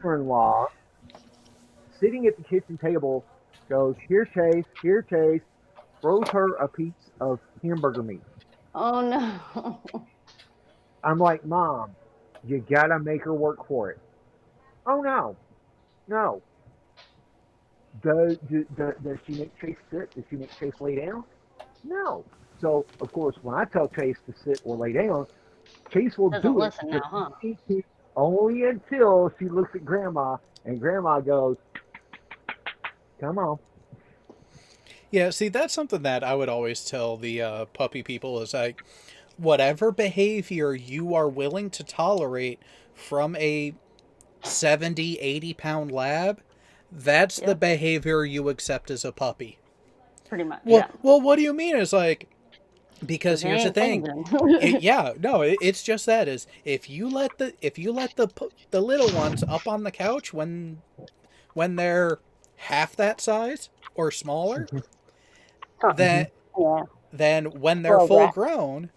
mother-in-law, sitting at the kitchen table, goes, here, Chase, throws her a piece of hamburger meat. Oh no. I'm like, Mom, you gotta make her work for it. Oh no, no. Does she make Chase sit? Does she make Chase lay down? No. So of course, when I tell Chase to sit or lay down, Chase will Doesn't do it, listen but now, huh? only until she looks at Grandma and Grandma goes, "Come on." Yeah, see, that's something that I would always tell the puppy people is like, whatever behavior you are willing to tolerate from a 70, 80 pound lab, that's the Yep. behavior you accept as a puppy. Pretty much, Well, yeah. what do you mean? It's like, because Because he here's the ain't thing. changing. Yeah, no, it's just that is if you let the little ones up on the couch when they're half that size or smaller, Huh. then Yeah. when they're Spoiled full brat. grown,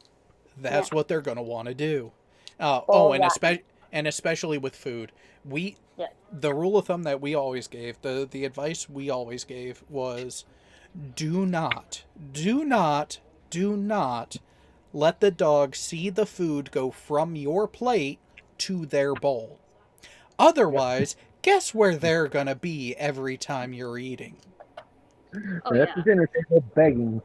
Yeah. that's what they're going to want to do. Spoiled rotten. And especially with food, we Yeah. the rule of thumb that we always gave, the advice we always gave was do not, do not, do not let the dog see the food go from your plate to their bowl. Yep, Otherwise, guess where they're going to be every time you're eating? Oh that's the yeah. dinner table begging.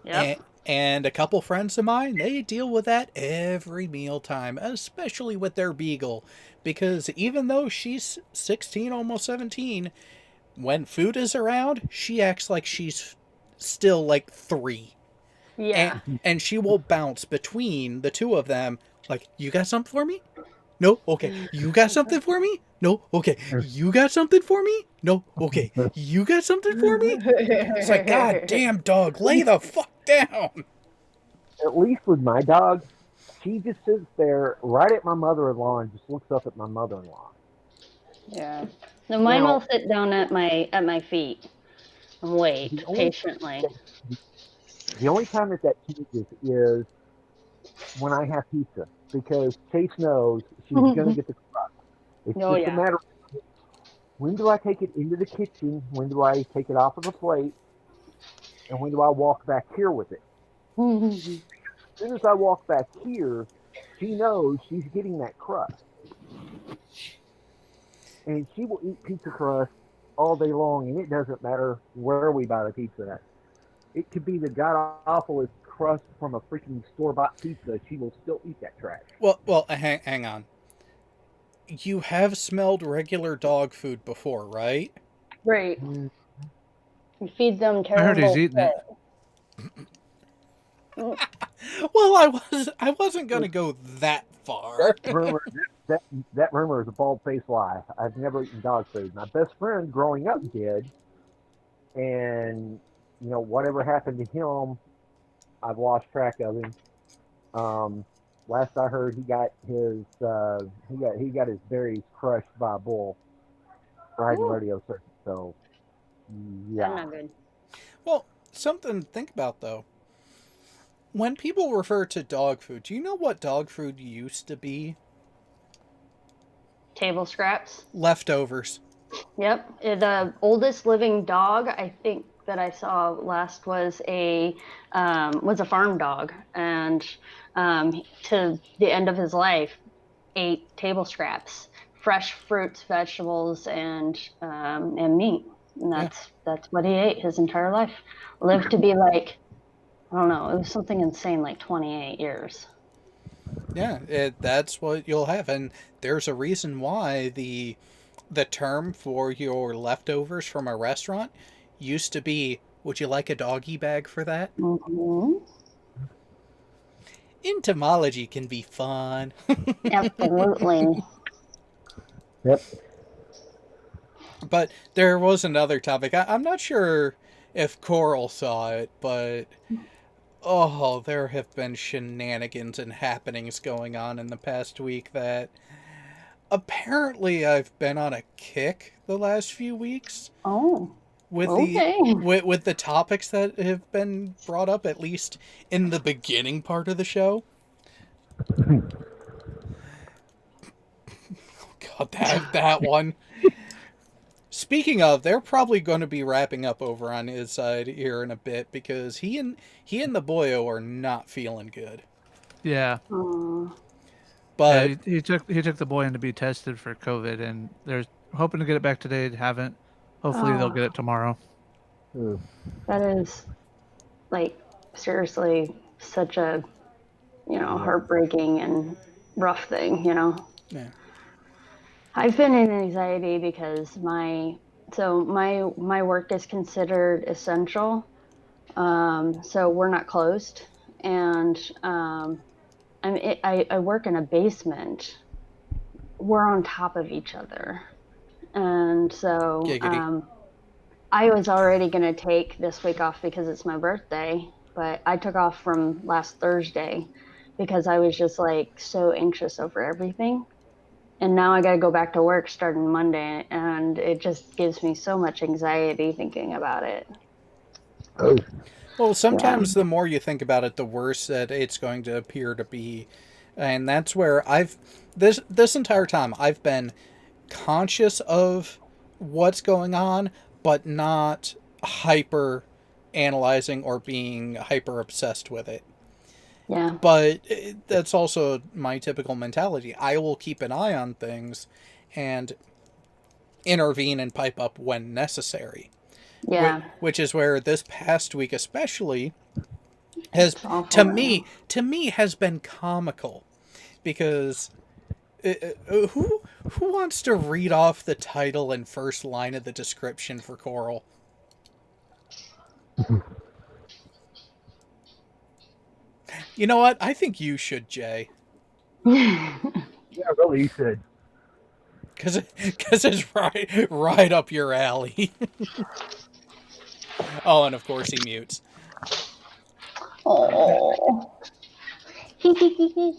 Yep. And a couple friends of mine, they deal with that every mealtime, especially with their beagle. Because even though she's 16, almost 17, when food is around, she acts like she's still like 3. And, Yeah. and she will bounce between the two of them, like, you got something for me? No? Okay. You got something for me? No? Okay. You got something for me? No? Okay. You got something for me? It's like, God damn, dog, lay the fuck down. At least with my dog, she just sits there right at my mother-in-law and just looks up at my mother-in-law. Yeah. No, mine Now, will sit down at my feet and the wait only patiently. the only time that changes is when I have pizza because Chase knows she's gonna get the crust. It's Oh just a yeah. matter of when do I take it into the kitchen, when do I take it off of the plate, and when do I walk back here with it. As soon as I walk back here, she knows she's getting that crust, and she will eat pizza crust all day long, and it doesn't matter where we buy the pizza at. It could be the god awfulest crust from a freaking store bought pizza. She will still eat that trash. Well, hang on. You have smelled regular dog food before, right? Great. Mm, You feed them I heard he's terrible eating it. shit. Mm. Well, I wasn't gonna go that far. That rumor, that rumor is a bald faced lie. I've never eaten dog food. My best friend growing up did, and whatever happened to him, I've lost track of him. Um, Last I heard, he got his berries crushed by a bull riding Ooh, rodeo circuit. So that's yeah, not good. Well, something to think about though. When people refer to dog food, do you know what dog food used to be? Table scraps. Leftovers. Yep. The oldest living dog I think that I saw last was a farm dog, and to the end of his life, ate table scraps, fresh fruits, vegetables, and meat. And Yeah. that's what he ate his entire life. Lived to be like, I don't know, it was something insane, like 28 years. Yeah, that's what you'll have, and there's a reason why the term for your leftovers from a restaurant used to be, "Would you like a doggy bag for that?" Hmm. Entomology can be fun. Absolutely. yep. But there was another topic. I'm not sure if Coral saw it, but oh, there have been shenanigans and happenings going on in the past week that apparently I've been on a kick the last few weeks Oh, with okay. with the topics that have been brought up, at least in the beginning part of the show. Oh Oh, that one. Speaking of, they're probably going to be wrapping up over on his side here in a bit because he and the boyo are not feeling good. Yeah. Oh, Yeah, But he took the boy in to be tested for COVID, and they're hoping to get it back today. Haven't. Hopefully, they'll oh, get it tomorrow. Ugh. that is like seriously such a Yep. heartbreaking and rough thing. yeah, I've been in anxiety because my work is considered essential, so we're not closed, and I work in a basement. We're on top of each other, and so giggity. I was already going to take this week off because it's my birthday, but I took off from last Thursday because I was just like so anxious over everything. And now I got to go back to work starting Monday, and it just gives me so much anxiety thinking about it. Oh. Well, Yeah. sometimes the more you think about it, the worse that it's going to appear to be, and that's where I've this entire time I've been conscious of what's going on, but not hyper analyzing or being hyper obsessed with it. Yeah. But that's also my typical mentality. I will keep an eye on things and intervene and pipe up when necessary. Yeah. Which is where this past week especially has It's awful. to me has been comical because who wants to read off the title and first line of the description for Coral? You know what? I think you should, Jay, Yeah, really, you should. because it's right up your alley. Oh, and of course he mutes. Oh. Go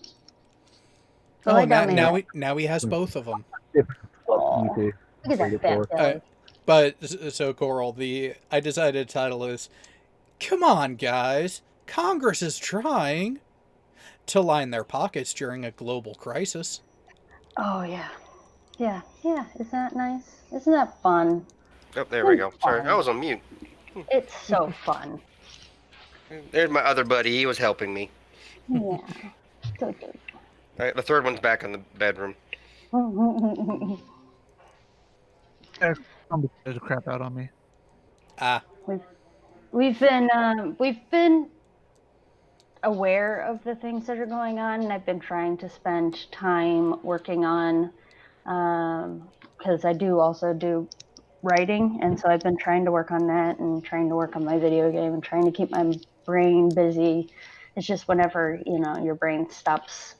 Oh, lie now down, now Mabel. he has both of them. Different stuff you Oh. do. Look at Read that it fat for. belly. But so Coral, I decided the title is "Come on, guys! Congress is trying to line their pockets during a global crisis." Oh yeah. Yeah. Yeah. Isn't that nice? Isn't that fun? Oh, there we go. Sorry, I Fun. was on mute. It's so fun. There's my other buddy. He was helping me. Yeah. So good. The third one's back in the bedroom. Somebody did a crap out on me. Ah, we've been aware of the things that are going on, and I've been trying to spend time working on because I do also do writing, and so I've been trying to work on that and trying to work on my video game and trying to keep my brain busy. It's just whenever your brain stops,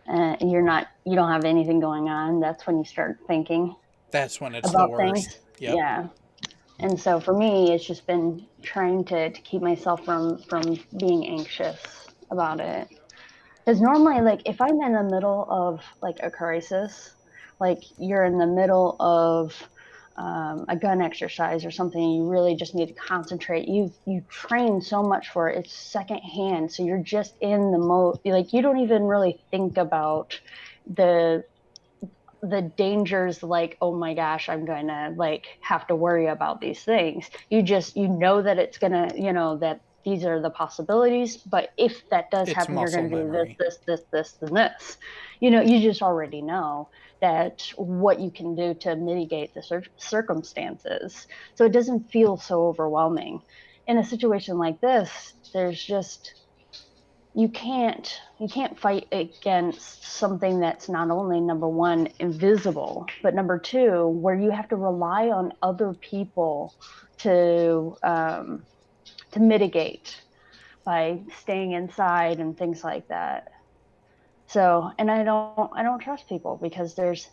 you don't have anything going on. That's when you start thinking that's when it's the about worst. things. Yep. Yeah. And so for me, it's just been trying to keep myself from being anxious about it. Because normally, like if I'm in the middle of like a crisis, like you're in the middle of a gun exercise or something, you really just need to concentrate. You train so much for it; it's secondhand, so you're just in the mode. Like you don't even really think about the the dangers, like, oh my gosh, I'm going to like have to worry about these things. You know that it's going to, that these are the possibilities, but if that does It's happen, you're muscle going to do memory. this and this. You just already know that what you can do to mitigate the circumstances, so it doesn't feel so overwhelming. In a situation like this, there's just you can't fight against something that's not only number one invisible, but number two where you have to rely on other people to mitigate by staying inside and things like that. So, and I don't trust people because there's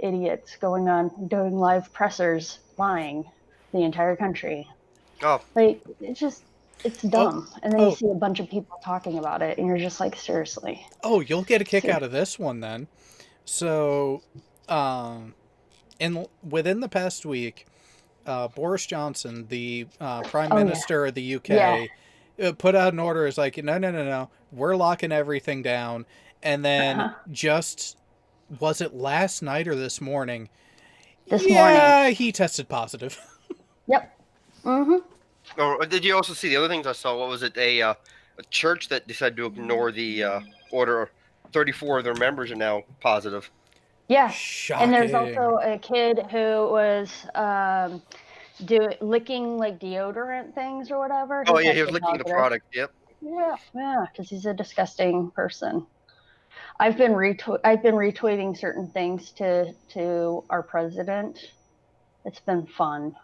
idiots going on doing live pressers lying the entire country. Oh, Like it's Oh, dumb. And then you oh, see a bunch of people talking about it and you're just like, seriously. oh! You'll get a kick out of this one then. So, um, in within the past week, Boris Johnson, the Prime Oh yeah. Minister of the Yeah. UK, put out an order. Is like, no, no, no, no, we're locking everything down, and then Uh-huh. just was it last night or this morning? This Yeah, morning. he tested positive. Yep. Mm-hmm. Or did you also see the other things I saw? What was it? A church that decided to ignore the order. 34 of their members are now positive. Yeah. And there's Shocking. also a kid who was licking like deodorant things or whatever. He Oh yeah, he was tested licking the positive. product. Yep. Yeah, yeah, because he's a disgusting person. I've been retweeting certain things to our president. It's been fun.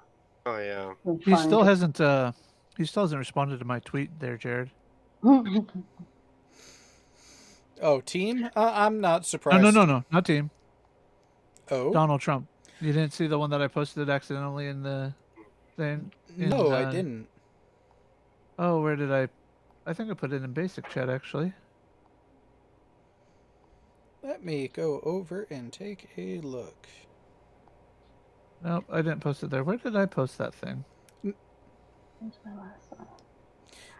Oh yeah. It's been He fun still to. hasn't responded to my tweet there, Jared. Oh, team? I'm not No, no, surprised. no, no, not team. Oh? Donald Trump. You didn't see the one that I posted accidentally in the thing in No, I didn't. oh, where did I think I put it in basic chat actually. Let me go over and take a look. Nope, I didn't post it there. Where did I post that thing? What's my last one?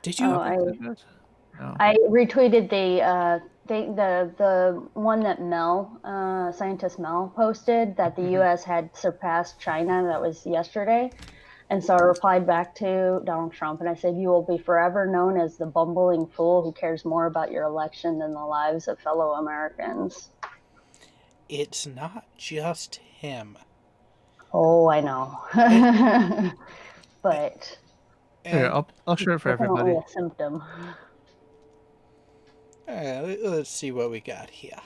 Did Oh, you? No. I retweeted the one that Mel, scientist Mel, posted that the Mhm. U.S. had surpassed China. That was yesterday. And so I replied back to Donald Trump and I said, "You will be forever known as the bumbling fool who cares more about your election than the lives of fellow Americans." It's not just him. Oh, I know. And, But Here, and I'll it's share it for definitely everybody. a symptom. let's see what we got here.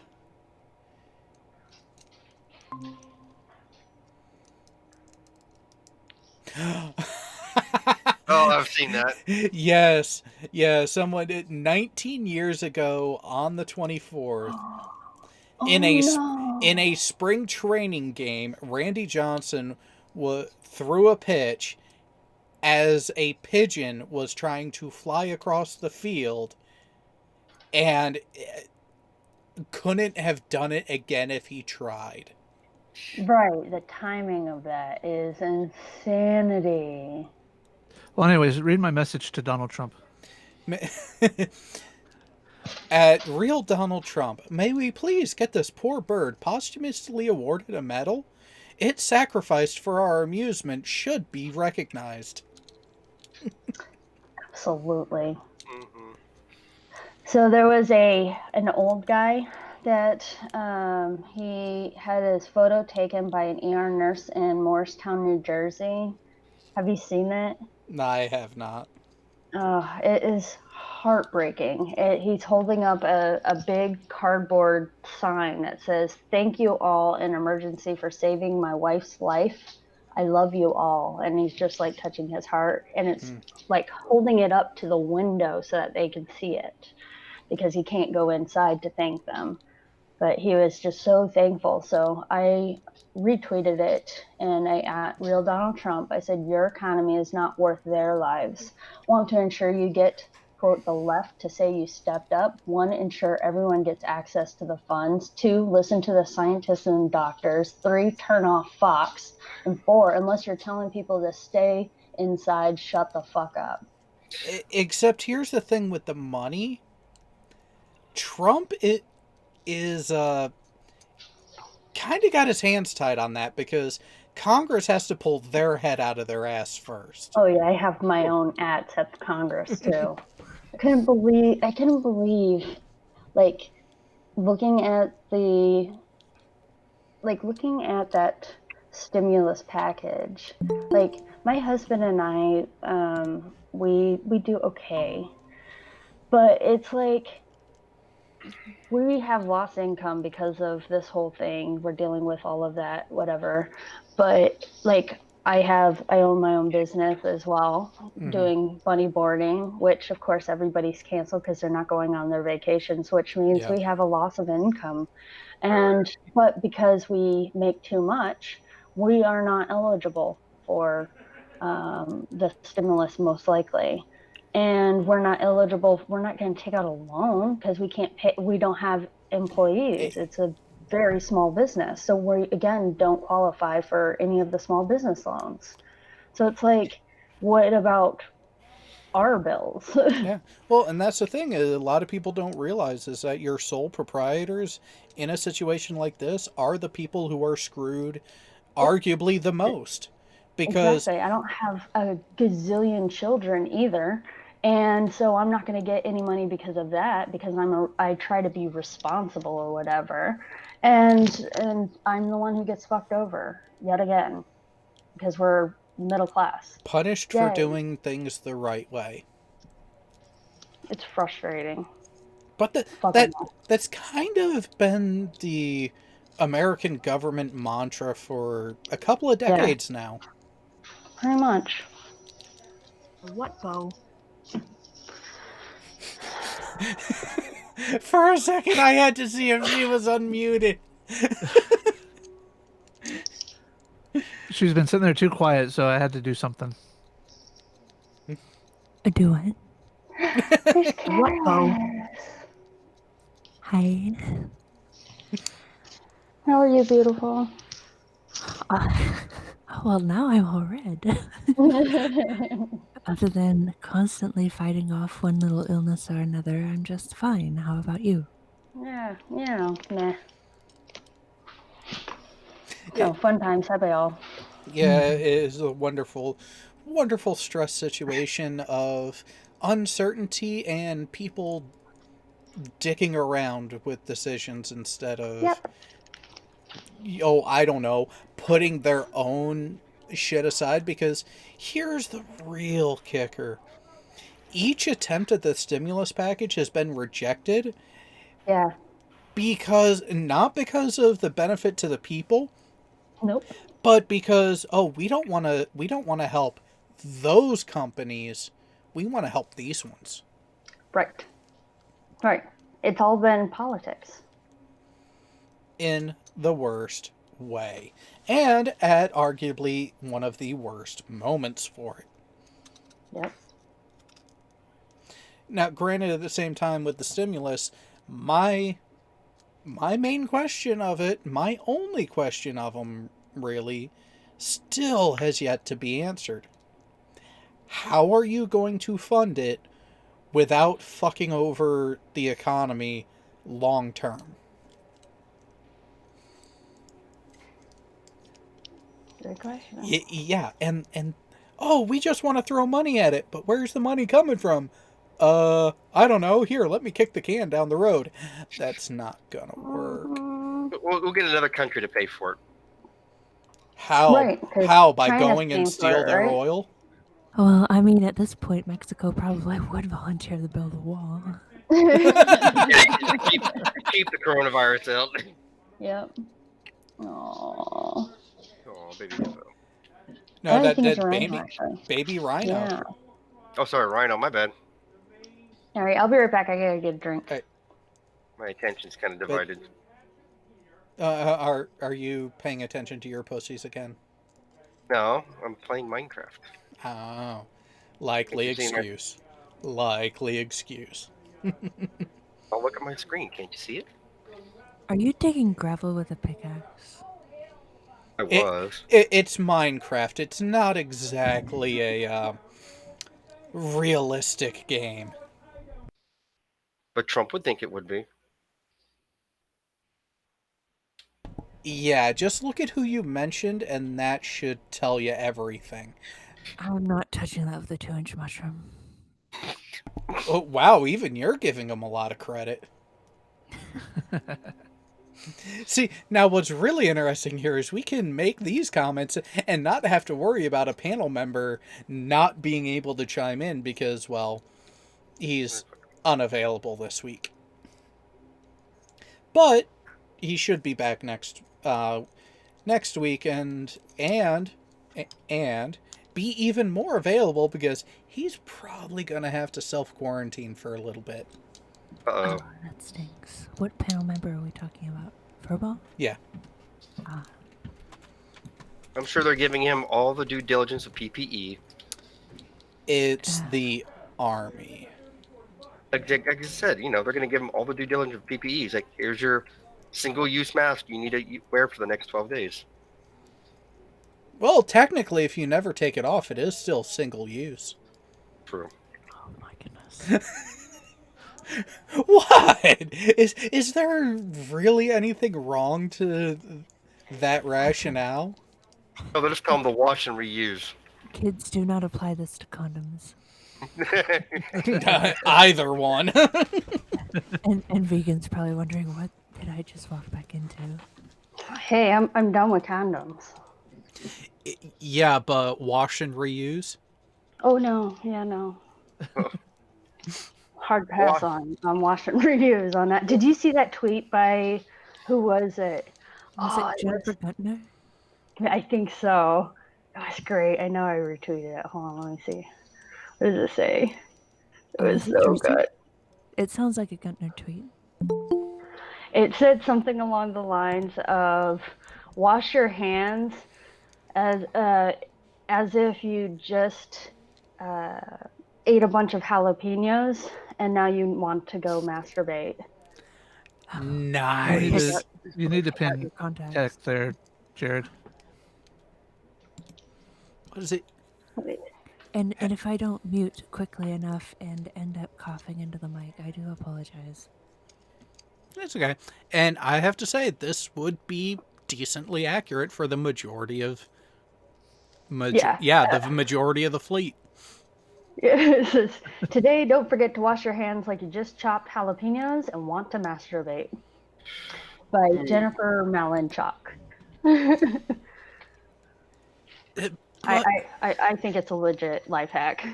Oh, I've seen that. Yes, yeah. Someone did 19 years ago on the 24th in Oh a in no. a spring training game. Randy Johnson threw a pitch as a pigeon was trying to fly across the field, and couldn't have done it again if he tried. Right, the timing of that is insanity. Well, anyways, read my message to Donald Trump. At Real Donald Trump, may we please get this poor bird posthumously awarded a medal? Its sacrifice for our amusement should be recognized. Absolutely. Hmm. So there was an old guy that he had his photo taken by an ER nurse in Morristown, New Jersey. Have you seen it? I have not. It is heartbreaking. He's holding up a big cardboard sign that says, "Thank you all in emergency for saving my wife's life. I love you all." And he's just like touching his heart. And it's Mm. like holding it up to the window so that they can see it because he can't go inside to thank them. But he was just so thankful. So I retweeted it and I at Real Donald Trump. I said, "Your economy is not worth their lives. Want to ensure you get, quote, the left to say you stepped up. One, ensure everyone gets access to the funds. Two, listen to the scientists and doctors. Three, turn off Fox. And four, unless you're telling people to stay inside, shut the fuck up." Except here's the thing with the money. Trump is kind of got his hands tied on that because Congress has to pull their head out of their ass first. Oh yeah, I have my own ads at Congress too. I couldn't believe like looking at the looking at that stimulus package. Like my husband and I we do okay. But it's like we have lost income because of this whole thing. We're dealing with all of that, whatever. But like I own my own business as well, Mm-hmm. doing bunny boarding, which of course everybody's canceled because they're not going on their vacations, which means Yeah. we have a loss of income. And but because we make too much, we are not eligible for the stimulus most likely, and we're not eligible. We're not going to take out a loan because we can't pay. We don't have employees. It's a very small business, so we again don't qualify for any of the small business loans. So it's like, what about our bills. Yeah. Well, and that's the thing. A lot of people don't realize is that your sole proprietors in a situation like this are the people who are screwed arguably the most. Because Exactly. I don't have a gazillion children either. And so I'm not going to get any money because of that, because I try to be responsible or whatever. And I'm the one who gets fucked over yet again because we're middle class. punished for Yay. doing things the right way. It's frustrating. But Fucking that's kind of been the American government mantra for a couple of decades now. pretty much. What, Bo? For a second, I had to see if she was unmuted. She's been sitting there too quiet, so I had to do something. Do it. What, Bo? Hi. How are you, beautiful? Well, now I'm all red. Other than constantly fighting off one little illness or another, I'm just fine. How about you? Yeah, meh. So fun times, happy all. Yeah, it is a wonderful, wonderful stress situation of uncertainty and people dicking around with decisions instead of, Yep. I don't know, putting their own shit aside. Because here's the real kicker. Each attempt at the stimulus package has been rejected Yeah. not because of the benefit to the people, Nope. but because we don't want to help those companies. We want to help these ones. Right. It's all been politics. In the worst way. And at arguably one of the worst moments for it. Yep. Now, granted, at the same time with the stimulus, my main question of it, my only question of them, really, still has yet to be answered. How are you going to fund it without fucking over the economy long term? Good question. Yeah, and we just want to throw money at it, but where's the money coming from? I don't know. Here, let me kick the can down the road. That's not gonna work. We'll get another country to pay for it. How? Right, 'cause How? By China's going and paying for steal it, their right? oil? Well, I mean, at this point, Mexico probably would volunteer to build a wall. Keep the coronavirus out. Yep. Aww. Oh, baby hippo. No, I that think it's that a baby rhino, actually. baby rhino. Yeah. Oh, sorry, Rhino. My bad. All right, I'll be right back. I gotta get a drink. My attention's kind of divided. Are you paying attention to your pussies again? No, I'm playing Minecraft. Oh, likely Can't you see my- excuse. Likely excuse. Oh, look at my screen. Can't you see it? Are you digging gravel with a pickaxe? I was. It's Minecraft. It's not exactly a realistic game. But Trump would think it would be. Yeah, just look at who you mentioned, and that should tell you everything. I'm not touching that with a 2-inch mushroom. Oh, wow, even you're giving him a lot of credit. See, now what's really interesting here is we can make these comments and not have to worry about a panel member not being able to chime in because, well, he's unavailable this week. But he should be back next week and be even more available because he's probably going to have to self-quarantine for a little bit. Uh-oh. Oh, that stinks. What panel member are we talking about? Furball? Yeah. Ah. I'm sure they're giving him all the due diligence of PPE. It's the army. Like I said, they're going to give him all the due diligence of PPE. It's like, here's your single-use mask you need to wear for the next 12 days. Well, technically, if you never take it off, it is still single use. True. What? Is there really anything wrong to that rationale? No, they'll just tell them to wash and reuse. Kids do not apply this to condoms. Either one. And vegans probably wondering, what did I just walk back into? Hey, I'm done with condoms. Yeah, but wash and reuse? Oh no, yeah, no. Hard pass Wash. on wash and reuse on that. Did you see that tweet by who was it? Was Oh, it Jennifer Guntner? I think so. It was great. I know I retweeted it. Hold on, let me see. What does it say? It was so good. It sounds like a Guntner tweet. It said something along the lines of wash your hands as if you just ate a bunch of jalapenos and now you want to go masturbate. Nice. You need to Check out pin your contacts. text there, Jared. What is it? And if I don't mute quickly enough and end up coughing into the mic, I do apologize. That's okay. And I have to say, this would be decently accurate for the majority of... the majority of the fleet. It says, today, don't forget to wash your hands like you just chopped jalapenos and want to masturbate. By Jennifer Malinchuk. I think it's a legit life hack.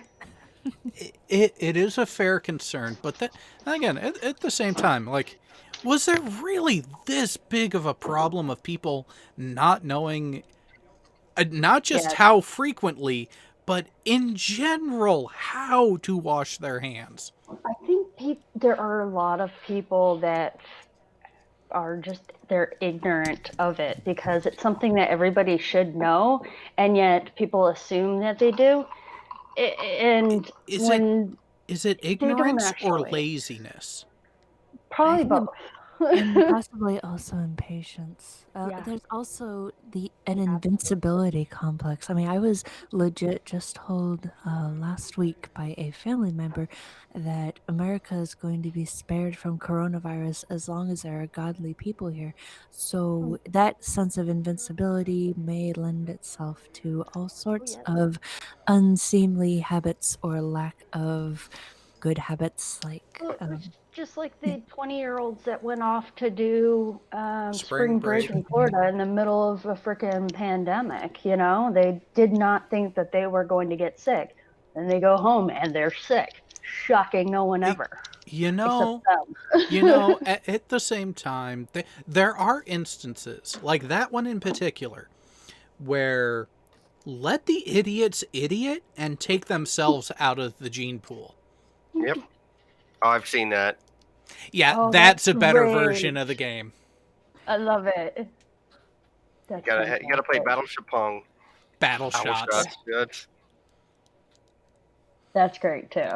It is a fair concern, but that, again, at the same time, like, was there really this big of a problem of people not knowing, not just how frequently, but in general, how to wash their hands? I think there are a lot of people that are they're ignorant of it because it's something that everybody should know, and yet people assume that they do. And is it ignorance or laziness? Probably both. And possibly also impatience. There's also an invincibility complex. I mean, I was legit just told last week by a family member that America is going to be spared from coronavirus as long as there are godly people here. So that sense of invincibility may lend itself to all sorts of unseemly habits or lack of good habits, like just like the 20-year-olds that went off to do spring break in Florida in the middle of a freaking pandemic. You know, they did not think that they were going to get sick, and they go home and they're sick. Shocking, no one ever. You know, at the same time, there are instances like that one in particular where let the idiots idiot and take themselves out of the gene pool. Yep. Oh, I've seen that. Yeah, that's a better version of the game. I love it. You gotta play Battleship Pong. Battle shots. Good. That's great too.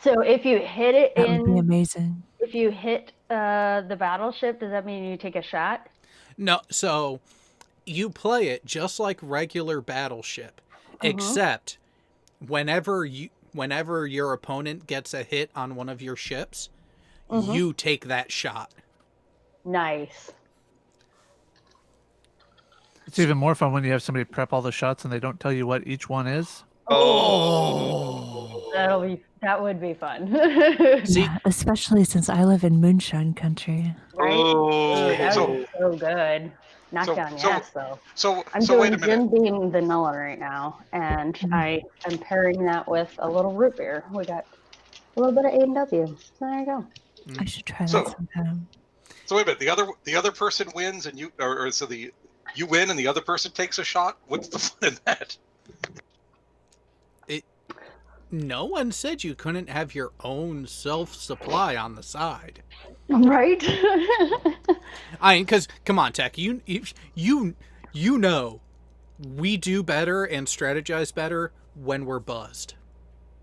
So if you hit it that would be amazing. If you hit the battleship, does that mean you take a shot? No, so you play it just like regular Battleship, except whenever your opponent gets a hit on one of your ships, you take that shot. Nice. It's even more fun when you have somebody prep all the shots and they don't tell you what each one is. Oh. That would be fun. Yeah, especially since I live in moonshine country. Right? That would be so good. Knock down your ass, though. I'm doing Jim Beam vanilla right now, and I am pairing that with a little root beer. We got a little bit of A&W. So there you go. I should try that sometime. So wait a minute. The other person wins, and you win, and the other person takes a shot. What's the fun in that? No one said you couldn't have your own self-supply on the side. Right? I mean, because, come on, Tech, you know we do better and strategize better when we're buzzed.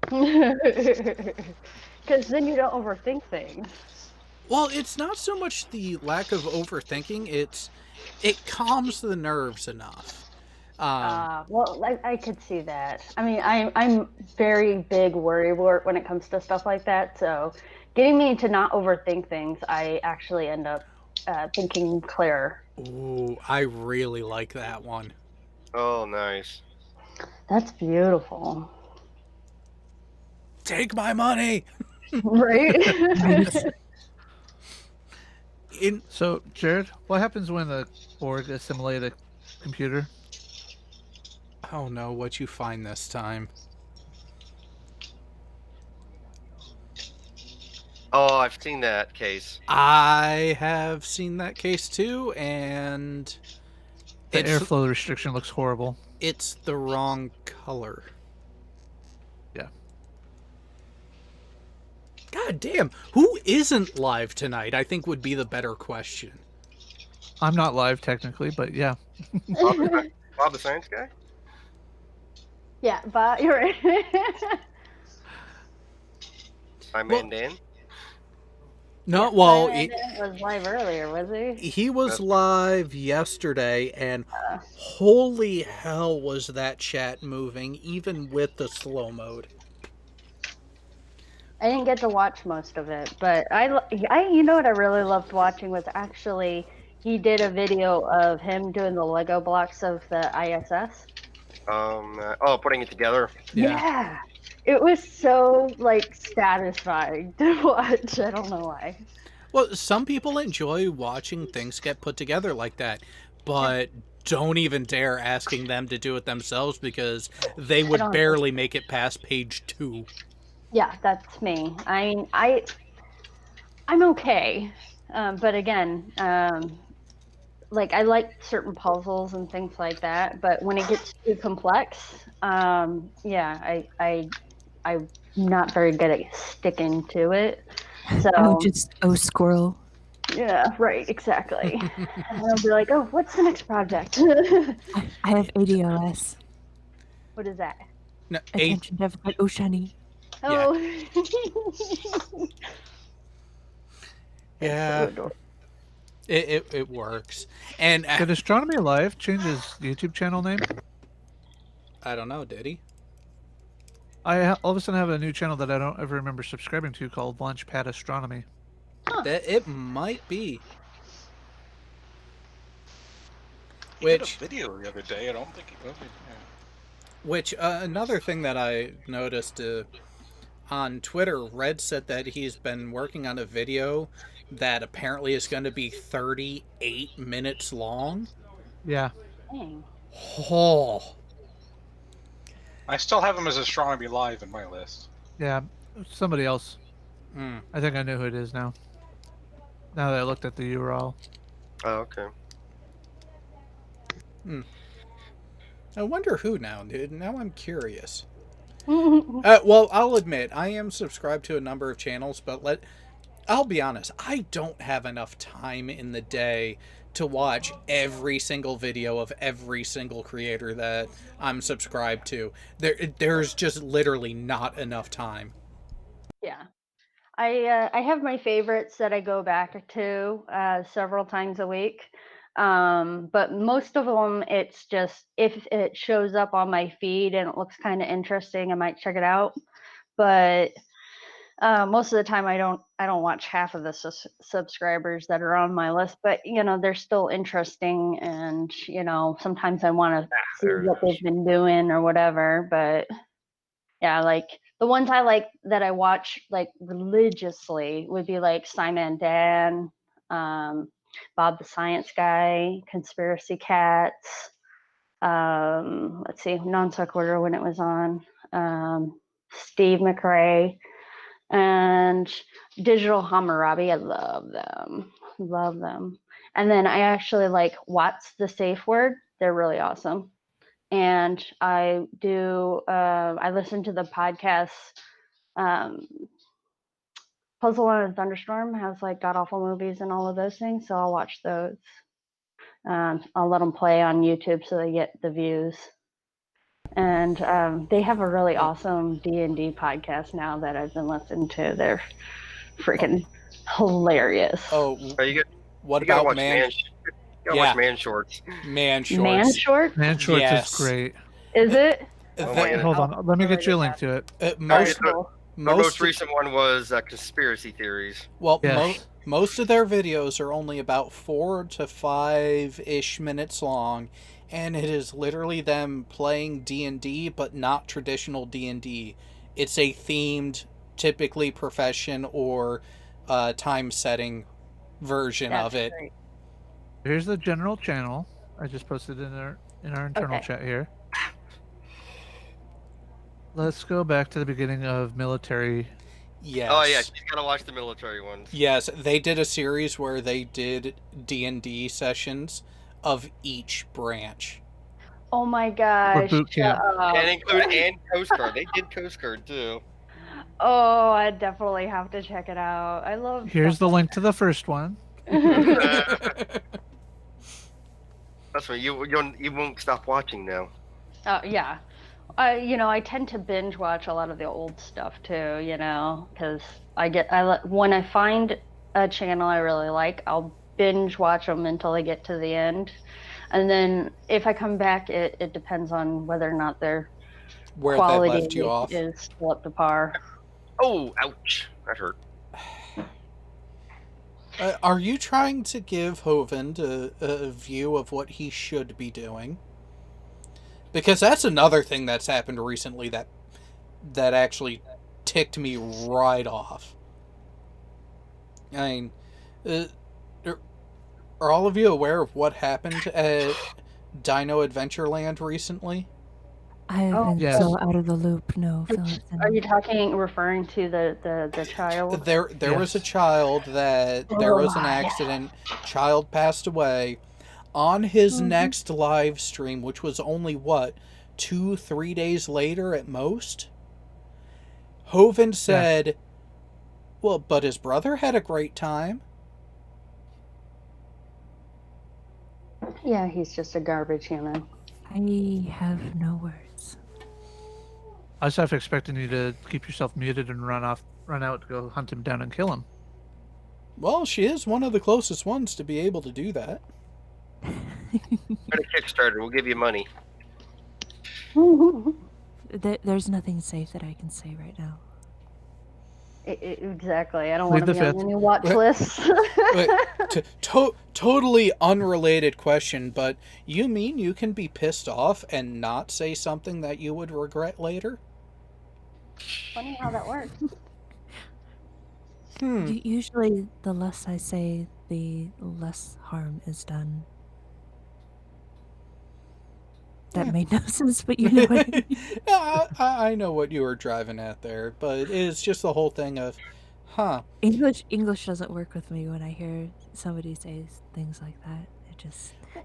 Because then you don't overthink things. Well, it's not so much the lack of overthinking, it calms the nerves enough. Well, I could see that. I mean, I'm very big worrywart when it comes to stuff like that. So, getting me to not overthink things, I actually end up thinking clearer. Ooh, I really like that one. Oh, nice. That's beautiful. Take my money. Right? Right. In So, Jared, what happens when the Borg assimilate a computer? oh no, what you find this time? Oh, I've seen that case. I have seen that case too, and The it's airflow restriction looks horrible. it's the wrong color. Yeah. God damn, who isn't live tonight? I think would be the better question. I'm not live technically, but yeah. Bob the Science Guy? Yeah, but you're right. I'm Well, Dan. No, Yeah, well, Simon was live earlier, was he? he was That's- live yesterday, and holy hell was that chat moving, even with the slow mode. I didn't get to watch most of it, but you know what I really loved watching was actually he did a video of him doing the Lego blocks of the ISS. Putting it together. Yeah. It was so like satisfying to watch. I don't know why. Well, some people enjoy watching things get put together like that, but don't even dare asking them to do it themselves because they would don't- barely make it past page 2. Yeah, that's me. I'm okay, but again, like I like certain puzzles and things like that, but when it gets too complex, yeah, I'm not very good at sticking to it. So Squirrel. yeah, right, exactly. And I'll be like, oh, what's the next project? I have ADOS. What is that? No, Attention deficit. Oh, shiny. Oh, yeah, it works. And Did Astronomy Live change his YouTube channel name? I don't know, did he? All of a sudden have a new channel that I don't ever remember subscribing to called Launchpad Astronomy. That it might be. He did a Which video the other day. I don't think he posted. Yeah. Which, another thing that I noticed on Twitter, Red said that he's been working on a video that apparently is going to be 38 minutes long. Yeah. dang. Oh. I still have him as Astronomy Live in my list. Yeah. Somebody else. Mm. I think I know who it is now. Now that I looked at the URL. Oh, okay. I wonder who now, dude. Now I'm curious. Well, I'll admit, I am subscribed to a number of channels, but I'll be honest, I don't have enough time in the day to watch every single video of every single creator that I'm subscribed to. There's just literally not enough time. Yeah. I have my favorites that I go back to several times a week. But most of them, it's just if it shows up on my feed and it looks kind of interesting, I might check it out. But most of the time, I don't watch half of the subscribers that are on my list. But they're still interesting, and sometimes I want to see there it what is. they've been doing or whatever. But yeah, like the ones I like that I watch like religiously would be like Simon and Dan, Bob the Science Guy, Conspiracy Cats. Let's see, Non Sequitur when it was on. Steve McRae and Digital Hammurabi. I love them. Love them. And then I actually like What's the Safe Word. They're really awesome. And I listen to the podcast Puzzle on a Thunderstorm has like god awful movies and all of those things, so I'll watch those. I'll let them play on YouTube so they get the views. And they have a really awesome D&D podcast now that I've been listening to. They're freaking hilarious. Oh, Oh, you what gotta about watch Man? Gotta watch Man Shorts. Man Shorts. Man Short? Man Shorts Yes. is great. Is it? Oh my Hold on, let me get you a link to it. Alright, Most the most recent one was conspiracy theories. well, Yes. most of their videos are only about 4 to 5-ish minutes long, and it is literally them playing D&D, but not traditional D&D. It's a themed, typically profession or time setting version of it. Great. Here's the general channel. I just posted in our internal Okay. chat here. Let's go back to the beginning of military. Yes. Oh yeah, you gotta watch the military ones. Yes, they did a series where they did D&D sessions of each branch. Oh my gosh. boot camp. shut up. And Coast Guard. They did Coast Guard too. Oh, I definitely have to check it out. I love. Here's the link to the first one. That's right. You won't stop watching now. Yeah. I tend to binge watch a lot of the old stuff too, because when I find a channel I really like, I'll binge watch them until I get to the end. And then if I come back, it depends on whether or not their Where quality they left you off. is still up to par. Oh, ouch. That hurt. Are you trying to give Hovind a view of what he should be doing? Because that's another thing that's happened recently that actually ticked me right off. I mean, are all of you aware of what happened at Dino Adventureland recently? I have been Yes. so out of the loop. No, Phillips. Are you referring to the child? There was a Yes. child that there was an accident. Child passed away. On his next live stream, which was only 2-3 days later at most, Hovind said, "Well, but his brother had a great time." Yeah, he's just a garbage human. I have no words. I was half expecting you to keep yourself muted and run out to go hunt him down and kill him. Well, she is one of the closest ones to be able to do that. Go to Kickstarter. We'll give you money. There's nothing safe that I can say right now. Exactly. I don't Plead want to the be on fifth. any watch lists. Wait, totally unrelated question, but you mean you can be pissed off and not say something that you would regret later? Funny how that works. Usually, the less I say, the less harm is done. That made no sense, but you know what I mean. I know what you were driving at there, but it's just the whole thing of, English doesn't work with me when I hear somebody say things like that.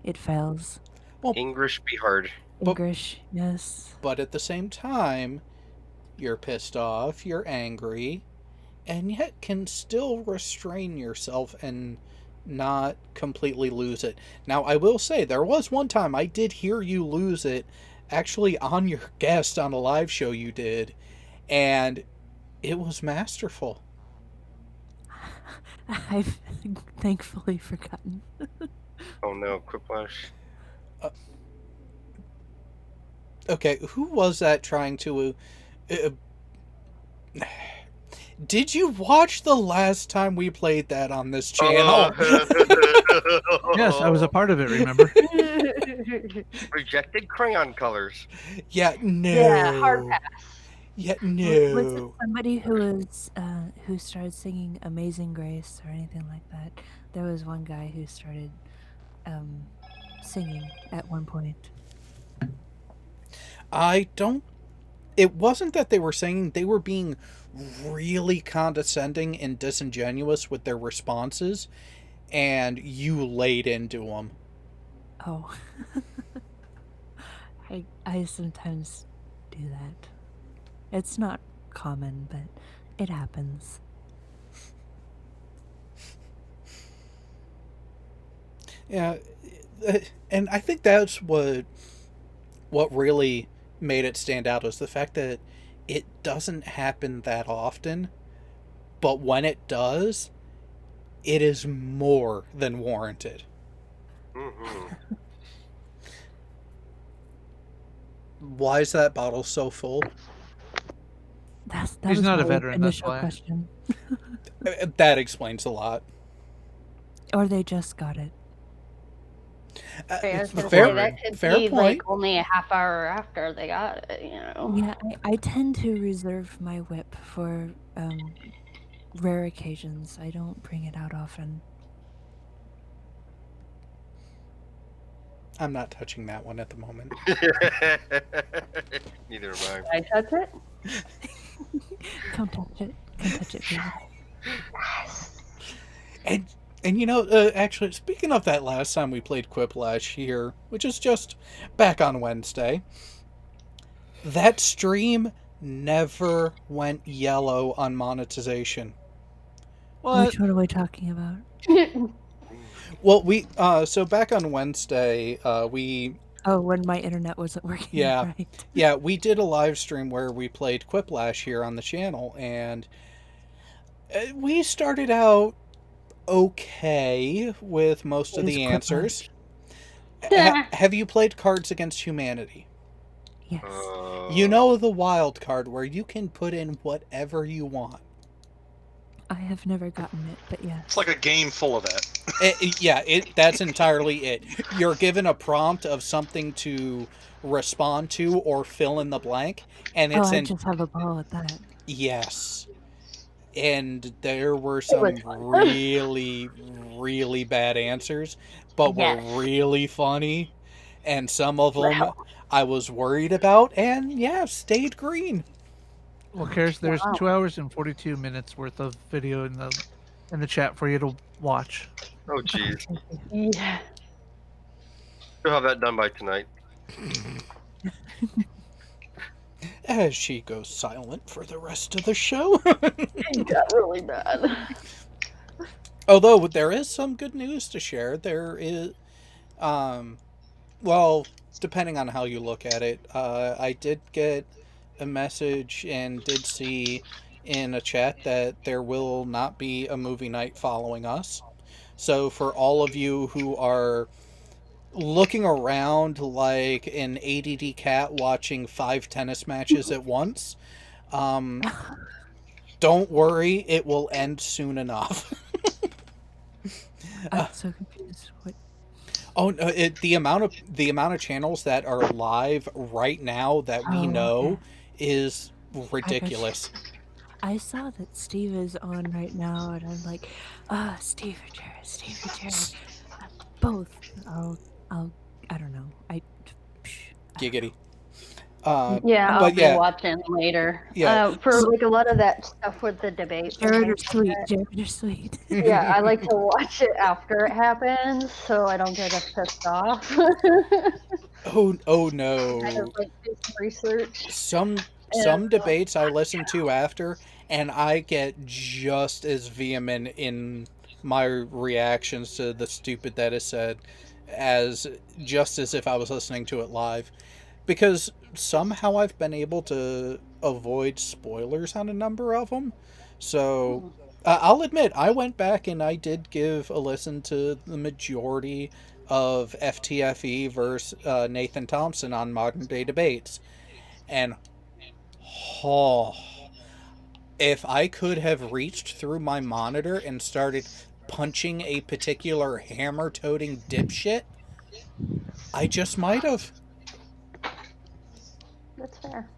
It fails. English be hard. English, yes. But at the same time, you're pissed off, you're angry, and yet can still restrain yourself and not completely lose it. Now, I will say, there was one time I did hear you lose it, actually on your guest on a live show you did, and it was masterful. I've thankfully forgotten. Oh no, Quiplash. Okay, who was that trying to... Did you watch the last time we played that on this channel? Yes, I was a part of it, remember? Rejected crayon colors. Yeah, no. Yeah, hard pass. Yeah, Was it no. somebody who started singing Amazing Grace or anything like that? There was one guy who started singing at one point. It wasn't that they were singing, they were being really condescending and disingenuous with their responses, and you laid into them. Oh. I sometimes do that. It's not common, but it happens. Yeah, and I think that's what really made it stand out is the fact that it doesn't happen that often, but when it does, it is more than warranted. Mm-hmm. Why is that bottle so full? That He's was not a my veteran, that's initial why. question. That explains a lot. Or they just got it. I was gonna Fair, say that could fair be point. like only a half hour after they got it, you know. Yeah, I tend to reserve my whip for rare occasions. I don't bring it out often. I'm not touching that one at the moment. Neither am I. Did I touch it? Don't touch it. Don't touch it, baby. And you know, actually, speaking of that last time we played Quiplash here, which is just back on Wednesday, that stream never went yellow on monetization. What? Which one are we talking about? Well, so back on Wednesday, we Oh, when my internet wasn't working Yeah. right. Yeah, we did a live stream where we played Quiplash here on the channel, and we started out okay with most What of is the Quiplash? answers. Have you played Cards Against Humanity? Yes. You know the wild card where you can put in whatever you want. I have never gotten it, but yes. It's like a game full of that. That's entirely it. You're given a prompt of something to respond to or fill in the blank, and Oh, it's I just have a ball with that. Yes. And there were was some fun. really, really bad answers, but Yes. were really funny. And some of them Wow. I was worried about, and yeah, stayed green. Well, Karis, there's Wow. 2 hours and 42 minutes worth of video in the chat for you to watch. Oh, jeez. Yeah. We'll have that done by tonight. As she goes silent for the rest of the show. It got really bad. Although there is some good news to share. There is, well, depending on how you look at it, I did get a message and did see in a chat that there will not be a movie night following us. So for all of you who are looking around like an ADD cat watching 5 tennis matches at once, don't worry, it will end soon enough. I'm so confused. What? Oh, no, the amount of channels that are live right now that we know is ridiculous. I saw that Steve is on right now, and I'm like, Steve or Jared, Steve or Jared. Both. I don't know. Giggity. Yeah, I'll but be yeah, watching later. Yeah. For like a lot of that stuff with the debates. and Jared or things like sweet. that. Jared or sweet. Yeah, I like to watch it after it happens, so I don't get as pissed off. oh no. I just like do some research. Some And, debates I listen to after, and I get just as vehement in my reactions to the stupid that is said as if I was listening to it live. Because somehow I've been able to avoid spoilers on a number of them. So I'll admit, I went back and I did give a listen to the majority of FTFE versus Nathan Thompson on Modern Day Debates. And if I could have reached through my monitor and started punching a particular hammer-toting dipshit, I just might have. That's fair.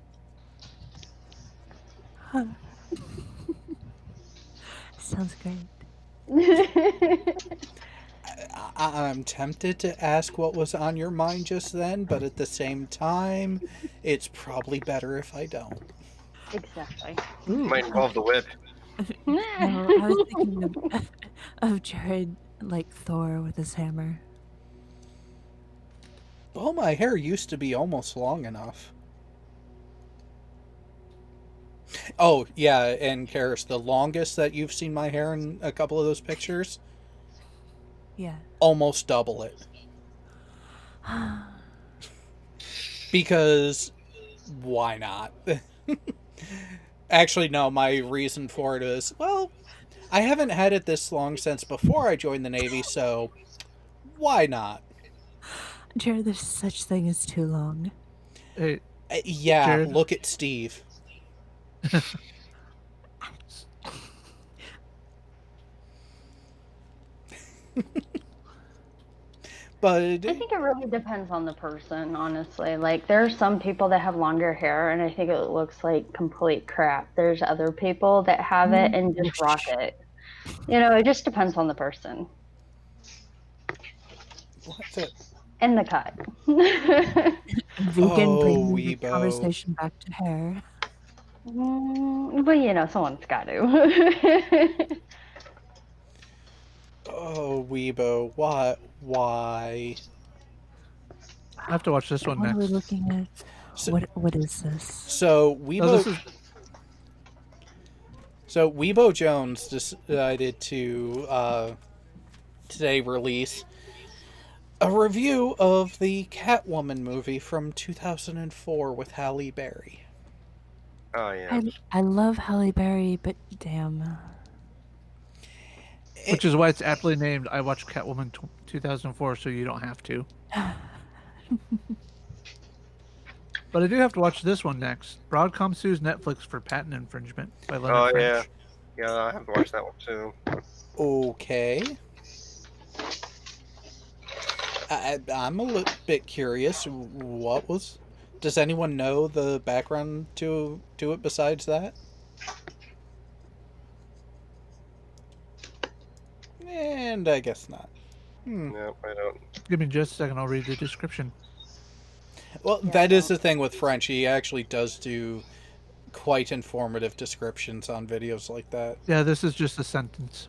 Huh. Sounds great. I'm tempted to ask what was on your mind just then, but at the same time, it's probably better if I don't. Exactly. Might involve the whip. No, I was thinking of Jared like Thor with his hammer. Well, my hair used to be almost long enough. Oh, yeah, and Karis, the longest that you've seen my hair in a couple of those pictures? Yeah. Almost double it. Because, why not? Actually, no, my reason for it is, well, I haven't had it this long since before I joined the Navy, so why not? Jared, there's such thing as too long. Hey, Yeah, Jared. look at Steve. But I think it really depends on the person, honestly. Like, there are some people that have longer hair, and I think it looks like complete crap. There's other people that have it and just rock it. It just depends on the person what the? and the cut. Vegan Oh, bringing the Weibo. conversation back to hair. But someone's got to. Oh, Weibo. Why? I have to watch this one What are we next. looking at? So, What is this? so Weibo. Oh, this is So Weibo Jones decided to today release a review of the Catwoman movie from 2004 with Halle Berry. Oh yeah. I love Halle Berry, but damn. which is why it's aptly named I Watched Catwoman 2004, so you don't have to. But I do have to watch this one next. Broadcom sues Netflix for patent infringement by Leonard Oh French. yeah. I have to watch that one too. Okay. I'm a little bit curious. What was? Does anyone know the background to it besides that? And I guess not. No, I don't. Give me just a second, I'll read the description. Well, that is the thing with French. He actually does do quite informative descriptions on videos like that. Yeah, this is just a sentence.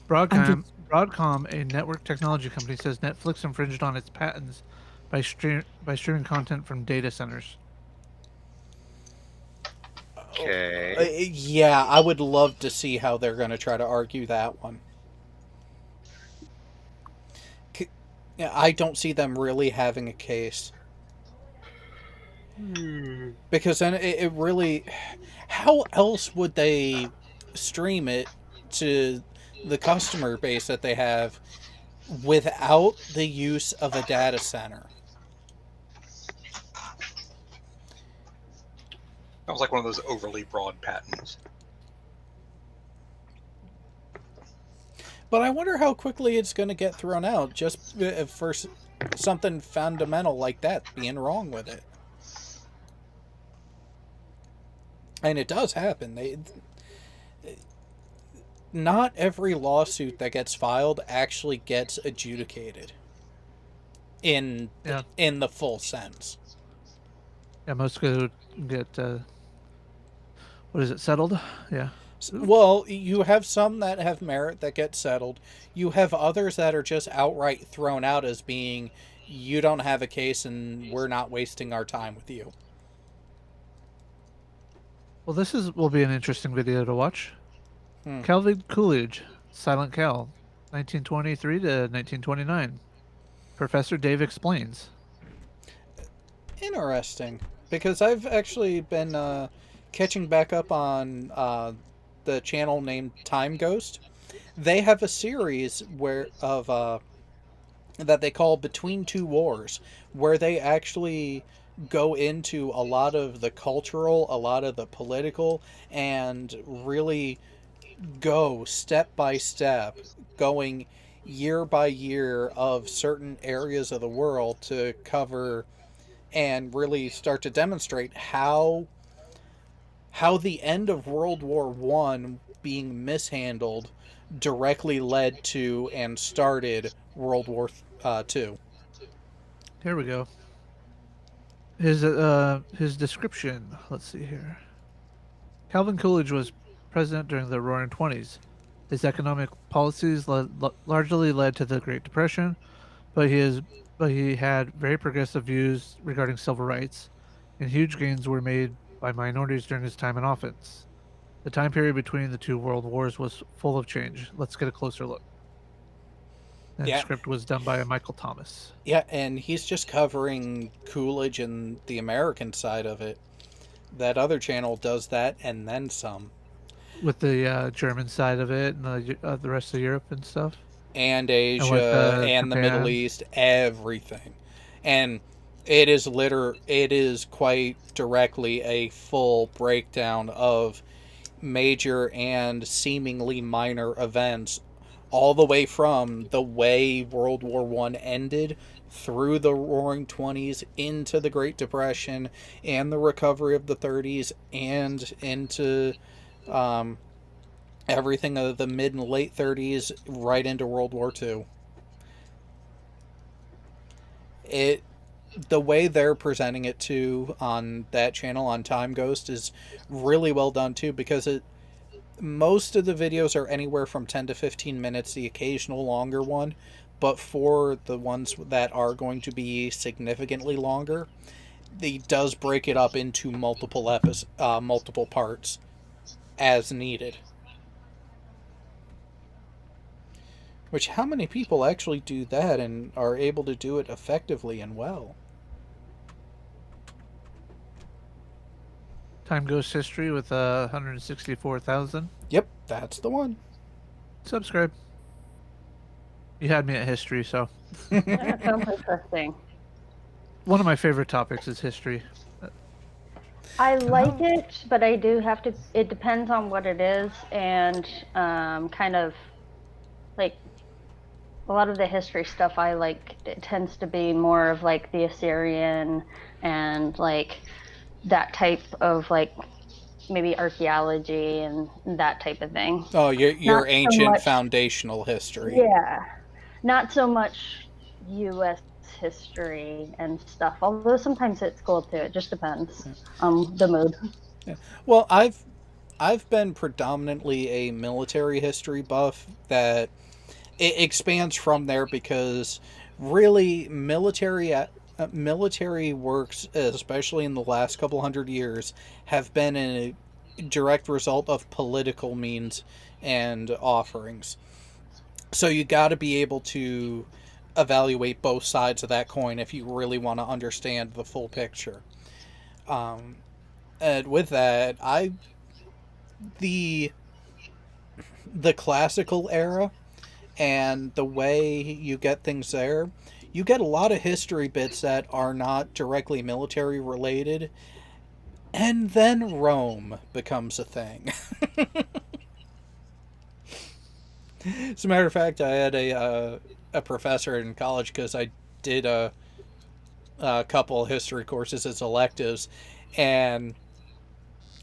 I'm Broadcom, a network technology company, says Netflix infringed on its patents by streaming content from data centers. Okay. Yeah, I would love to see how they're going to try to argue that one. I don't see them really having a case. Because then it really... How else would they stream it to the customer base that they have without the use of a data center? That was like one of those overly broad patents. But I wonder how quickly it's going to get thrown out just for something fundamental like that being wrong with it. And it does happen. Not every lawsuit that gets filed actually gets adjudicated in the full sense. Yeah, most get what is it, settled? Yeah. Well, you have some that have merit that get settled. You have others that are just outright thrown out as being, you don't have a case and we're not wasting our time with you. Well, will be an interesting video to watch. Calvin Coolidge, Silent Cal, 1923 to 1929. Professor Dave explains. Interesting, because I've actually been catching back up on the channel named Time Ghost. They have a series that they call Between Two Wars, where they actually go into a lot of the cultural, a lot of the political, and really go step by step, going year by year of certain areas of the world to cover and really start to demonstrate how the end of World War One being mishandled directly led to and started World War Two. Here we go. His description. Let's see here. Calvin Coolidge was president during the Roaring Twenties. His economic policies largely led to the Great Depression, but he had very progressive views regarding civil rights, and huge gains were made by minorities during his time in office. The time period between the two world wars was full of change. Let's get a closer look. The script was done by Michael Thomas. Yeah, and he's just covering Coolidge and the American side of it. That other channel does that and then some. With the German side of it and the rest of Europe and stuff. and And what Asia and the Middle Japan? East, everything. And it is quite directly a full breakdown of major and seemingly minor events, all the way from the way World War One ended through the Roaring Twenties into the Great Depression and the recovery of the 30s and into um, everything of the mid and late 30s right into World War Two. It The way they're presenting it too on that channel on Time Ghost is really well done too, because it most of the videos are anywhere from 10 to 15 minutes, the occasional longer one, but for the ones that are going to be significantly longer, he does break it up into multiple parts as needed. Which, how many people actually do that and are able to do it effectively and well? Time Ghost History with 164,000. Yep, that's the one. Subscribe. You had me at history, so That sounds interesting. one of my favorite topics is history. I And like how it, but I do have to. It depends on what it is, and kind of like a lot of the history stuff I like. It tends to be more of like the Assyrian and like that type of like maybe archaeology and that type of thing. Oh, Not your so ancient much, foundational history. yeah, not so much U.S. history and stuff. Although sometimes it's cool too. It just depends on the mood. Yeah. Well, I've been predominantly a military history buff that it expands from there, because really military works, especially in the last couple hundred years, have been a direct result of political means and offerings. So you got to be able to evaluate both sides of that coin if you really want to understand the full picture. Um, and with that, I the the classical era and the way you get things there, you get a lot of history bits that are not directly military related, and then Rome becomes a thing. As a matter of fact, I had a professor in college, because I did a couple history courses as electives, and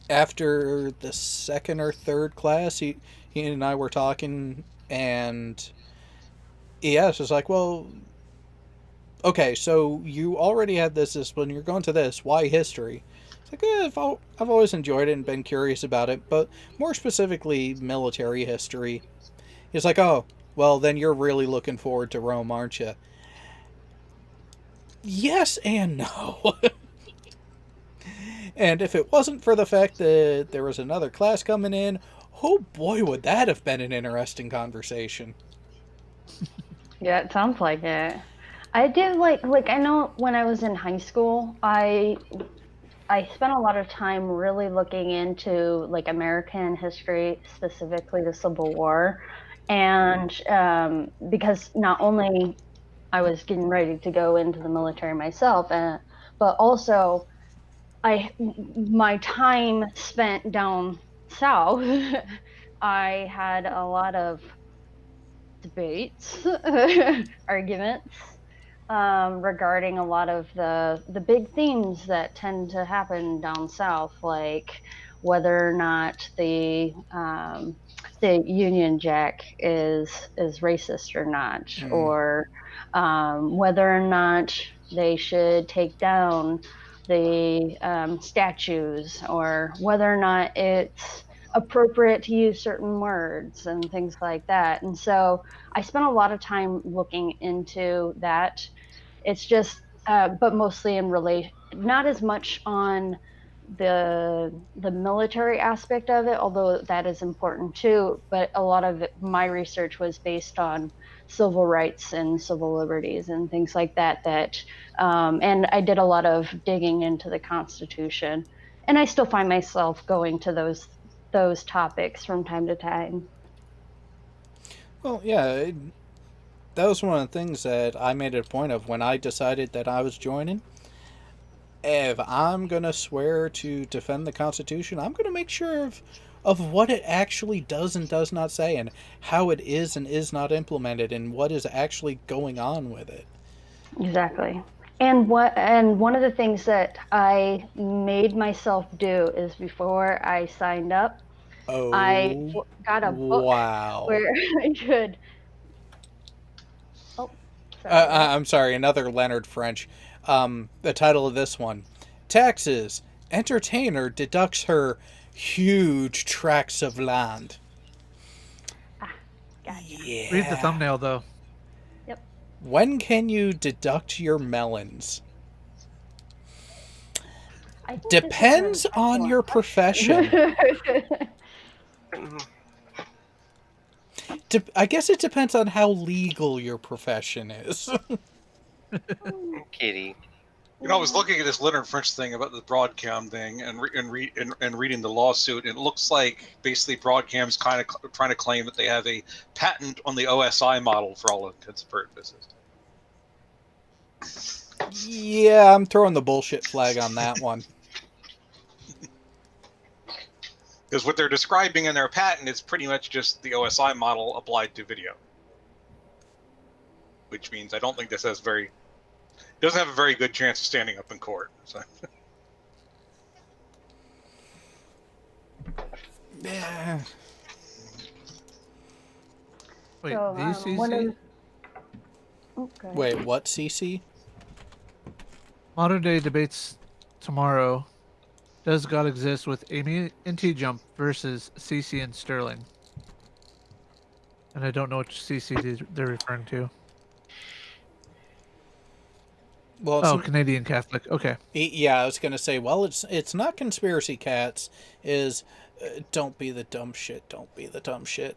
after the second or third class, he and I were talking, and he asked, "Was like, well, okay, so you already had this discipline. You're going to this. Why history?" It's like, I've always enjoyed it and been curious about it, but more specifically, military history. He's like, oh, well, then you're really looking forward to Rome, aren't you? Yes and no. And if it wasn't for the fact that there was another class coming in, oh boy, would that have been an interesting conversation. Yeah, it sounds like it. I did I know when I was in high school, I spent a lot of time really looking into like American history, specifically the Civil War, and because not only I was getting ready to go into the military myself, but also my time spent down south, I had a lot of debates, arguments regarding a lot of the big themes that tend to happen down south, like whether or not the Union Jack is racist or not, Mm, or whether or not they should take down the statues, or whether or not it's appropriate to use certain words and things like that. And so I spent a lot of time looking into that. It's just, but mostly in relation, not as much on the military aspect of it, although that is important too. But a lot of my research was based on civil rights and civil liberties and things like that. And I did a lot of digging into the Constitution, and I still find myself going to those topics from time to time. well, yeah. that was one of the things that I made a point of when I decided that I was joining. If I'm gonna swear to defend the Constitution, I'm gonna make sure of what it actually does and does not say, and how it is and is not implemented, and what is actually going on with it. Exactly. And one of the things that I made myself do is before I signed up, I Oh, got a book wow. where I could. Oh, sorry. What? I'm sorry, another Leonard French. The title of this one: Taxes. Entertainer deducts her huge tracts of land. Ah, gotcha. Read the Yeah. thumbnail though. Yep. When can you deduct your melons? I think this is an Depends on excellent your profession. question. I guess it depends on how legal your profession is. Kitty. You know, I was looking at this Leonard French thing about the Broadcom thing and reading the lawsuit. And it looks like basically Broadcom's kind of trying to claim that they have a patent on the OSI model for all intents and purposes. Yeah, I'm throwing the bullshit flag on that one. Because what they're describing in their patent is pretty much just the OSI model applied to video. Which means I don't think this doesn't have a very good chance of standing up in court. So. Yeah. Wait, So, one DCC? of okay. Wait, what, CC? Modern day debates tomorrow. Does God exist with Amy and T Jump versus CC and Sterling? And I don't know which CC they're referring to. Well, Oh, Canadian Catholic. Okay. yeah, I was gonna say. Well, it's not conspiracy cats. Is don't be the dumb shit. Don't be the dumb shit.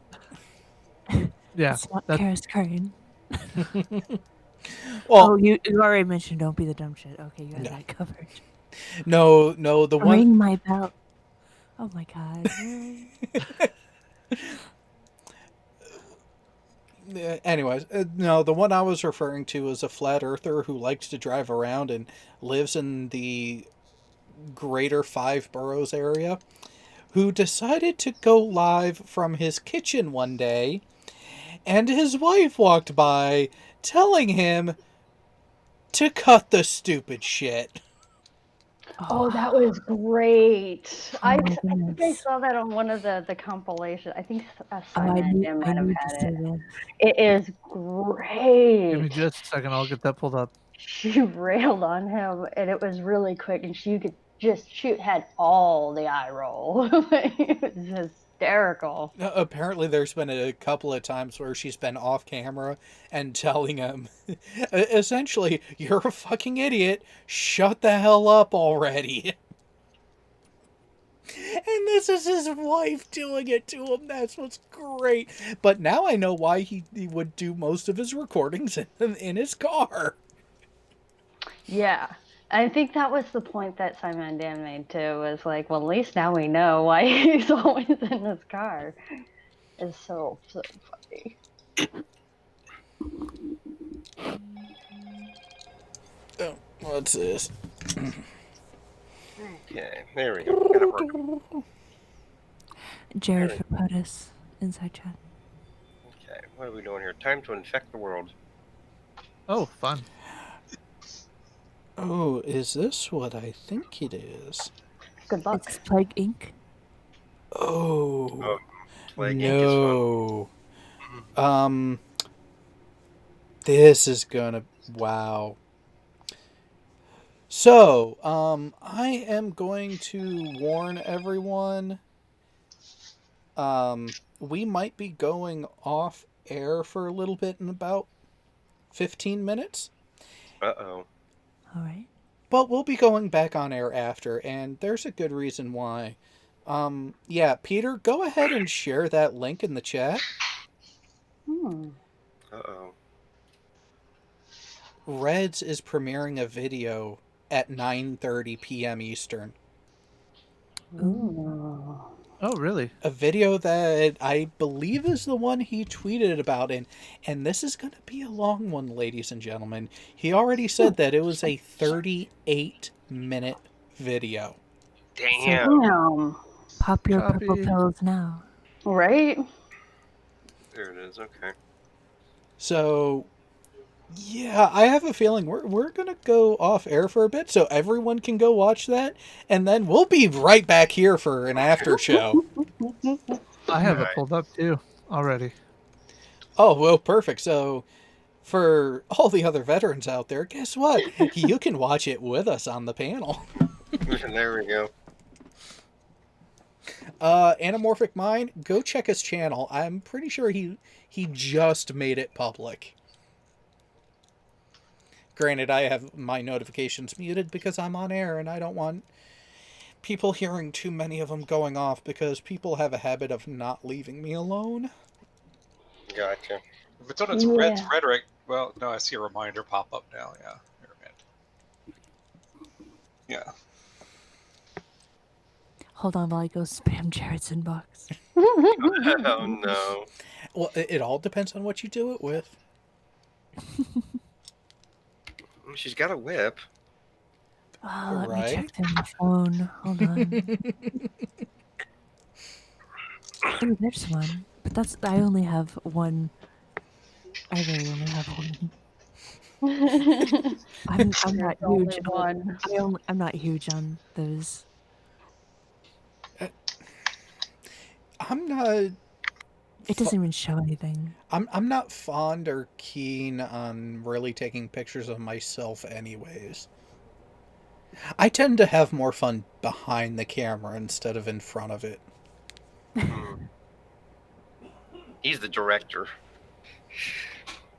Yeah. It's not That, Karis Crane. Well, Oh, you already mentioned don't be the dumb shit. Okay, you have No. that covered. no, the one. Ring my bell. Oh my god. Really? Anyways, no, the one I was referring to is a flat earther who likes to drive around and lives in the greater five boroughs area, who decided to go live from his kitchen one day, and his wife walked by telling him to cut the stupid shit. Oh, that was great. Oh I my think I goodness. saw that on one of the compilations. I think Oh, Simon Dan I might have need to had see it. this. It is give me great. just a second. I'll get that pulled up. She railed on him, and it was really quick, and she could just shoot had all the eye roll. It was hysterical. Apparently, there's been a couple of times where she's been off camera and telling him, essentially, you're a fucking idiot. Shut the hell up already. And this is his wife doing it to him. That's what's great. But now I know why he would do most of his recordings in his car. Yeah. I think that was the point that Simon Dan made too, was like, well, at least now we know why he's always in his car. It's so funny. Oh, what's this? Okay, there we go. Got it working. Jared Very- Fapotis, inside chat. Okay, what are we doing here? Time to infect the world. Oh, fun. Oh, is this what I think it is? Good luck. It's Plague Inc. Oh, Plague Inc. is no. This is gonna... Wow. So, I am going to warn everyone. We might be going off air for a little bit in about 15 minutes. Uh-oh. All right. But we'll be going back on air after, and there's a good reason why. Yeah, Peter, go ahead and share that link in the chat. Uh-oh. Reds is premiering a video at 9:30 p.m. Eastern. Ooh. Oh, really? A video that I believe is the one he tweeted about, and this is going to be a long one, ladies and gentlemen. He already said that it was a 38-minute video. Damn. Damn. Pop your purple Copy. pills now. Right? There it is. Okay. So, yeah, I have a feeling we're going to go off air for a bit so everyone can go watch that, and then we'll be right back here for an after show. I have it pulled up too already. Oh, well, perfect. So, for all the other veterans out there, guess what? You can watch it with us on the panel. There we go. Anamorphic Mind, go check his channel. I'm pretty sure he just made it public. Granted, I have my notifications muted because I'm on air and I don't want people hearing too many of them going off because people have a habit of not leaving me alone. Gotcha. If it's on its red rhetoric, well, no, I see a reminder pop up now. Yeah. Yeah. Hold on while I go spam Jared's inbox. Oh no. Well, it all depends on what you do it with. She's got a whip. Oh, let Right. me check through my phone. Hold on. Oh, there's one. But that's I only have one. I really only have one. I'm not huge on I'm not huge on those. I'm not. It doesn't even show anything. I'm not fond or keen on really taking pictures of myself anyways. I tend to have more fun behind the camera instead of in front of it. He's the director.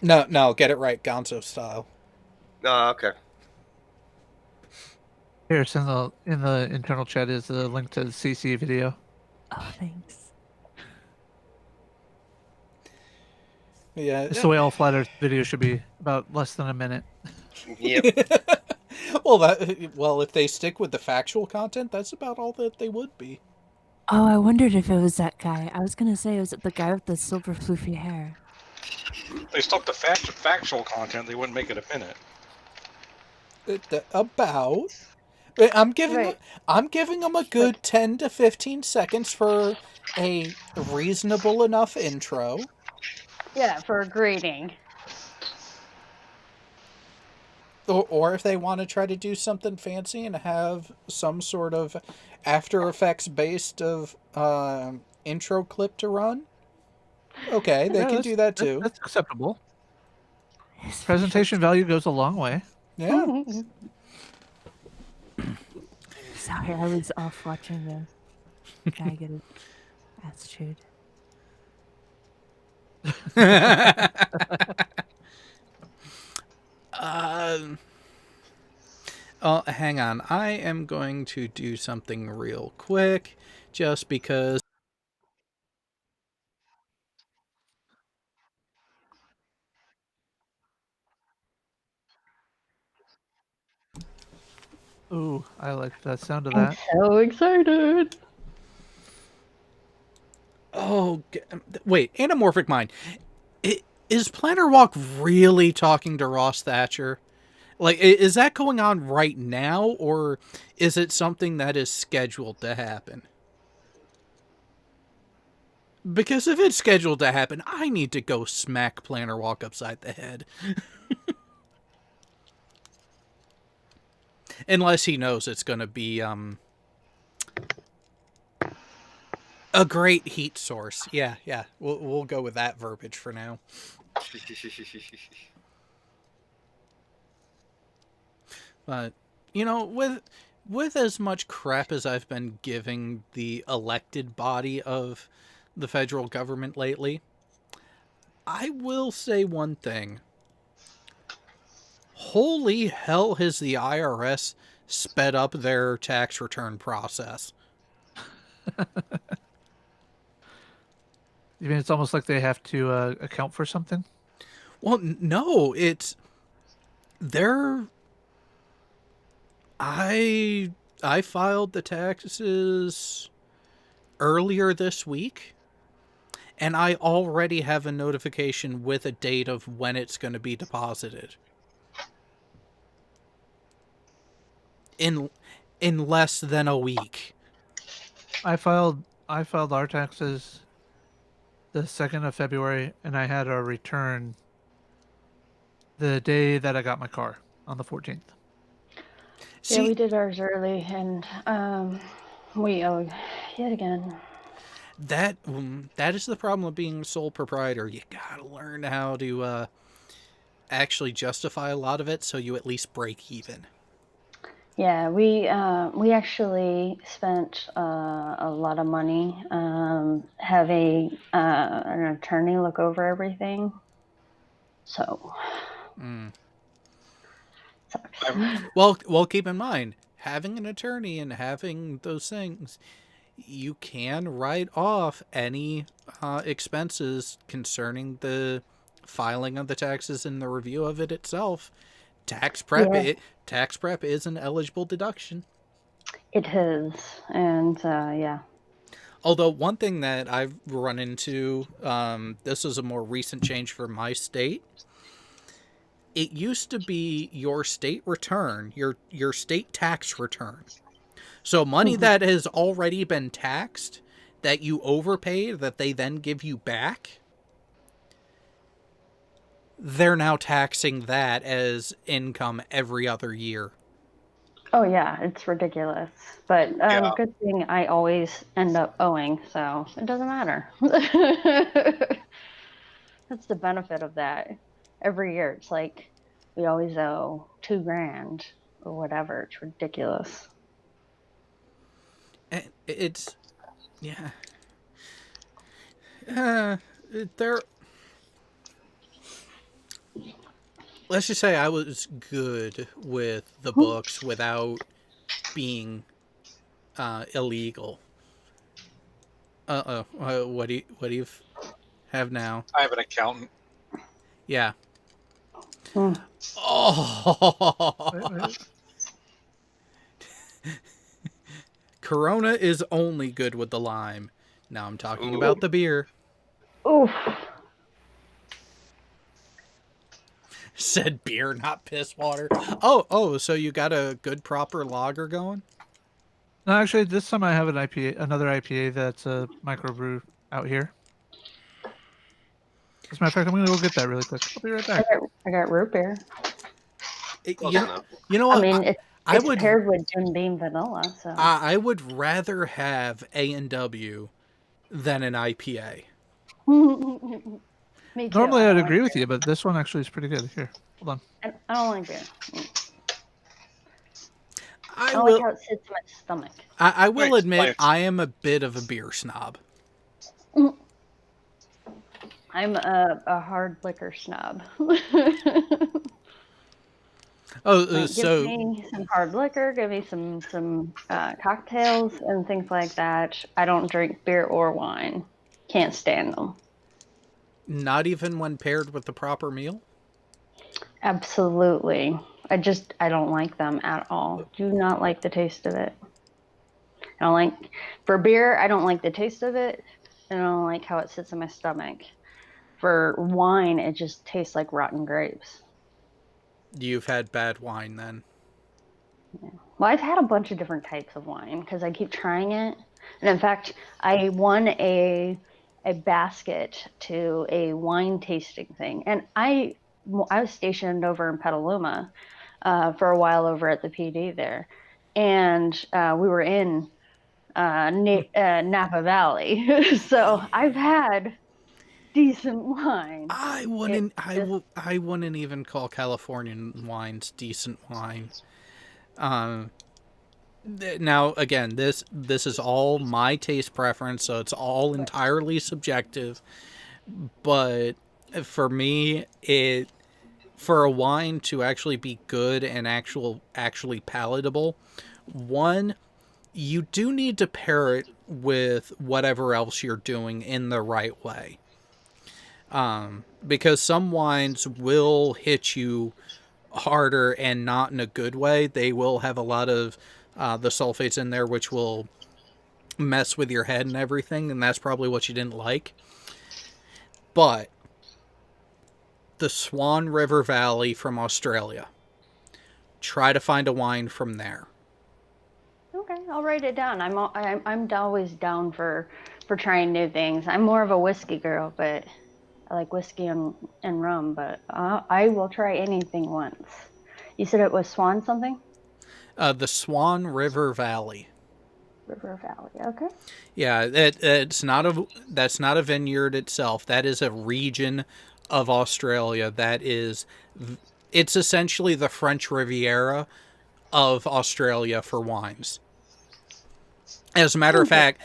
No, get it right, Gonzo style. Oh, okay. Here, in the internal chat is the link to the CC video. Oh, thanks. Yeah. It's the way all flat Earth videos should be, about less than a minute. Yep. Well, if they stick with the factual content, that's about all that they would be. Oh, I wondered if it was that guy. I was gonna say, was it the guy with the silver floofy hair? If they stuck to factual content, they wouldn't make it a minute. About. I'm giving them a good 10 to 15 seconds for a reasonable enough intro. Yeah, for a greeting. Or if they want to try to do something fancy and have some sort of After Effects based of intro clip to run, okay, they can do that too. That's acceptable. Presentation value goes a long way. Yeah. Sorry, I was off watching the guy get his ass chewed. Oh, hang on. I am going to do something real quick, just because. Ooh, I like the sound of that. So excited. Oh, wait, Anamorphic Mind. Is Planner Walk really talking to Ross Thatcher? Like, is that going on right now, or is it something that is scheduled to happen? Because if it's scheduled to happen, I need to go smack Planner Walk upside the head. Unless he knows it's going to be a great heat source. Yeah. We'll go with that verbiage for now. But, you know, with as much crap as I've been giving the elected body of the federal government lately, I will say one thing. Holy hell has the IRS sped up their tax return process. You mean it's almost like they have to account for something? Well, no, I filed the taxes earlier this week, and I already have a notification with a date of when it's going to be deposited. In less than a week. I filed our taxes the 2nd of February, and I had a return the day that I got my car on the 14th. See, yeah, we did ours early, and we owe yet again. that is the problem with being a sole proprietor. You gotta learn how to actually justify a lot of it, so you at least break even. Yeah, we actually spent a lot of money having an attorney look over everything. So sucks. Well, keep in mind, having an attorney and having those things, you can write off any expenses concerning the filing of the taxes and the review of it itself. Tax prep is an eligible deduction. It is, and yeah. Although one thing that I've run into, this is a more recent change for my state. It used to be your state return, your state tax return. So money that has already been taxed, that you overpaid, that they then give you back, they're now taxing that as income every other year. Oh yeah, it's ridiculous. But good thing I always end up owing, so it doesn't matter. That's the benefit of that. Every year, it's like we always owe $2,000 or whatever. It's ridiculous. It's yeah. There. Let's just say I was good with the books without being illegal. What do you have now? I have an accountant. Yeah. Hmm. Oh. Wait. Corona is only good with the lime. Now I'm talking about the beer. Oof. Said beer, not piss water. Oh, so you got a good proper lager going? No, actually, this time I have an IPA, another IPA that's a microbrew out here. As a matter of fact, I'm gonna go get that really quick. I'll be right back. I got root beer. You know what? I mean, I it's would paired with Jim Beam vanilla, so. I would rather have A&W than an IPA. Me too. Normally, I I'd don't agree like with beer. you, but this one actually is pretty good. Here, hold on. I don't like beer. I I don't like will how it sits in my stomach. I will Nice, admit nice. I am a bit of a beer snob. I'm a hard liquor snob. Oh, Like, give me some hard liquor, give me some cocktails and things like that. I don't drink beer or wine. Can't stand them. not even when paired with the proper meal? Absolutely. I don't like them at all. Do not like the taste of it. I don't like, for beer, I don't like the taste of it. And I don't like how it sits in my stomach. For wine, it just tastes like rotten grapes. You've had bad wine then. Yeah. Well, I've had a bunch of different types of wine because I keep trying it. And in fact, I won a basket to a wine tasting thing. And I was stationed over in Petaluma for a while over at the PD there. And we were in Napa Valley. So I've had decent wine. I wouldn't even call Californian wines decent wine. Now again, this is all my taste preference, so it's all entirely subjective. But for me, for a wine to actually be good and actually palatable, one, you do need to pair it with whatever else you're doing in the right way. Because some wines will hit you harder and not in a good way. They will have a lot of the sulfates in there, which will mess with your head and everything, and that's probably what you didn't like. But the Swan River Valley from Australia. Try to find a wine from there. Okay, I'll write it down. I'm always down for trying new things. I'm more of a whiskey girl, but I like whiskey and rum. But I will try anything once. You said it was Swan something? The Swan River Valley. River Valley. Okay. Yeah, that's not a vineyard itself. That is a region of Australia. It's essentially the French Riviera of Australia for wines. As a matter of fact,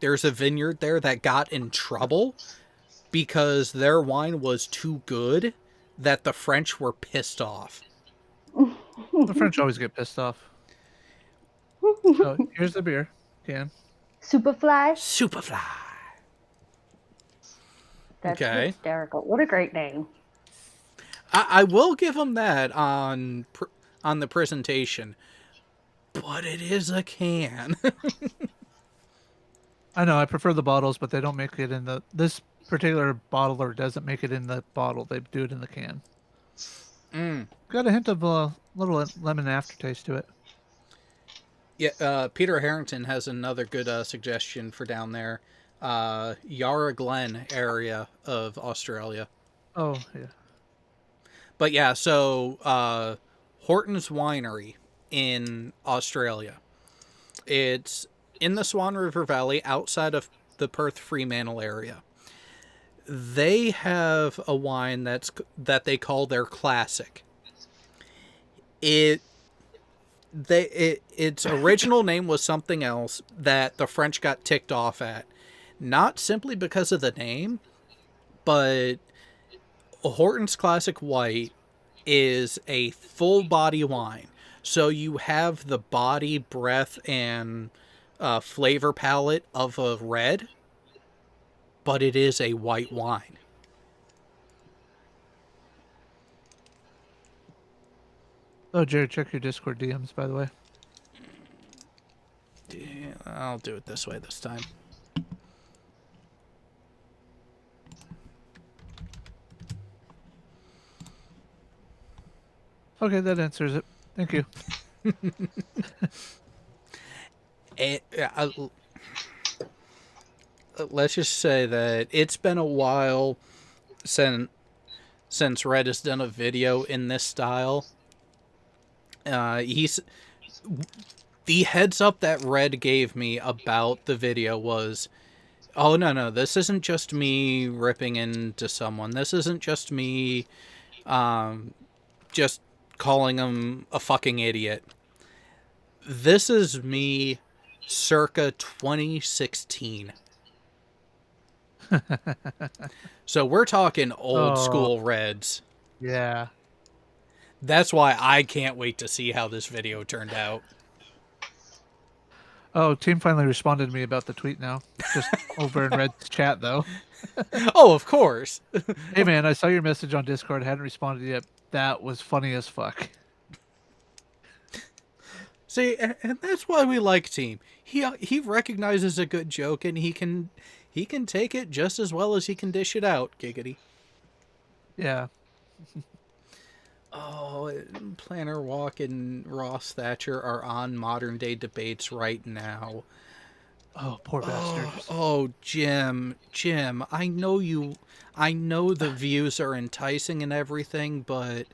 there's a vineyard there that got in trouble because their wine was too good that the French were pissed off. The French always get pissed off. So here's the beer can. Superfly. Superfly. That's okay. hysterical. What a great name. I will give them that on the presentation, but it is a can. I know I prefer the bottles, but they don't make it in this particular bottler doesn't make it in the bottle. They do it in the can. Got a hint of a little lemon aftertaste to it. Yeah, Peter Harrington has another good suggestion for down there. Yarra Glen area of Australia. Oh, yeah. But yeah, so Horton's Winery in Australia. It's in the Swan River Valley outside of the Perth Fremantle area. They have a wine that they call their classic. Its original name was something else that the French got ticked off at. Not simply because of the name, but Horton's Classic White is a full body wine. So you have the body, breath, and flavor palette of a red, but it is a white wine. Oh, Jared, check your Discord DMs, by the way. Yeah, I'll do it this way this time. Okay, that answers it. Thank you. Let's just say that it's been a while since Red has done a video in this style. The heads up that Red gave me about the video was, oh no, this isn't just me ripping into someone. This isn't just me just calling him a fucking idiot. This is me circa 2016. So we're talking old school Reds. Yeah. That's why I can't wait to see how this video turned out. Oh, team finally responded to me about the tweet now. Just over in Red's chat, though. Oh, of course. Hey, man, I saw your message on Discord. Hadn't responded yet. That was funny as fuck. See, and that's why we like Team. He recognizes a good joke, and he can take it just as well as he can dish it out. Giggity. Yeah. Oh, Planner Walk and Ross Thatcher are on modern day debates right now. Oh, poor bastards. Oh, Jim, I know the views are enticing and everything, but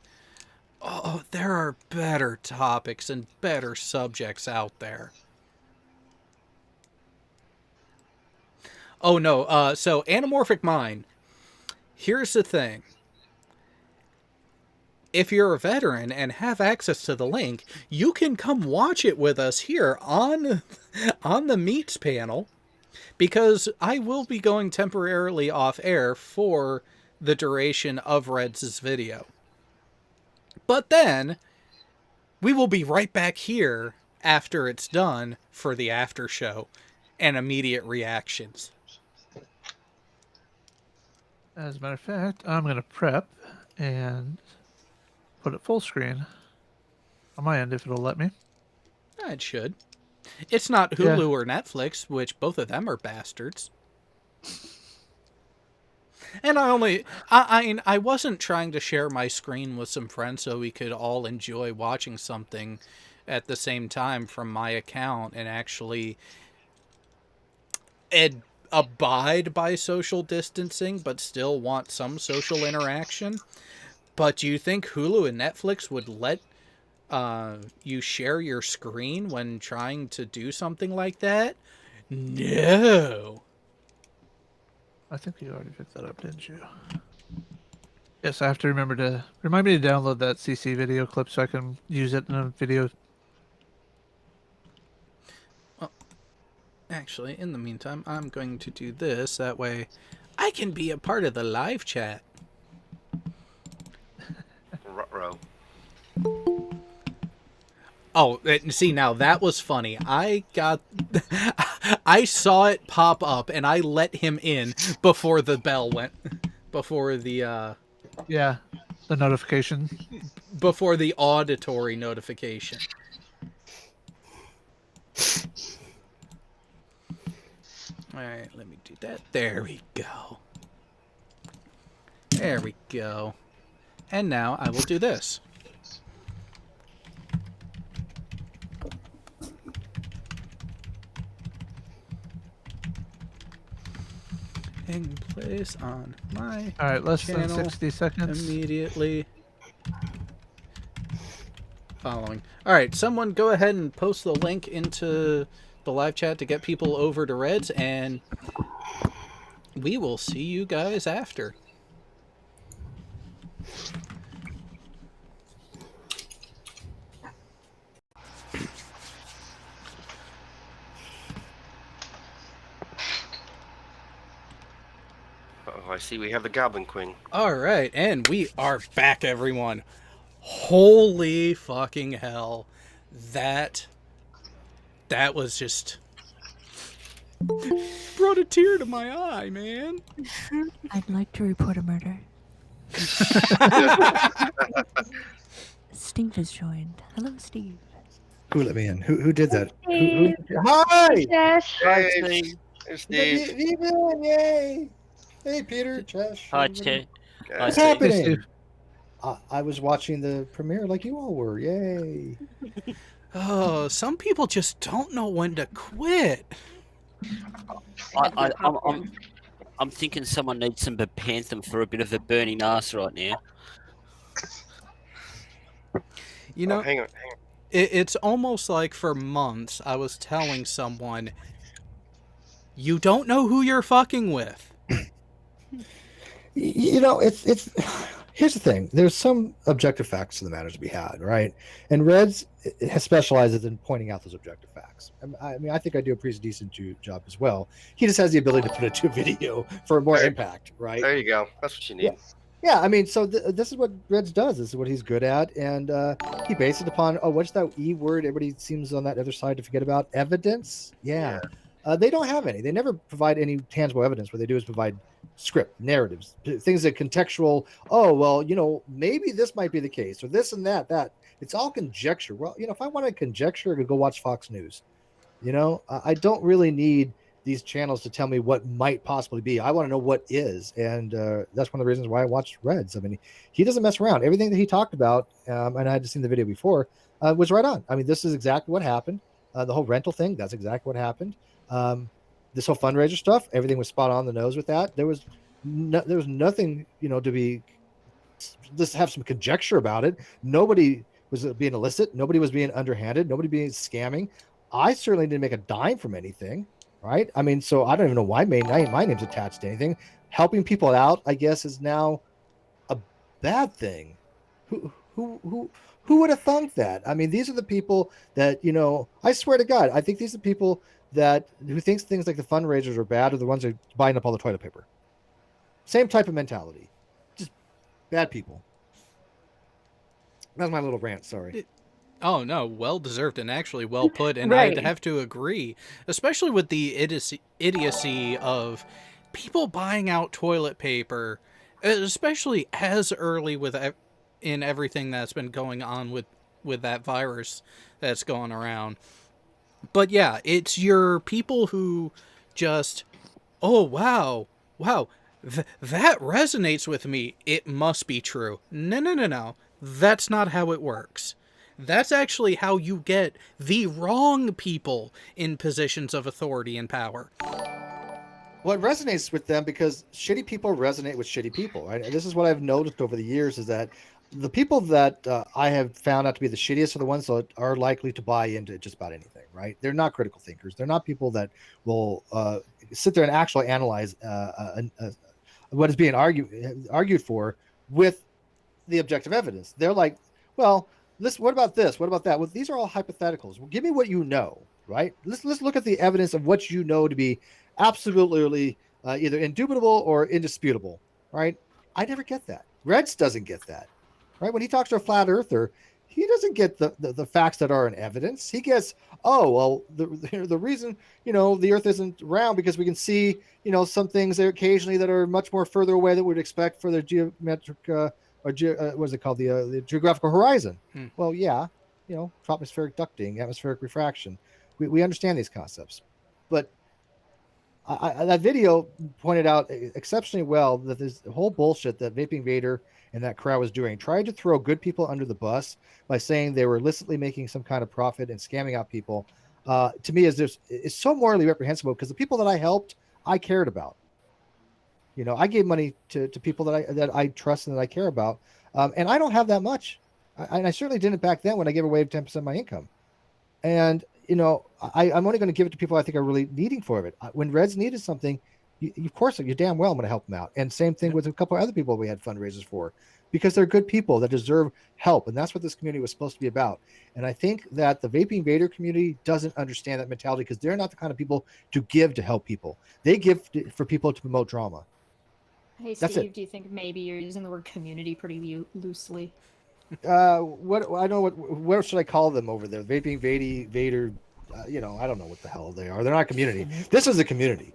there are better topics and better subjects out there. Oh no, so Anamorphic Mind. Here's the thing. If you're a veteran and have access to the link, you can come watch it with us here on the Meets panel, because I will be going temporarily off air for the duration of Red's video. But then we will be right back here after it's done for the after show and immediate reactions. As a matter of fact, I'm going to prep and put it full screen on my end if it'll let me. It should. It's not Yeah. Hulu or Netflix, which both of them are bastards. And I wasn't trying to share my screen with some friends so we could all enjoy watching something at the same time from my account and actually abide by social distancing, but still want some social interaction. But do you think Hulu and Netflix would let you share your screen when trying to do something like that? No. I think you already picked that up, didn't you? Yes, I have to remind me to download that CC video clip so I can use it in a video. Actually, in the meantime, I'm going to do this. That way I can be a part of the live chat. Ruh-roh. Oh, see, now that was funny. I saw it pop up and I let him in before the bell went. Before the, Yeah, the notification. before the auditory notification. Alright, let me do that. There we go. There we go. And now I will do this. In place on my All right, less than channel 60 seconds. immediately following. Alright, someone go ahead and post the link into the live chat to get people over to Reds, and we will see you guys after. Oh, I see. We have the Goblin Queen. Alright, and we are back, everyone. Holy fucking hell. That was just brought a tear to my eye, man. I'd like to report a murder. Steve has joined. Hello, Steve. Who let me in? Who did that? Steve. Hi! Josh. Hey, Steve. There's Steve. Steve, yay! Hey, Peter, Josh. Hi, everybody. Chet. Yeah. What's Steve. Hey, happening? Steve. I was watching the premiere like you all were. Yay! Oh, some people just don't know when to quit. I'm thinking someone needs some Bepanthen for a bit of a burning ass right now. You know, Oh, hang on. it's almost like for months I was telling someone, you don't know who you're fucking with. You know, it's. Here's the thing. There's some objective facts to the matters to be had, right? And Reds specializes in pointing out those objective facts. I mean, I think I do a pretty decent job as well. He just has the ability to put it to video for more impact, right? There you go. That's what you need. Yeah, I mean, so this is what Reds does. This is what he's good at, and he bases it upon what's that E word? Everybody seems on that other side to forget about evidence. Yeah. They don't have any. They never provide any tangible evidence. What they do is provide script, narratives, things that contextual. Oh, well, you know, maybe this might be the case, or this and that. It's all conjecture. Well, you know, if I wanted conjecture, I could go watch Fox News. You know, I don't really need these channels to tell me what might possibly be. I want to know what is, and that's one of the reasons why I watched Reds. I mean, he doesn't mess around. Everything that he talked about, and I had seen the video before, was right on. I mean, this is exactly what happened. The whole rental thing, that's exactly what happened. This whole fundraiser stuff, everything was spot on the nose with that. There was nothing, you know, to be just have some conjecture about it. Nobody was being illicit. Nobody was being underhanded. Nobody being scamming. I certainly didn't make a dime from anything, right? I mean, so I don't even know why my name's attached to anything. Helping people out, I guess, is now a bad thing. Who would have thunk that? I mean, these are the people that, you know, I swear to God, I think these are the people who thinks things like the fundraisers are bad are the ones that are buying up all the toilet paper. Same type of mentality. Just bad people. That's my little rant, sorry. Oh no, well deserved and actually well put, and Right. I'd have to agree, especially with the idiocy of people buying out toilet paper, especially as early in everything that's been going on with that virus that's going around. But yeah, it's your people who just, oh, wow, that resonates with me. It must be true. No, no, no, no. That's not how it works. That's actually how you get the wrong people in positions of authority and power. Well, it resonates with them because shitty people resonate with shitty people, right? And this is what I've noticed over the years is that the people that I have found out to be the shittiest are the ones that are likely to buy into just about anything, right? They're not critical thinkers. They're not people that will sit there and actually analyze what is being argued for with the objective evidence. They're like, well, what about this? What about that? Well, these are all hypotheticals. Well, give me what you know, right? Let's look at the evidence of what you know to be absolutely either indubitable or indisputable, right? I never get that. Reds doesn't get that, right? When he talks to a flat earther, he doesn't get the facts that are in evidence. He gets, oh, well, the reason, the earth isn't round because we can see, some things there occasionally that are much more further away than we'd expect for the geometric what is it called? The geographical horizon. Well, yeah, tropospheric ducting, atmospheric refraction. We understand these concepts, but that video pointed out exceptionally well that this whole bullshit that Vaping Vader and that crowd was doing, tried to throw good people under the bus by saying they were illicitly making some kind of profit and scamming out people. To me, is so morally reprehensible because the people that I helped, I cared about. I gave money to people that I trust and that I care about, and I don't have that much, and I certainly didn't back then when I gave away 10% of my income. And I'm only going to give it to people I think are really needing for it. When Reds needed something, of course, you're damn well I'm going to help them out. And same thing with a couple of other people we had fundraisers for, because they're good people that deserve help, and that's what this community was supposed to be about. And I think that the Vaping Vader community doesn't understand that mentality because they're not the kind of people to give to help people. They give for people to promote drama. Hey, That's Steve, it. do you think maybe you're using the word community pretty loosely? What should I call them over there? Vaping Vader. I don't know what the hell they are. They're not a community. This is a community.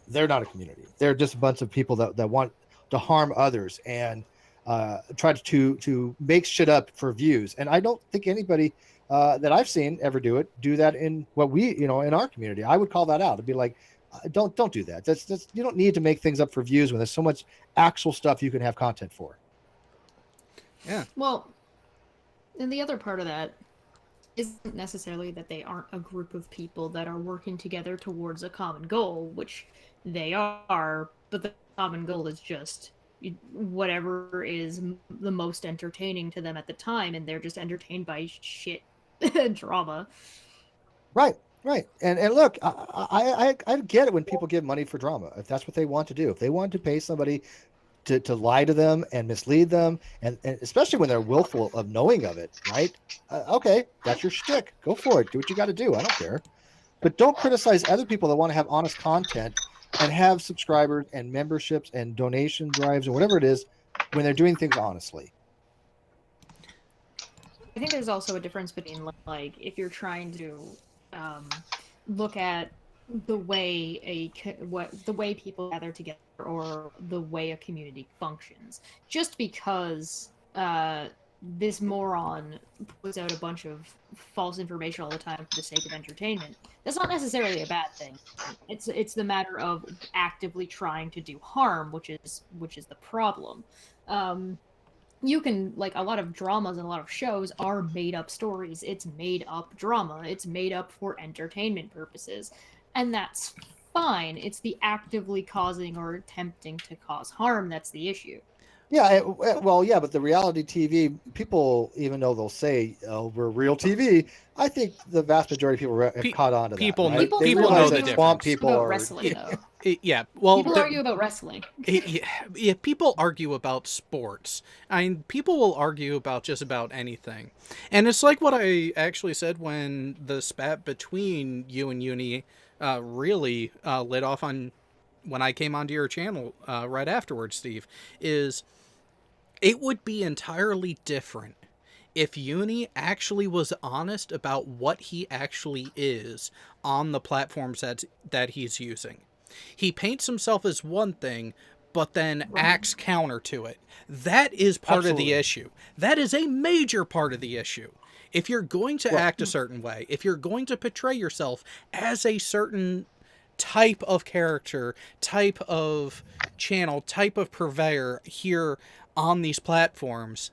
They're not a community. They're just a bunch of people that want to harm others and try to make shit up for views. And I don't think anybody that I've seen ever do that in what we, in our community. I would call that out. It'd be like, don't do that. That's you don't need to make things up for views when there's so much actual stuff you can have content for. Yeah. Well, and the other part of that isn't necessarily that they aren't a group of people that are working together towards a common goal, which they are, but the common goal is just whatever is the most entertaining to them at the time, and they're just entertained by shit drama. Right. And look, I get it when people give money for drama, if that's what they want to do. If they want to pay somebody to lie to them and mislead them, and especially when they're willful of knowing of it, right? Okay, that's your shtick. Go for it. Do what you got to do. I don't care. But don't criticize other people that want to have honest content and have subscribers and memberships and donation drives or whatever it is when they're doing things honestly. I think there's also a difference between, like, if you're trying to look at the way the way people gather together or the way a community functions. Just because this moron puts out a bunch of false information all the time for the sake of entertainment, that's not necessarily a bad thing. It's the matter of actively trying to do harm, which is the problem. You can, like, a lot of dramas and a lot of shows are made up stories. It's made up drama. It's made up for entertainment purposes. And that's fine. It's the actively causing or attempting to cause harm that's the issue. Yeah, but the reality TV people, even though they'll say, "Oh, we're real TV," I think the vast majority of people have caught on to that. People right? know, They people realize know that the swamp difference. people About are wrestling, though. Yeah, well, People argue about wrestling. Yeah, people argue about sports. I mean, people will argue about just about anything. And it's like what I actually said when the spat between you and Uni really lit off on when I came onto your channel right afterwards, Steve, is it would be entirely different if Uni actually was honest about what he actually is on the platforms that he's using. He paints himself as one thing, but then acts counter to it. That is part of the issue. That is a major part of the issue. If you're going to act a certain way, if you're going to portray yourself as a certain type of character, type of channel, type of purveyor here on these platforms,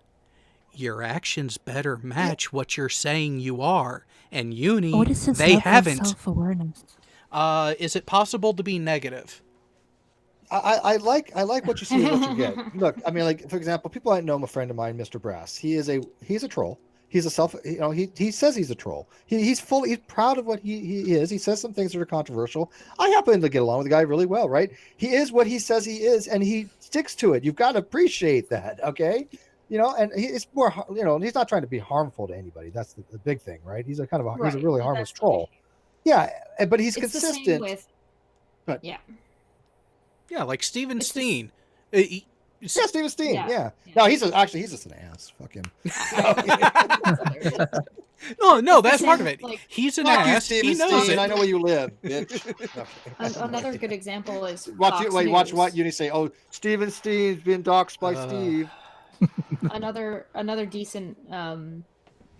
your actions better match what you're saying you are. And Uni, What is his they level haven't. of self-awareness? Is it possible to be negative? I like what you see and what you get. Look, I mean, like for example, people I know, a friend of mine, Mr. Brass. He's a troll. He's a he says he's a troll. He's proud of what he is. He says some things that are controversial. I happen to get along with the guy really well, right? He is what he says he is, and he sticks to it. You've got to appreciate that, okay? And he's more, he's not trying to be harmful to anybody. That's the big thing, right? He's a kind of he's a really harmless troll. Yeah, but he's consistent. The same with, but yeah. Yeah, like Steven Steen. Steven Steen. Yeah. No, he's just an ass. Fucking. No, that's part of it. Like, he's an ass. You, he knows Steen. it. I know where you live, bitch. Another good example is watch what you say. Oh, Steven Steen's being doxxed by Steve. Another decent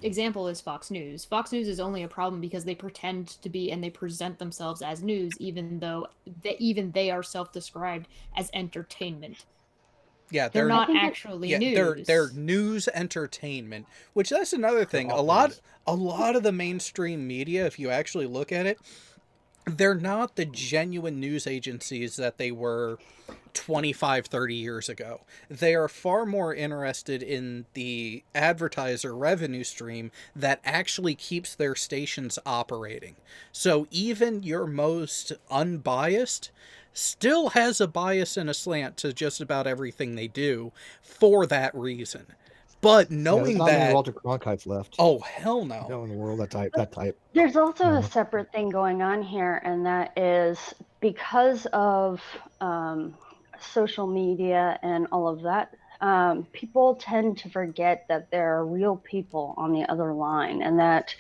example is Fox News. Fox News is only a problem because they pretend to be and they present themselves as news, even though they are self-described as entertainment. Yeah, they're not actually news. They're news entertainment, which that's another thing. A lot of the mainstream media, if you actually look at it, they're not the genuine news agencies that they were 25, 30 years ago. They are far more interested in the advertiser revenue stream that actually keeps their stations operating. So even your most unbiased still has a bias and a slant to just about everything they do for that reason. But knowing not that many Walter Cronkites left. Oh hell no! No in the world that type. There's also a separate thing going on here, and that is because of social media and all of that. People tend to forget that there are real people on the other line, and that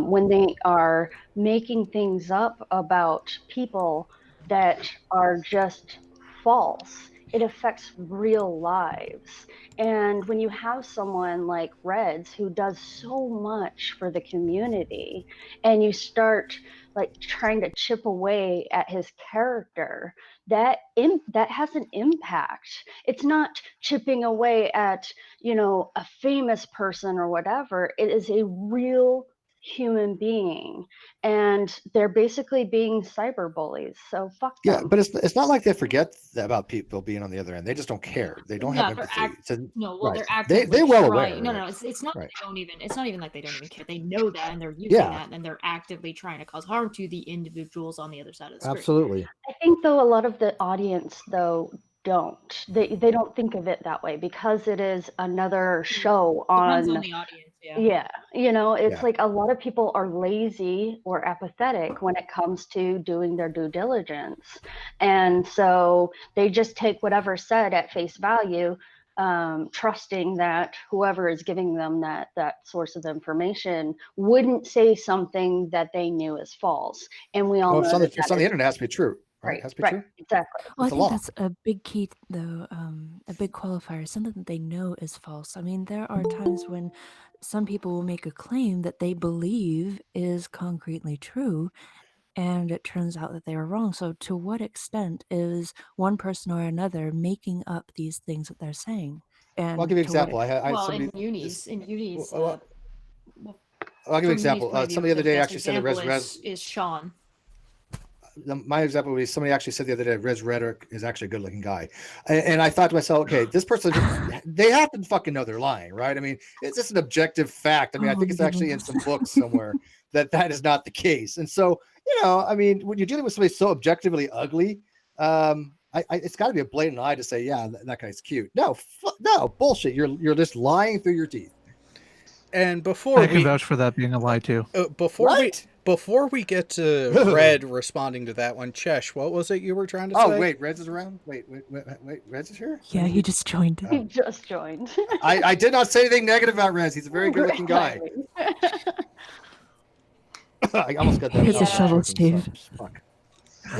when they are making things up about people that are just false, it affects real lives. And when you have someone like Reds who does so much for the community, and you start like trying to chip away at his character, that has an impact. It's not chipping away at, a famous person or whatever. It is a real human being, and they're basically being cyber bullies. So fuck them. Yeah, but it's not like they forget about people being on the other end. They just don't care. They don't have empathy. They're actively they're well aware. No, it's not. Right. It's not even like they don't even care. They know that, and they're using that, and they're actively trying to cause harm to the individuals on the other side of the screen. Absolutely. I think though a lot of the audience don't. They don't think of it that way because it is another show on. Depends on the audience. Yeah, it's like a lot of people are lazy or apathetic when it comes to doing their due diligence. And so they just take whatever's said at face value, trusting that whoever is giving them that source of information wouldn't say something that they knew is false. And we all know it's on the internet, it has to be true. Right, has to be true. Exactly. Well, I think that's a big key, though, a big qualifier, something that they know is false. I mean, there are times when some people will make a claim that they believe is concretely true, and it turns out that they were wrong. So to what extent is one person or another making up these things that they're saying? And I'll give you an example. In Uni's I'll give you an example. Somebody the other day actually said that Res is Sean. My example would be somebody actually said the other day Res Rhetoric is actually a good looking guy. And I thought to myself, okay, this person, they have to fucking know they're lying, right? I mean, it's just an objective fact. I mean, I think it's actually in some books somewhere that is not the case. And so, I mean, when you're dealing with somebody so objectively ugly, it's got to be a blatant lie to say, yeah, that guy's cute. No, bullshit. You're just lying through your teeth. And before I can vouch for that being a lie too. Before we get to Red responding to that one, Chesh, what was it you were trying to say? Oh, wait, Reds is around? Wait, Reds is here? Yeah, he just joined. He just joined. I did not say anything negative about Reds. He's a very good-looking guy. I almost got that. Here's a shovel, Steve. Fuck.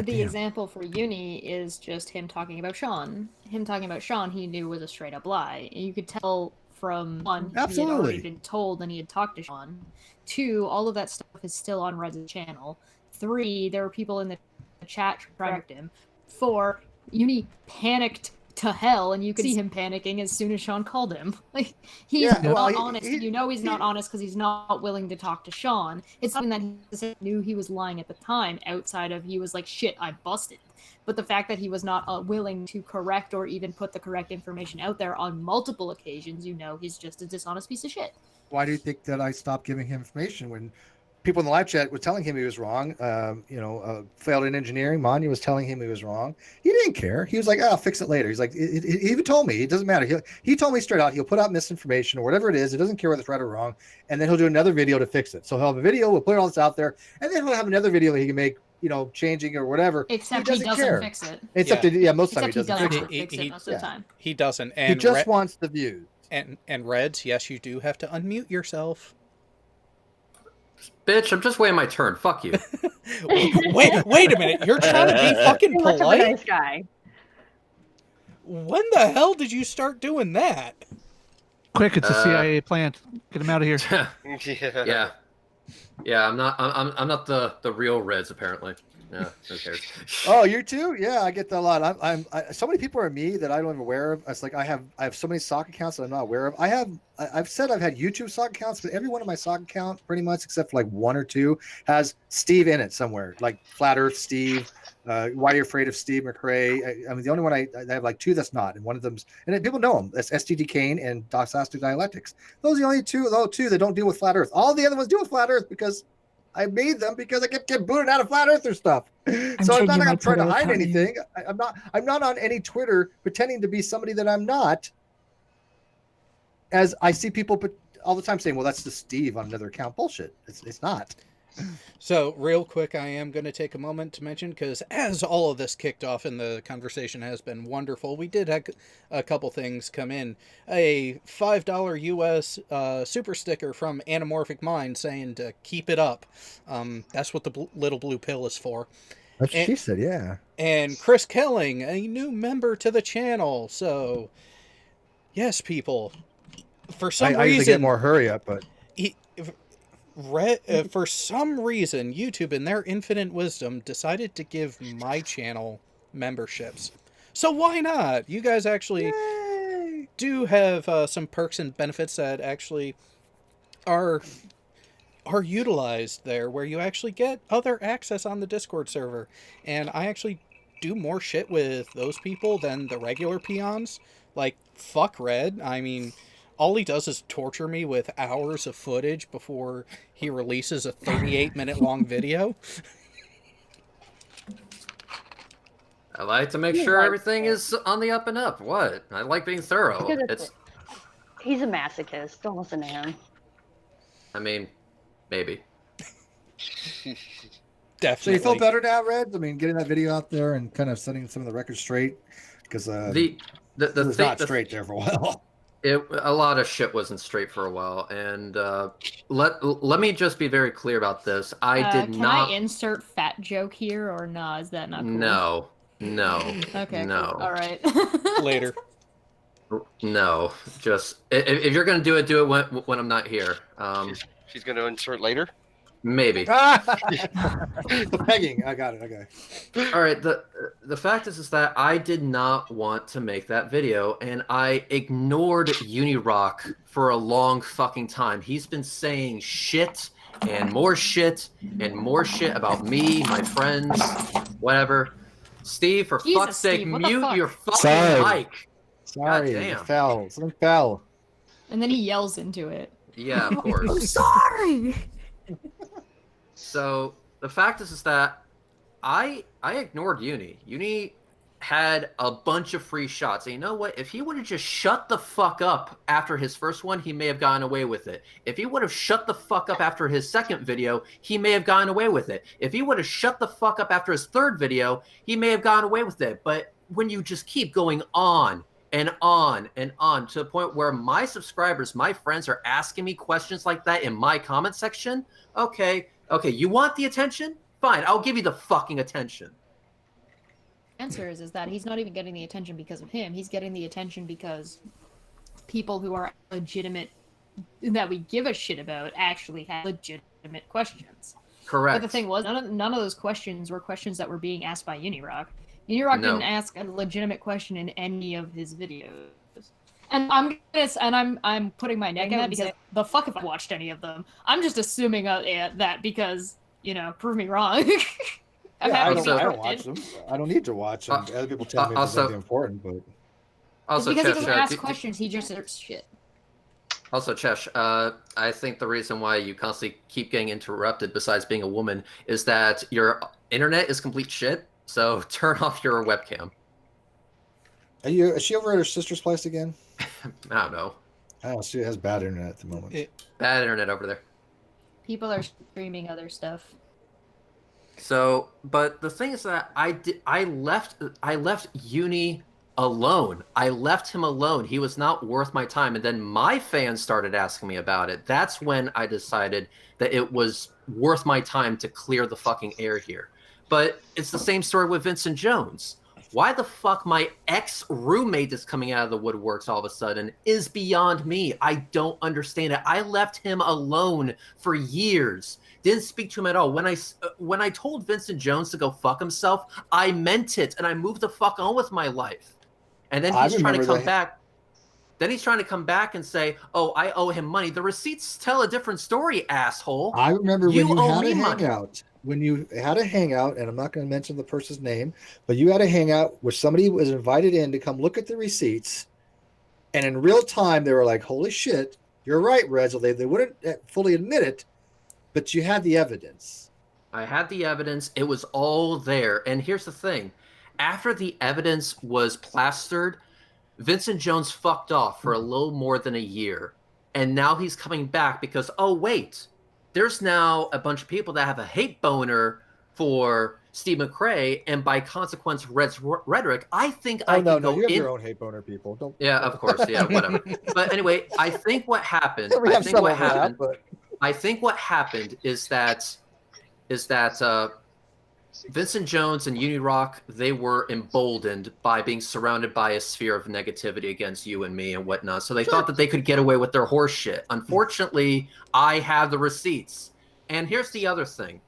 The example for Uni is just him talking about Sean. Him talking about Sean, he knew was a straight-up lie. And you could tell from one, he had already Absolutely. been told and he had talked to Sean. 2, all of that stuff is still on Red's channel. 3, there were people in the chat trying to him. 4, Uni panicked to hell, and you could see him panicking as soon as Sean called him. Like, he's Yeah, not well, honest. You know he's not honest because he's not willing to talk to Sean. It's something that he knew he was lying at the time, outside of he was like, shit, I busted. But the fact that he was not willing to correct or even put the correct information out there on multiple occasions, you know he's just a dishonest piece of shit. Why do you think that I stopped giving him information when people in the live chat were telling him he was wrong? Failed in engineering. Manya was telling him he was wrong. He didn't care. He was like, "I'll fix it later." He's like, he even told me it doesn't matter. He told me straight out he'll put out misinformation or whatever it is. It doesn't care whether it's right or wrong, and then he'll do another video to fix it. So he'll have a video, we'll put all this out there, and then he'll have another video that he can make, changing or whatever. Except he doesn't fix it. Except most of the time he doesn't fix it most of the time. He doesn't. He just wants the views. And Reds, yes, you do have to unmute yourself. Bitch, I'm just waiting my turn. Fuck you. wait a minute. You're trying to be fucking You're much of a polite? nice guy. When the hell did you start doing that? Quick, it's a CIA plant. Get him out of here. Yeah. I'm not the real Reds apparently. Yeah, who cares? Oh, you too? Yeah, I get that a lot. I so many people are me that I don't even aware of. It's like I have so many sock accounts that I'm not aware of. I've said I've had YouTube sock accounts, but every one of my sock account, pretty much except for like 1 or 2, has Steve in it somewhere, like Flat Earth Steve. Why Are You Afraid of Steve McRae? I mean, the only one I have like 2 that's not, and one of them's, and people know them. That's STD Kane and Doxastic Dialectics. Those are the only two that don't deal with Flat Earth. All the other ones deal with Flat Earth because I made them because I kept getting booted out of Flat Earther stuff. So it's not like I'm trying to hide anything. I'm not on any Twitter pretending to be somebody that I'm not. As I see people all the time saying, "Well, that's just Steve on another account." Bullshit. It's not. So, real quick, I am going to take a moment to mention, because as all of this kicked off and the conversation has been wonderful, we did have a couple things come in. A $5 US super sticker from Anamorphic Mind saying to keep it up. That's what the little blue pill is for. That's what she said, yeah. And Chris Kelling, a new member to the channel. So, yes, people. For some reason... I usually get more hurry up, but... for some reason, YouTube, in their infinite wisdom, decided to give my channel memberships. So why not? You guys actually do have some perks and benefits that actually are utilized there, where you actually get other access on the Discord server. And I actually do more shit with those people than the regular peons. Like, fuck Red. I mean... all he does is torture me with hours of footage before he releases a 38-minute long video. I like to make sure everything is on the up and up. What? I like being thorough. He's a masochist. Don't listen to him. I mean, maybe. Definitely. So you feel better now, Red? I mean, getting that video out there and kind of setting some of the records straight? Because it was not straight there for a while. A lot of shit wasn't straight for a while, and let me just be very clear about this. Can I insert fat joke here, or nah? Is that not cool? No. Okay. No. Cool. All right. Later. No, just if you're gonna do it when I'm not here. She's gonna insert later. Maybe. The pegging. I got it. Okay. All right. The fact is that I did not want to make that video, and I ignored Unirock for a long fucking time. He's been saying shit and more shit and more shit about me, my friends, whatever. Steve, for fuck's sake, mute your fucking mic. Sorry. Damn. Something fell. And then he yells into it. Yeah, of course. I'm sorry. So the fact is that I ignored Uni. Uni had a bunch of free shots. And you know what? If he would have just shut the fuck up after his first one, he may have gotten away with it. If he would have shut the fuck up after his second video, he may have gotten away with it. If he would have shut the fuck up after his third video, he may have gotten away with it. But when you just keep going on and on and on to the point where my subscribers, my friends are asking me questions like that in my comment section, okay, you want the attention? Fine, I'll give you the fucking attention. Answer is that he's not even getting the attention because of him. He's getting the attention because people who are legitimate, that we give a shit about, actually have legitimate questions. Correct. But the thing was, none of those questions were questions that were being asked by Unirock. Unirock didn't ask a legitimate question in any of his videos. And I'm putting my neck out because the fuck if I watched any of them. I'm just assuming that because, prove me wrong. I don't watch them. I don't need to watch them. Other people tell me if there's anything important, but also, because he doesn't ask questions, he just searches shit. Also, Chesh, I think the reason why you constantly keep getting interrupted, besides being a woman, is that your internet is complete shit. So turn off your webcam. Is she over at her sister's place again? I don't know. Oh, she has bad internet at the moment. Bad internet over there. People are streaming other stuff. So, but the thing is that I left Uni alone. I left him alone. He was not worth my time. And then my fans started asking me about it. That's when I decided that it was worth my time to clear the fucking air here. But it's the same story with Vincent Jones. Why the fuck my ex-roommate is coming out of the woodworks all of a sudden is beyond me. I don't understand it. I left him alone for years. Didn't speak to him at all. When I told Vincent Jones to go fuck himself, I meant it, and I moved the fuck on with my life. And then he's trying to come back. Then he's trying to come back and say, "Oh, I owe him money." The receipts tell a different story, asshole. I remember when you had a hangout. When you had a hangout, and I'm not going to mention the person's name, but you had a hangout where somebody was invited in to come look at the receipts, and in real time they were like, "Holy shit, you're right, Reg." They wouldn't fully admit it, but you had the evidence. I had the evidence. It was all there. And here's the thing. After the evidence was plastered, Vincent Jones fucked off for a little more than a year. And now he's coming back because, oh, wait, there's now a bunch of people that have a hate boner for Steve McRae, and by consequence, Red's rhetoric. I think I can go you have in... your own hate boner, people. Don't... Yeah, of course. Yeah, whatever. But anyway, I think what happened... I think what happened is that Vincent Jones and Unirock, they were emboldened by being surrounded by a sphere of negativity against you and me and whatnot. So they thought that they could get away with their horse shit. Unfortunately, I have the receipts. And here's the other thing.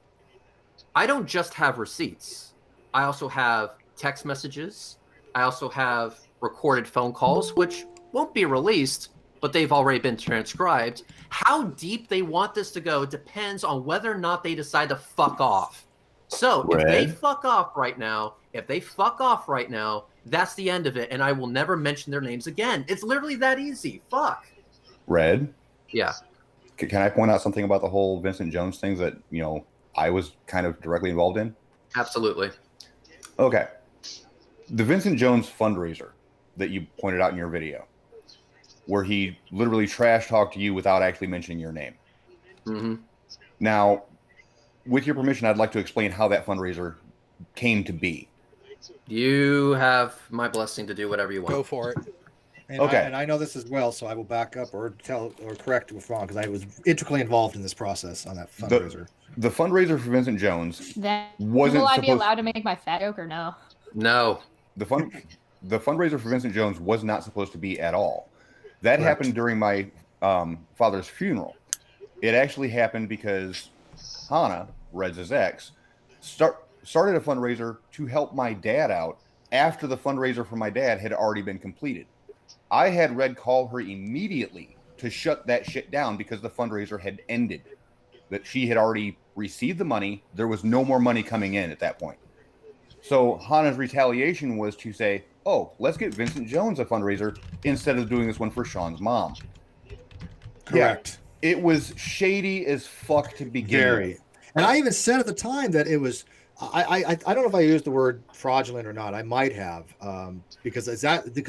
I don't just have receipts. I also have text messages. I also have recorded phone calls, which won't be released, but they've already been transcribed. How deep they want this to go depends on whether or not they decide to fuck off. So if they fuck off right now, that's the end of it, and I will never mention their names again. It's literally that easy. Fuck. Red? Yeah. Can I point out something about the whole Vincent Jones thing that, I was kind of directly involved in? Absolutely. Okay. The Vincent Jones fundraiser that you pointed out in your video, where he literally trash talked you without actually mentioning your name. Mm-hmm. Now, with your permission, I'd like to explain how that fundraiser came to be. You have my blessing to do whatever you want. Go for it. And I know this as well, so I will back up or correct if wrong, because I was intricately involved in this process on that fundraiser. The fundraiser for Vincent Jones Will I be allowed to make my fat joke or no? No. The fundraiser for Vincent Jones was not supposed to be at all. That happened during my father's funeral. It actually happened because Hannah, Red's ex, started a fundraiser to help my dad out after the fundraiser for my dad had already been completed. I had Red call her immediately to shut that shit down because the fundraiser had ended. That she had already received the money. There was no more money coming in at that point. So Hannah's retaliation was to say, "Oh, let's get Vincent Jones a fundraiser instead of doing this one for Sean's mom." Correct. Yeah, it was shady as fuck to begin with. And I even said at the time that it was, I don't know if I used the word fraudulent or not. I might have, because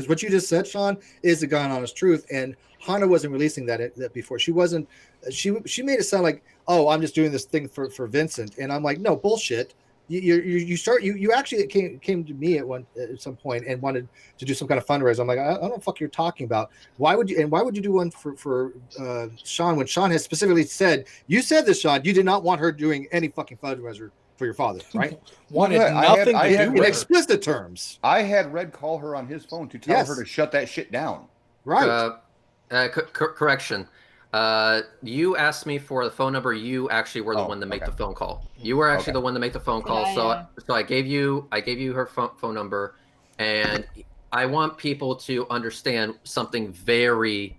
what you just said, Sean, is the God honest truth. And Hannah wasn't releasing that before. She wasn't. She made it sound like, "Oh, I'm just doing this thing for Vincent," and I'm like, "No, bullshit." You actually came to me at some point and wanted to do some kind of fundraiser. I'm like, I don't know what fuck you're talking about. Why would you do one for Sean when Sean has specifically said, you said this, Sean, you did not want her doing any fucking fundraiser for your father, right? Wanted nothing to do in explicit terms. I had Red call her on his phone to tell her to shut that shit down. Right. Correction. You asked me for the phone number. You actually were the one to make the phone call. You were actually the one to make the phone call. So I gave you her phone number, and I want people to understand something very,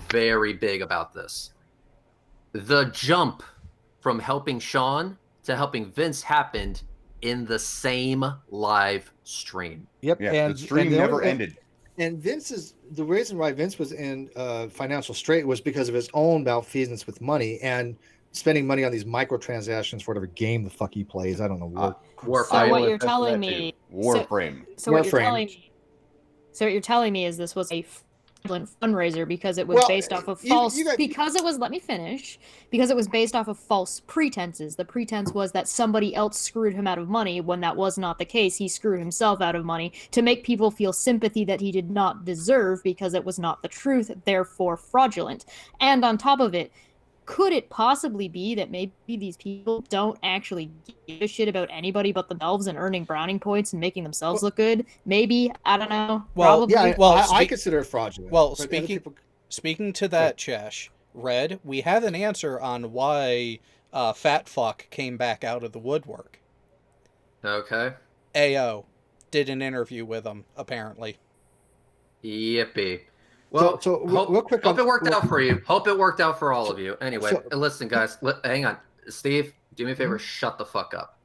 very big about this. The jump from helping Sean to helping Vince happened in the same live stream. Yep. Yeah, and the stream never ended. And the reason why Vince was in financial strait was because of his own malfeasance with money and spending money on these microtransactions for whatever game the fuck he plays. I don't know. Warframe. So what you're telling me, Warframe. So what you're telling me is this was a fraudulent fundraiser because it was based off of false. Let me finish. Because it was based off of false pretenses. The pretense was that somebody else screwed him out of money when that was not the case. He screwed himself out of money to make people feel sympathy that he did not deserve because it was not the truth, therefore fraudulent. And on top of it, could it possibly be that maybe these people don't actually give a shit about anybody but themselves and earning browning points and making themselves look good? Maybe. I don't know. Well, Probably. yeah, well, I consider it fraudulent. Well, speaking to that, Chesh, Red, we have an answer on why Fat Fuck came back out of the woodwork. Okay. AO did an interview with him, apparently. Yippee. Well, real quick, hope it worked out for you. Hope it worked out for all of you. Anyway, listen, guys. Hang on, Steve. Do me a favor. Shut the fuck up.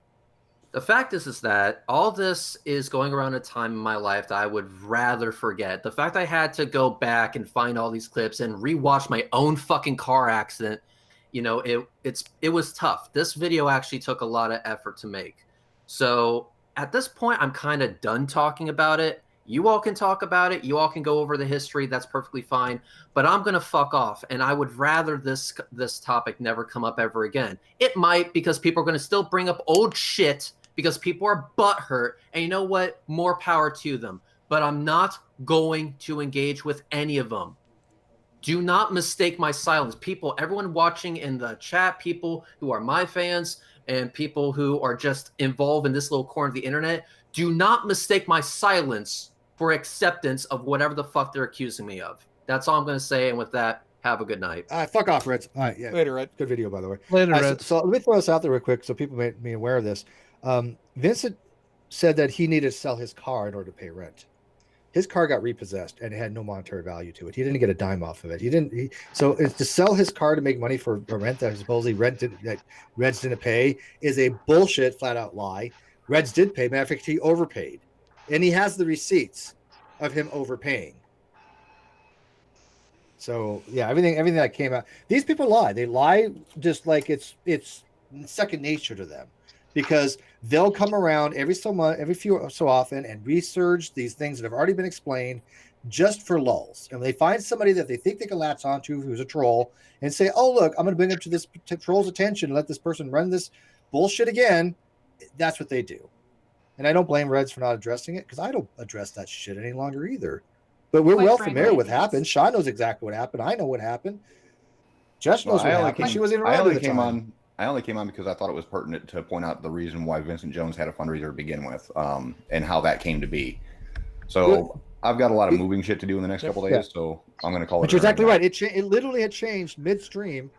The fact is that all this is going around a time in my life that I would rather forget. The fact I had to go back and find all these clips and rewatch my own fucking car accident, it was tough. This video actually took a lot of effort to make. So at this point, I'm kind of done talking about it. You all can talk about it. You all can go over the history. That's perfectly fine. But I'm going to fuck off. And I would rather this topic never come up ever again. It might, because people are going to still bring up old shit because people are butthurt. And you know what? More power to them. But I'm not going to engage with any of them. Do not mistake my silence. People, everyone watching in the chat, people who are my fans and people who are just involved in this little corner of the internet, do not mistake my silence for acceptance of whatever the fuck they're accusing me of. That's all I'm going to say. And with that, have a good night. Fuck off, Reds. All right, yeah. Later, Red. Good video, by the way. Later, Reds. So let me throw this out there real quick so people may be aware of this. Vincent said that he needed to sell his car in order to pay rent. His car got repossessed and it had no monetary value to it. He didn't get a dime off of it. So it's to sell his car to make money for a rent that supposedly that Reds didn't pay is a bullshit, flat out lie. Reds did pay. Matter of fact, he overpaid. And he has the receipts of him overpaying. So yeah, everything that came out. These people lie. They lie just like it's second nature to them, because they'll come around every few so often and research these things that have already been explained just for lulls. And they find somebody that they think they can latch onto who's a troll and say, "Oh look, I'm going to bring it to this troll's attention and let this person run this bullshit again." That's what they do. And I don't blame Reds for not addressing it, because I don't address that shit any longer either. But we're well familiar with what happened. Sean knows exactly what happened. I know what happened. Jess knows what happened. She wasn't even around at the time. I only came on because I thought it was pertinent to point out the reason why Vincent Jones had a fundraiser to begin with, and how that came to be. So I've got a lot of moving shit to do in the next couple of days, so I'm going to call it. But you're exactly right. It literally had changed midstream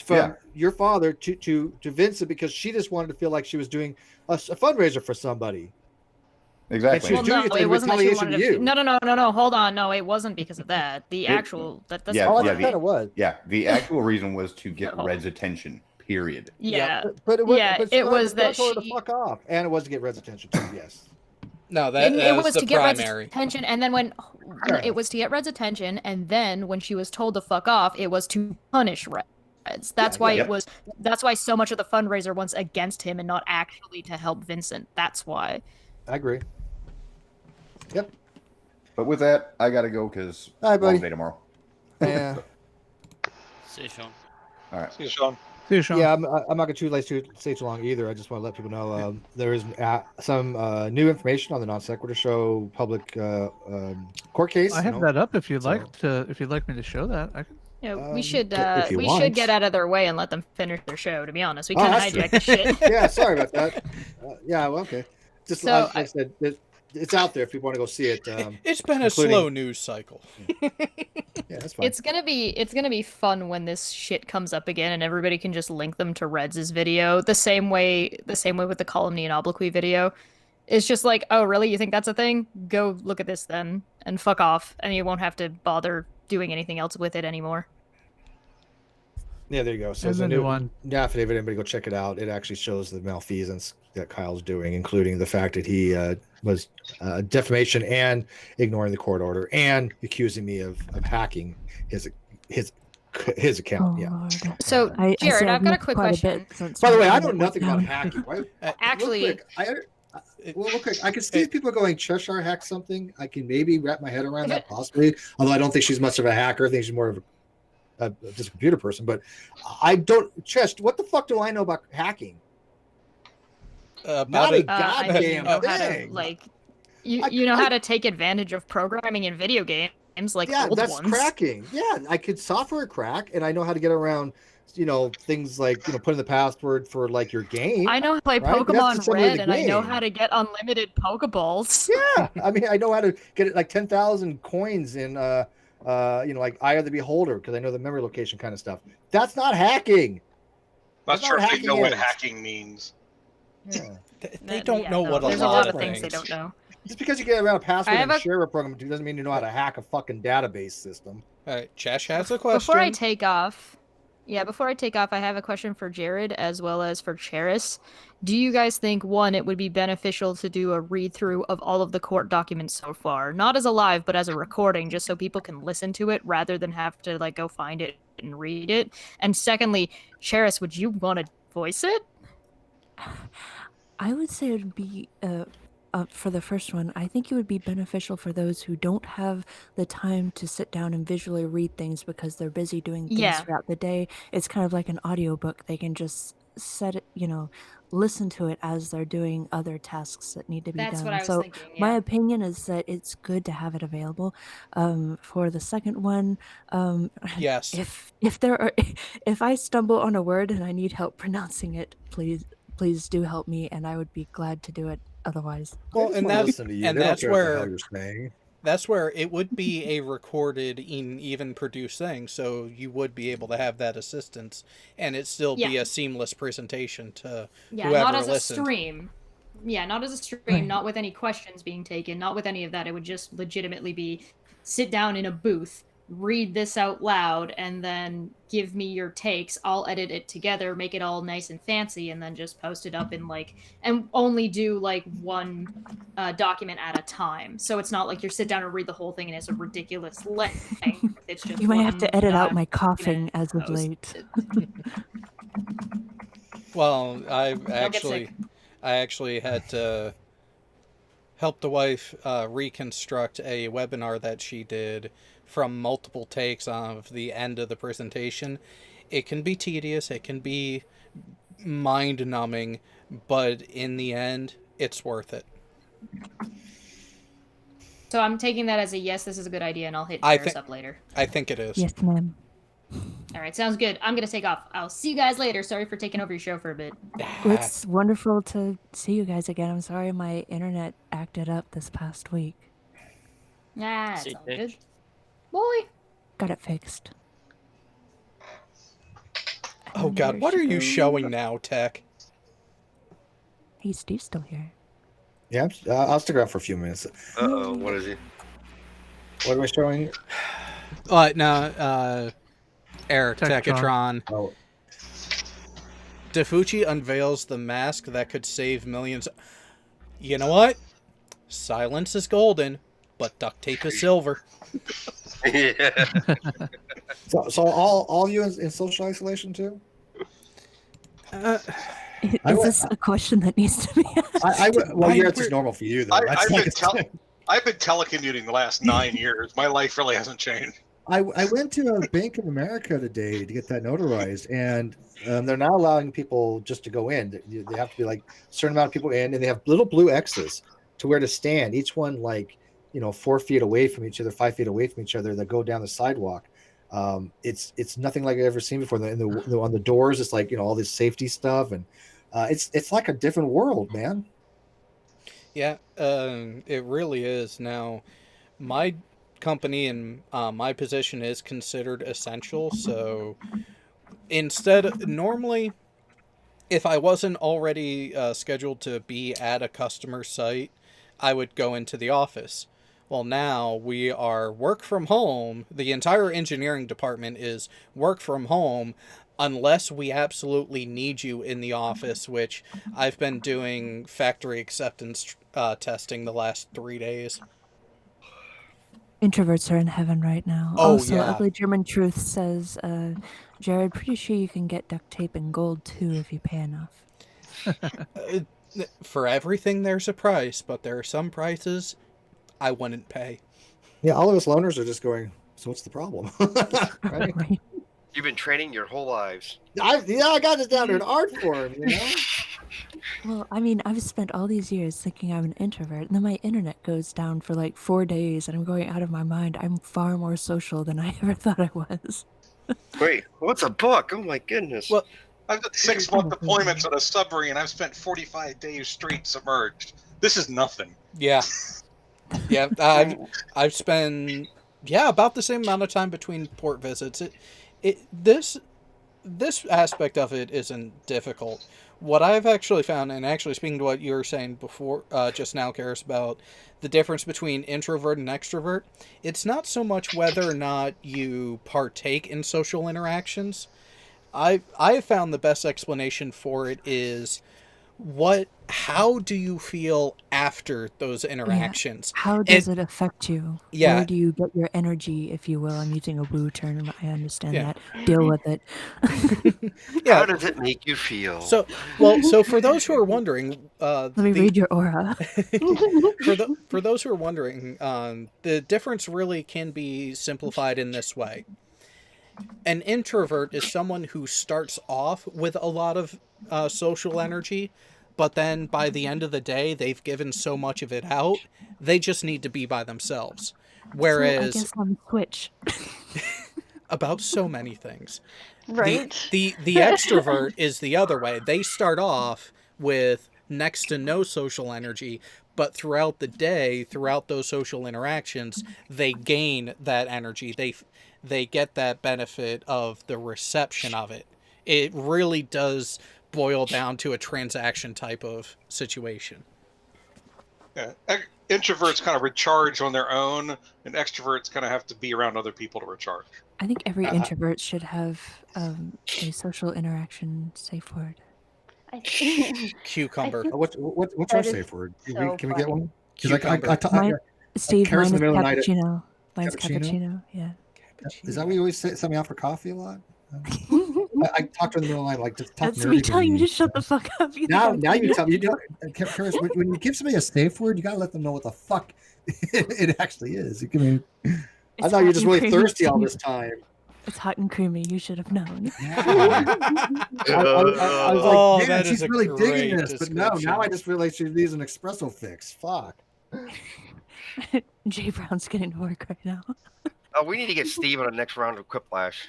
from your father to Vincent, because she just wanted to feel like she was doing a fundraiser for somebody. Exactly. And she was doing it in retaliation to you. No. Hold on. No, it wasn't because of that. The actual kind of was. Yeah, the actual reason was to get Red's attention. Period. Yeah, but it was. It was that told her to fuck off, and it was to get Red's attention too. Yes. No, that was to get Red's primary attention, and then it was to get Red's attention, and then when she was told to fuck off, it was to punish Reds. That's why it was. That's why so much of the fundraiser was against him and not actually to help Vincent. That's why. I agree. Yep. But with that, I gotta go because long day tomorrow. Yeah. See you, Sean. All right. See you, Sean. See you, Sean. Yeah, I'm not gonna stay too long either. I just want to let people know there is some new information on the Non Sequitur Show public court case. I have that up if you'd like me to show that. I can. Yeah, we should get out of their way and let them finish their show. To be honest, we kind of hijacked the shit. Yeah, sorry about that. Yeah, well, okay. Just so I said it's out there if people want to go see it. It's been a including- slow news cycle. Yeah, that's fine. It's gonna be fun when this shit comes up again, and everybody can just link them to Reds' video the same way with the Calumny and Obloquy video. It's just like, oh really, you think that's a thing? Go look at this then, and fuck off, and you won't have to bother doing anything else with it anymore. Yeah, there you go. So There's it's a new one. affidavit. Anybody go check it out. It actually shows the malfeasance that Kyle's doing, including the fact that he was defamation and ignoring the court order and accusing me of hacking his account. Yeah. Lord. So, Jared, I've got a looked quick quite question. bit since By the way, my I know internet nothing went about down. hacking. Why, Actually, real quick, I can see people going Cheshire hacked something. I can maybe wrap my head around that possibly. Although I don't think she's much of a hacker. I think she's more of just a computer person. But I don't. Chesh, what the fuck do I know about hacking? Not a goddamn know how to, thing. like, you know how to take advantage of programming in video games, like Yeah, old that's ones. cracking. Yeah, I could software crack, and I know how to get around, things like putting the password for like your game. I know how to play right? But that's Pokemon essentially Red, the and I know game. how to get unlimited Pokeballs. Yeah, I mean, I know how to get it like 10,000 coins in, like Eye of the Beholder because I know the memory location kind of stuff. That's not hacking. Not That's sure not if they know what is. hacking means. Yeah. They don't know what there's a lot of things they things. don't know. Just because you get around a password I have and a- share a program doesn't mean you know how to hack a fucking database system. All right, Chesh has a question. Before I take off, I have a question for Jared as well as for Cheris. Do you guys think, one, it would be beneficial to do a read-through of all of the court documents so far? Not as a live, but as a recording, just so people can listen to it rather than have to, like, go find it and read it? And secondly, Cheris, would you want to voice it? I would say it would be for the first one. I think it would be beneficial for those who don't have the time to sit down and visually read things because they're busy doing things Yeah. throughout the day. It's kind of like an audiobook. They can just set it, listen to it as they're doing other tasks that need to be That's done. what I was so thinking, my yeah. opinion is that it's good to have it available. For the second one, Yes. if I stumble on a word and I need help pronouncing it, please do help me, and I would be glad to do it otherwise. Well, and that's listen to you. and They don't that's care what the hell where you're saying. that's where it would be a recorded and even produced thing, so you would be able to have that assistance, and it still be Yeah. a seamless presentation to Yeah, whoever not as listened. a stream. Yeah, not as a stream, Right. not with any questions being taken, not with any of that. It would just legitimately be sit down in a booth, read this out loud, and then give me your takes. I'll edit it together, make it all nice and fancy, and then just post it up in and only do like one document at a time. So it's not like you sit down and read the whole thing and it's a ridiculous length. It's just You might have one, to edit out my document coughing as of post. late. Well, get sick. I actually had to help the wife reconstruct a webinar that she did from multiple takes of the end of the presentation. It can be tedious, it can be mind-numbing, but in the end, it's worth it. So I'm taking that as a yes, this is a good idea, and I'll hit I Cheris thi- up later. I think it is. Yes, ma'am. All right, sounds good. I'm gonna take off. I'll see you guys later. Sorry for taking over your show for a bit. It's wonderful to see you guys again. I'm sorry my internet acted up this past week. Nah, it's See, all bitch. good. Boy. Got it fixed. Oh And god, there what she are you goes. showing now, Tech? Hey, Steve's still here. Yeah, I'll stick around for a few minutes. Uh-oh, what is he? What am I showing? No, Eric Techtron. Techatron. Oh, DeFucci unveils the mask that could save millions. You know what? Silence is golden, but duct tape is silver. Yeah. so all of you in social isolation too? Is this a question that needs to be asked? Yeah, it's just normal for you though. That's like- I've been telecommuting the last 9 years. My life really hasn't changed. I went to a Bank of America today to get that notarized, and they're not allowing people just to go in. They have to be like a certain amount of people in, and they have little blue X's to where to stand. Each one 4 feet away from each other, 5 feet away from each other, that go down the sidewalk. It's nothing like I've ever seen before. On the doors, it's like all this safety stuff, and it's like a different world, man. Yeah, it really is. Now, my company and my position is considered essential, so normally, if I wasn't already scheduled to be at a customer site, I would go into the office. Well, now we are work from home. The entire engineering department is work from home unless we absolutely need you in the office, which I've been doing factory acceptance testing the last 3 days. Introverts are in heaven right now. Oh, Also, yeah. Ugly German Truth says, Jared, pretty sure you can get duct tape and gold too if you pay enough. For everything, there's a price, but there are some prices I wouldn't pay. Yeah, all of us loners are just going, so what's the problem? Right? You've been training your whole lives. I got this down to an art form, you know? Well, I mean, I've spent all these years thinking I'm an introvert, and then my internet goes down for like 4 days, and I'm going out of my mind. I'm far more social than I ever thought I was. Wait, what's a book? Oh my goodness. Well, I've got 6-month deployments on a submarine. I've spent 45 days straight submerged. This is nothing. Yeah. Yeah, I've spent about the same amount of time between port visits. This aspect of it isn't difficult. What I've actually found, and actually speaking to what you were saying before, just now, Karis, about the difference between introvert and extrovert, it's not so much whether or not you partake in social interactions. I have found the best explanation for it is how do you feel after those interactions? Yeah. How does it affect you? Yeah. Where do you get your energy, if you will? I'm using a woo term. I understand Yeah. that. Deal with it. Yeah. How does it make you feel? So for those who are wondering, let me read your aura. For those who are wondering, the difference really can be simplified in this way. An introvert is someone who starts off with a lot of social energy, but then by the end of the day, they've given so much of it out, they just need to be by themselves. Whereas, So I guess I'm Twitch. about so many things. Right. The extrovert is the other way. They start off with next to no social energy, but throughout the day, throughout those social interactions, they gain that energy. They get that benefit of the reception of it. It really does boil down to a transaction type of situation. Yeah. Introverts kind of recharge on their own, and extroverts kind of have to be around other people to recharge. I think every introvert should have a social interaction safe word. Cucumber. What's our safe word? Can we get one? Steve, Karis mine is in the middle of the night. cappuccino. Mine's cappuccino. Yeah. Is that what you always say me out for coffee a lot? I talk to her in the middle of the night, like just talk. That's me telling you to shut the fuck up. Now you tell me. Karis, when you give somebody a safe word, you gotta let them know what the fuck it actually is. I thought you were just really thirsty all this time. It's hot and creamy. You should have known. I was like, man, that she's is a really digging great this, but no, now I just realized she needs an espresso fix. Fuck. Jay Brown's getting to work right now. Oh, we need to get Steve on the next round of Quiplash.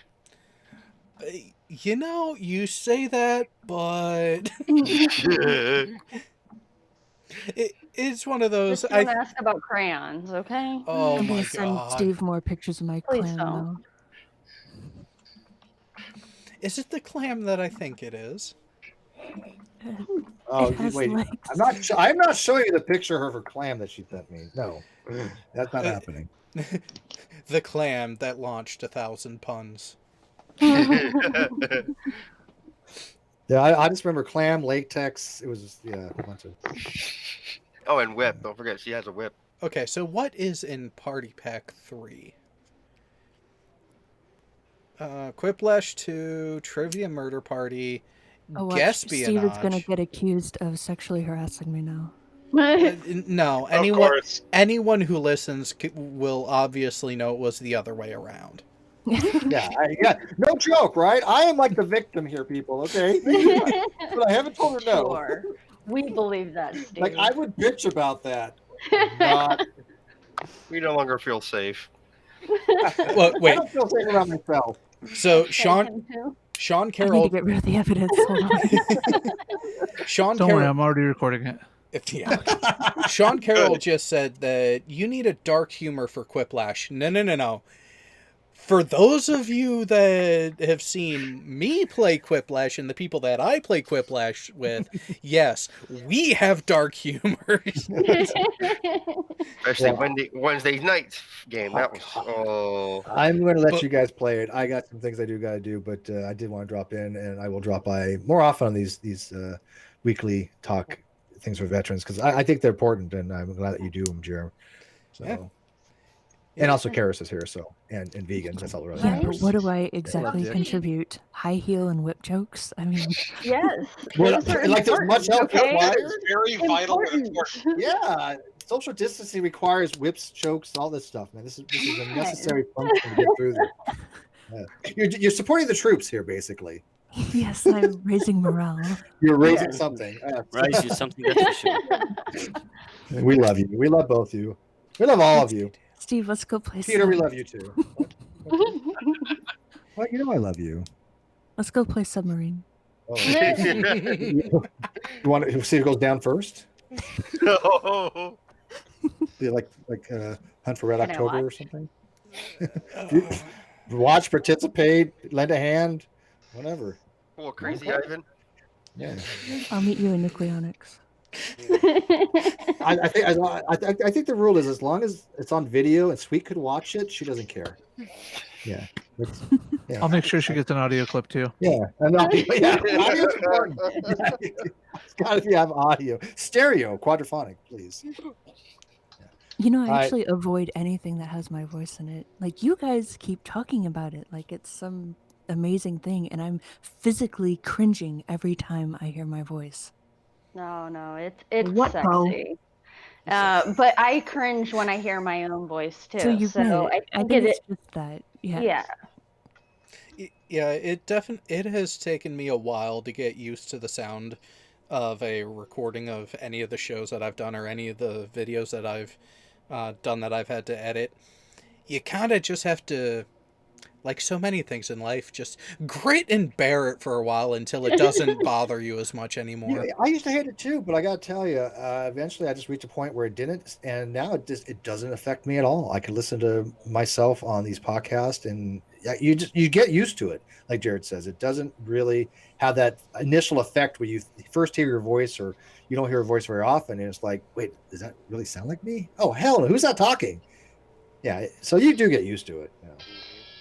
You know, you say that, but it's one of those. Just don't ask about crayons, okay? Oh I'm my gonna send god! Steve more pictures of my Please clam, don't. though. Is it the clam that I think it is? Oh, It has wait! legs. I'm not showing you the picture of her clam that she sent me. No, that's not happening. The clam that launched 1,000 puns. Yeah, I just remember clam, latex. It was just, a bunch of. Oh, and whip. Don't forget, she has a whip. Okay, so what is in Party Pack 3? Quiplash 2, Trivia Murder Party, Oh, watch. Gaspionage. Steve is gonna get accused of sexually harassing me now. No, anyone who listens will obviously know it was the other way around. Yeah, no joke, right? I am like the victim here, people. Okay, but I haven't told her no. Sure. We believe that, Steve. Like I would bitch about that. Not... We no longer feel safe. Well, wait. I don't feel safe around myself. So Sean I need Carroll. to get rid of the evidence. Hold on. Don't worry, I'm already recording it. Yeah. Sean Carroll just said that you need a dark humor for Quiplash. No. For those of you that have seen me play Quiplash and the people that I play Quiplash with, yes, we have dark humors. Especially Wednesday night's game. That was I'm going to let you guys play it. I got some things I got to do, but I did want to drop in, and I will drop by more often on these weekly talk things for veterans because I think they're important, and I'm glad that you do them, Jeremy. So. Yeah. And also Karis is here, so and vegans. That's all that really Yeah, matters. but what do I exactly contribute? High heel and whip jokes? I mean, yes, like there's much else required. Very vital and important. Yeah, social distancing requires whips, chokes, all this stuff, man. This is a necessary function to get through this. You're supporting the troops here, basically. Yes, I'm raising morale. You're raising something. Raising something, that's for sure. We love you. We love both of you. We love all of you. Steve, let's go play. Peter, we love you too. Well, you know I love you. Let's go play submarine. Oh. You want to see who goes down first? Be like Hunt for Red October or something. Watch, participate, lend a hand, whatever. Oh, crazy Ivan. Yeah. I'll meet you in nucleonics. I think the rule is as long as it's on video and Sweet could watch it, she doesn't care. Yeah. I'll make sure she gets an audio clip too. Yeah. Audio's important. It's got to have audio. Stereo, quadraphonic, please. You know, I actually avoid anything that has my voice in it. Like, you guys keep talking about it like it's some amazing thing, and I'm physically cringing every time I hear my voice. No, it's sexy. But I cringe when I hear my own voice too. So I think it's just that. Yeah. Yeah, it has taken me a while to get used to the sound of a recording of any of the shows that I've done or any of the videos that I've done that I've had to edit. You kind of just have to, like so many things in life, just grit and bear it for a while until it doesn't bother you as much anymore. Yeah, I used to hate it too, but I got to tell you, eventually I just reached a point where it didn't, and now it doesn't affect me at all. I can listen to myself on these podcasts, and you get used to it. Like Jared says, it doesn't really have that initial effect where you first hear your voice, or you don't hear a voice very often, and it's like, wait, does that really sound like me? Oh hell no, who's that talking? Yeah, so you do get used to it. You know.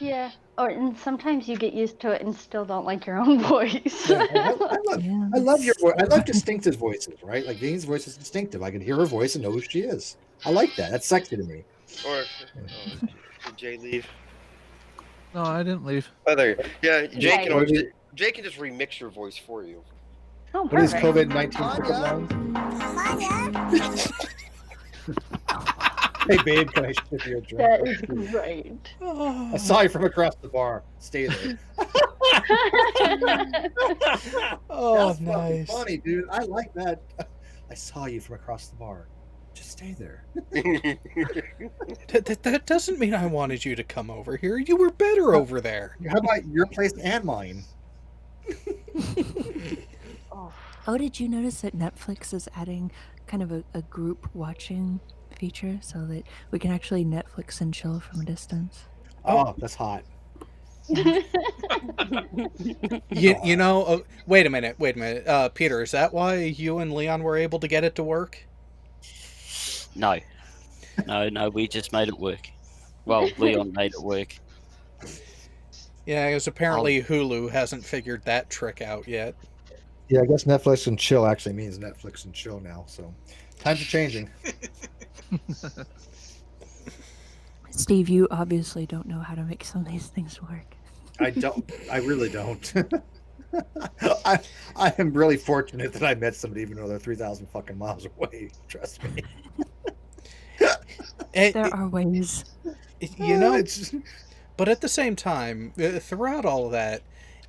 Yeah, and sometimes you get used to it and still don't like your own voice. Yeah, I love your voice. I love distinctive voices, right? Like Dean's voice is distinctive. I can hear her voice and know who she is. I like that. That's sexy to me. Or did Jay leave? No, I didn't leave. Oh, there you go. Yeah, Jay can just remix your voice for you. Oh, what is perfect. COVID-19? Hey, babe, can I ship you a drink? That is great. I saw you from across the bar. Stay there. Oh, that's nice. Funny, dude. I like that. I saw you from across the bar. Just stay there. That doesn't mean I wanted you to come over here. You were better over there. How about your place and mine? Oh, did you notice that Netflix is adding kind of a group watching feature so that we can actually Netflix and chill from a distance? Oh, that's hot. You know, wait a minute. Peter, is that why you and Leon were able to get it to work? No, we just made it work. Well, Leon made it work. Yeah, because apparently Hulu hasn't figured that trick out yet. Yeah, I guess Netflix and chill actually means Netflix and chill now. So times are changing. Steve, you obviously don't know how to make some of these things work. I don't. I really don't. I am really fortunate that I met somebody even though they're 3,000 fucking miles away. Trust me. There are ways. You know, but at the same time, throughout all of that,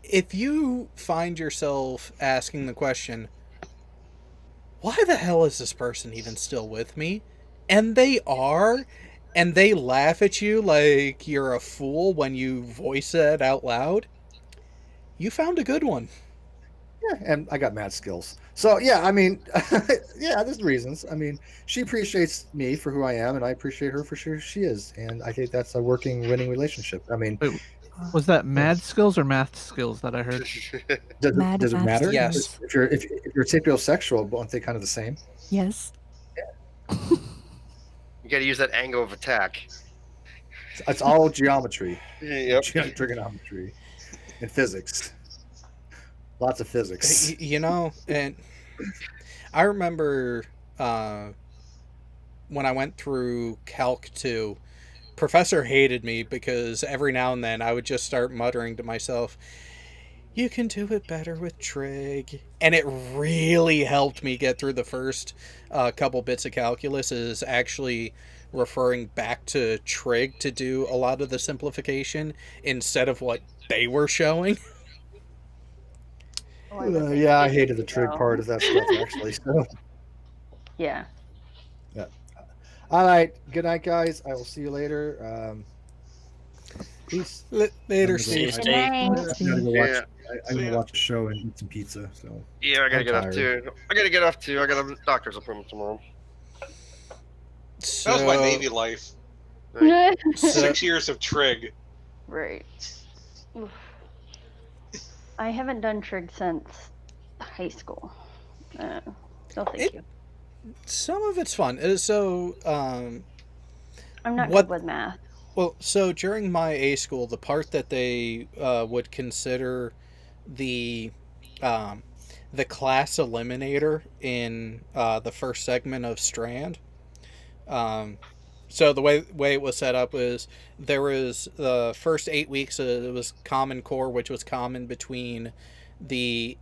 if you find yourself asking the question, why the hell is this person even still with me? And they are, and they laugh at you like you're a fool when you voice it out loud, you found a good one. Yeah, and I got mad skills. So yeah, I mean, yeah, there's reasons. I mean, she appreciates me for who I am, and I appreciate her for who she is, and I think that's a working, winning relationship. I mean, Wait, was that mad skills or math skills that I heard? does it matter Yes. if you're sapiosexual? Aren't they kind of the same? Yes. You got to use that angle of attack. It's all geometry, Yep. trigonometry, and physics. Lots of physics. You know, and I remember when I went through Calc 2, Professor hated me because every now and then I would just start muttering to myself, you can do it better with trig. And it really helped me get through the first couple bits of calculus, is actually referring back to trig to do a lot of the simplification instead of what they were showing. Yeah, I hated the trig part of that stuff, actually. So. Yeah. Yeah. All right. Good night, guys. I will see you later. Peace. Later, See you, Steve. Good night. I'm gonna watch a show and eat some pizza. So Yeah, I gotta I'm get off tired. too. I got a doctor's appointment tomorrow. That was my Navy life. Right. 6 years of trig. Right. Oof. I haven't done trig since high school. No, thank you. Some of it's fun. I'm not good with math. Well, so during my A school, the part that they would consider the class eliminator in the first segment of Strand. So the way it was set up was there was the first 8 weeks. It was Common Core, which was common between the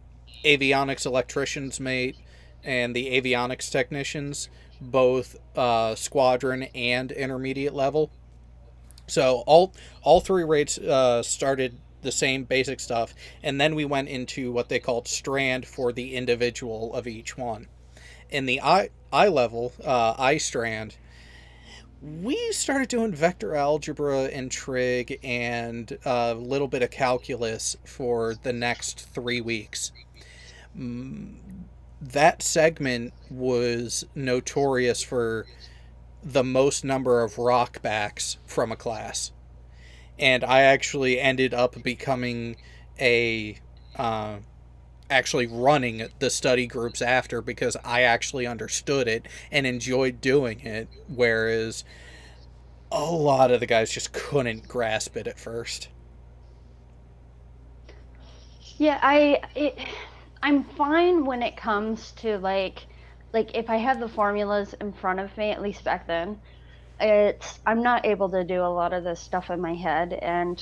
avionics electricians mate and the avionics technicians, both squadron and intermediate level. So all three rates started the same basic stuff, and then we went into what they called Strand for the individual of each one. In the I level, I Strand, we started doing vector algebra and trig and a little bit of calculus for the next 3 weeks. That segment was notorious for the most number of rockbacks from a class. And I actually ended up becoming actually running the study groups after, because I actually understood it and enjoyed doing it, whereas a lot of the guys just couldn't grasp it at first. Yeah, I'm fine when it comes to like if I have the formulas in front of me, at least back then. I'm not able to do a lot of this stuff in my head, and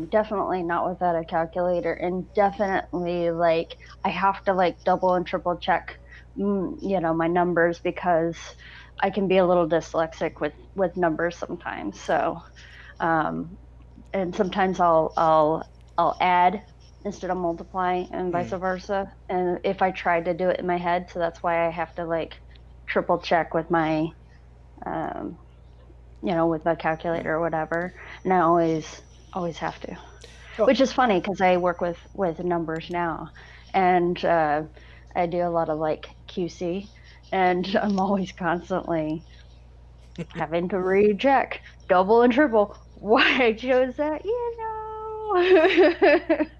definitely not without a calculator, and definitely I have to double and triple check my numbers, because I can be a little dyslexic with numbers sometimes. So and sometimes I'll add instead of multiply, and vice versa, and if I try to do it in my head, so that's why I have to triple check with my with my calculator or whatever, and I always have to, which is funny because I work with numbers now, and I do a lot of QC, and I'm always constantly having to recheck double and triple why I chose that,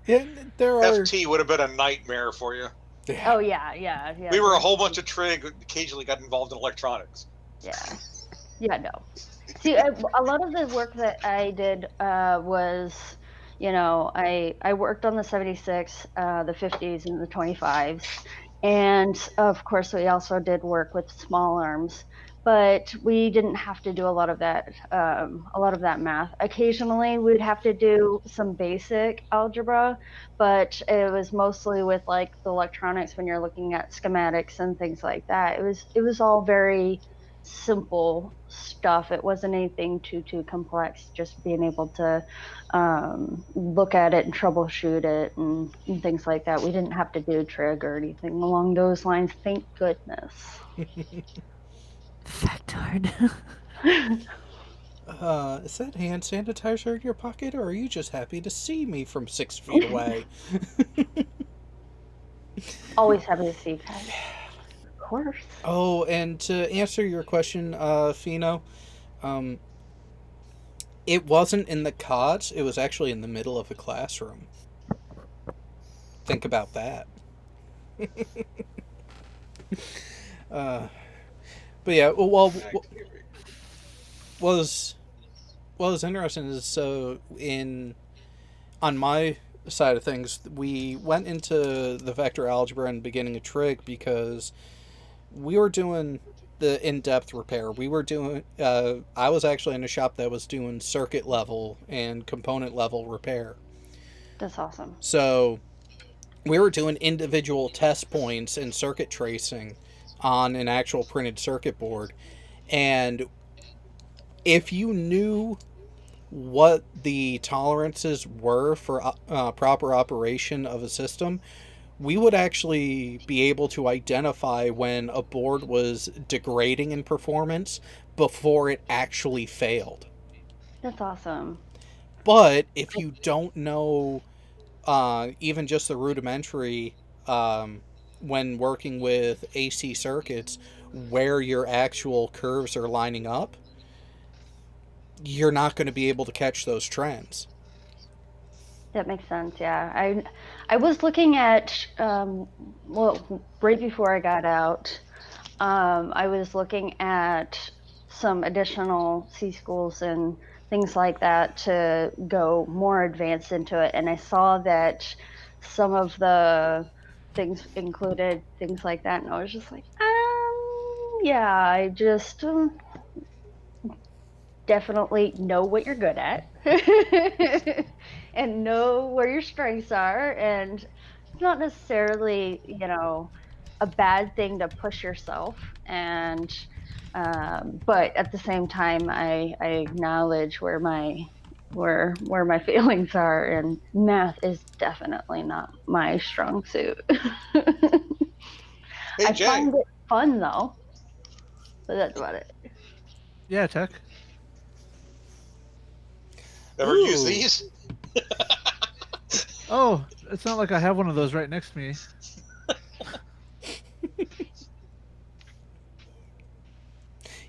Yeah, there are. FT would have been a nightmare for you. Oh yeah. We were a whole bunch of trig, occasionally got involved in electronics. Yeah, no. See, a lot of the work that I did was, I worked on the 76, the 50s, and the 25s. And of course, we also did work with small arms, but we didn't have to do a lot of that math. Occasionally, we'd have to do some basic algebra, but it was mostly with the electronics when you're looking at schematics and things like that. It was all very simple stuff. It wasn't anything too complex, just being able to look at it and troubleshoot it and things like that. We didn't have to do trig or anything along those lines, thank goodness. Factoid. Is that hand sanitizer in your pocket, or are you just happy to see me from 6 feet away? Always happy to see you guys. Of course. Oh, and to answer your question, Fino, um, it wasn't in the cots. It was actually in the middle of a classroom. Think about that. uh, but yeah, well, what was interesting is so on my side of things, we went into the vector algebra and beginning of trig because we were doing the in-depth repair. We were doing. I was actually in a shop that was doing circuit level and component level repair. That's awesome. So we were doing individual test points and circuit tracing on an actual printed circuit board, and if you knew what the tolerances were for proper operation of a system, we would actually be able to identify when a board was degrading in performance before it actually failed. That's awesome. But if you don't know even just the rudimentary, when working with AC circuits, where your actual curves are lining up, you're not going to be able to catch those trends. That makes sense. Yeah, I was looking at well, right before I got out, I was looking at some additional C schools and things like that to go more advanced into it, and I saw that some of the things included things like that, and I was just like, yeah, I just definitely know what you're good at and know where your strengths are, and it's not necessarily a bad thing to push yourself, and but at the same time I acknowledge where my feelings are, and math is definitely not my strong suit. Hey, I Jay. find it fun though, but that's about it. Yeah, Tech. Ever use these? Oh, it's not like I have one of those right next to me.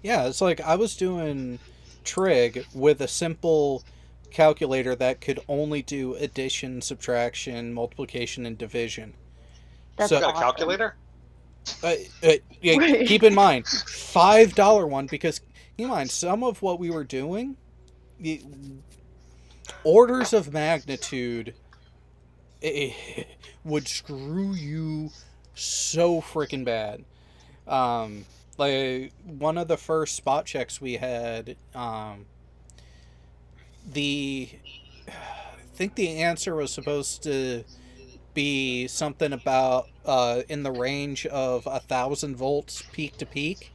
Yeah, it's like I was doing trig with a simple calculator that could only do addition, subtraction, multiplication, and division. That's so, got a calculator? Yeah, keep in mind, $5 one, because keep in mind, some of what we were doing, orders of magnitude, it would screw you so freaking bad. Like one of the first spot checks we had, I think the answer was supposed to be something about in the range of 1,000 volts peak to peak,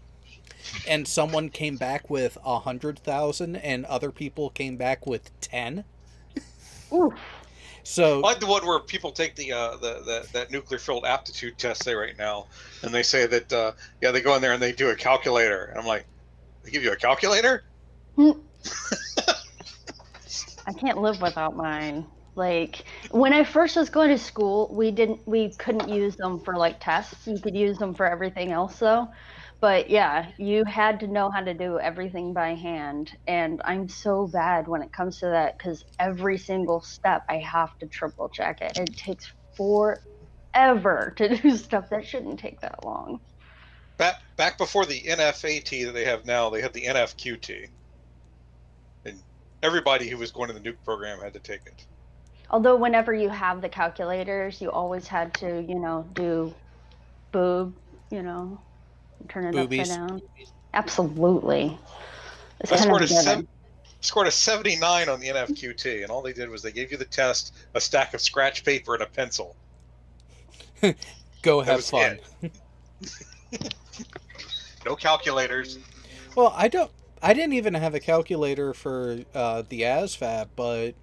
and someone came back with 100,000, and other people came back with 10. Ooh. So I like the one where people take the that nuclear field aptitude test they right now, and they say that they go in there and they do a calculator, and I'm like, they give you a calculator? I can't live without mine. Like when I first was going to school, we couldn't use them for like tests. You could use them for everything else though. But yeah, you had to know how to do everything by hand, and I'm so bad when it comes to that because every single step I have to triple check it. It takes forever to do stuff that shouldn't take that long. Back before the NFAT that they have now, they had the NFQT, and everybody who was going to the nuke program had to take it. Although whenever you have the calculators, you always had to, do boob, turn it Boobies. upside down. Absolutely. It's I kind scored of a given. scored a 79 on the NFQT, and all they did was they gave you the test, a stack of scratch paper, and a pencil. Go have fun. No calculators. Well, I didn't even have a calculator for the ASVAB, but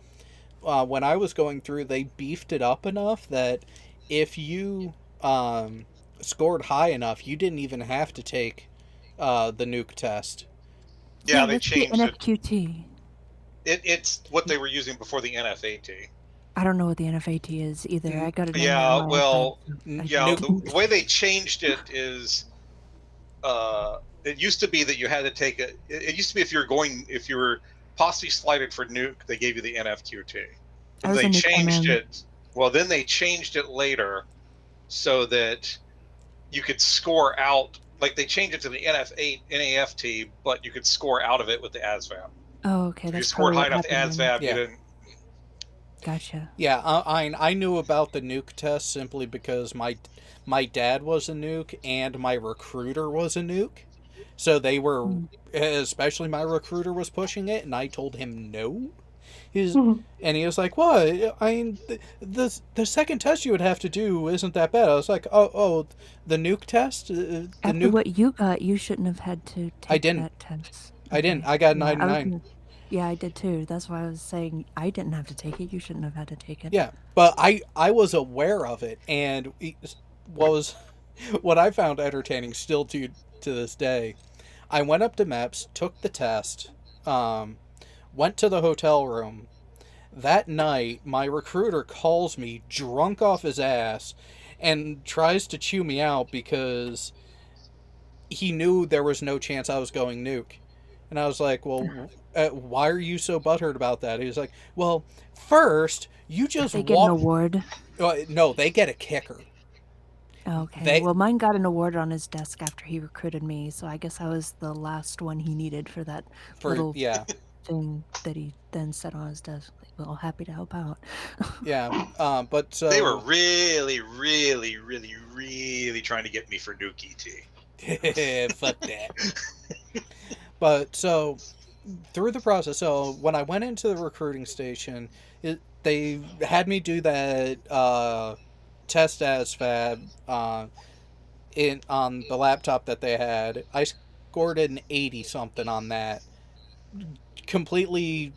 when I was going through, they beefed it up enough that if you scored high enough, you didn't even have to take the nuke test. Yeah, they changed the NFQT. It's what they were using before the NFAT. I don't know what the NFAT is either. I got it in there Yeah, on my iPad. well, I yeah, didn't- the way they changed it is, it used to be that you had to take it. It used to be if you were possibly slighted for nuke, they gave you the NFQT. I And was they a nuke changed MM. it. Well, then they changed it later so that you could score out. Like they changed it to the NF8 NAFT, but you could score out of it with the ASVAB. Oh, okay. If you That's scored probably high what enough the happened then. ASVAB, you Yeah. didn't. Gotcha. Yeah, I knew about the nuke test simply because my dad was a nuke and my recruiter was a nuke. So they were, especially my recruiter was pushing it, and I told him no. And he was like, "What? I mean, the second test you would have to do isn't that bad." I was like, "Oh, the nuke test, the After nuke." what you got, you shouldn't have had to take didn't. that test. I didn't. Okay. I got Yeah, I was 99. gonna, yeah, I did too. That's why I was saying I didn't have to take it. You shouldn't have had to take it. Yeah, but I was aware of it, and what was what I found entertaining still to this day. I went up to MEPS, took the test, went to the hotel room. That night, my recruiter calls me drunk off his ass and tries to chew me out because he knew there was no chance I was going nuke. And I was like, well, why are you so butthurt about that? He was like, well, first, you just They get an award. No, they get a kicker. Okay. Well, mine got an award on his desk after he recruited me, so I guess I was the last one he needed for that little thing that he then set on his desk. Like, well, happy to help out. Yeah, but so They were really, really, really, really trying to get me for nuke ET. Fuck that. But so through the process, so when I went into the recruiting station, they had me do that test as fab on the laptop that they had. I scored an 80 something on that. Completely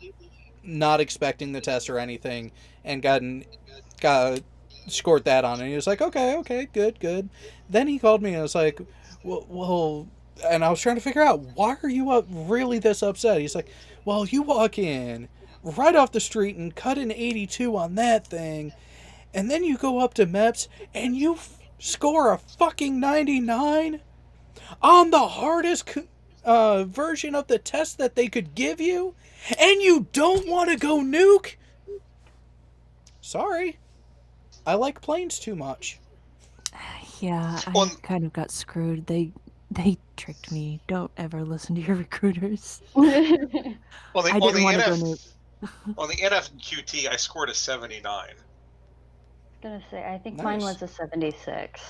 not expecting the test or anything, and got scored that on, and he was like, okay, good. Then he called me and was like, well, and I was trying to figure out why are you really this upset. He's like, well, you walk in right off the street and cut an 82 on that thing, and then you go up to MEPS and you score a fucking 99 on the hardest version of the test that they could give you, and you don't want to go nuke? Sorry. I like planes too much. Yeah, I kind of got screwed. They tricked me. Don't ever listen to your recruiters. I didn't want to go nuke. On the NFQT, I scored a 79. I was gonna say, I think mine was a 76.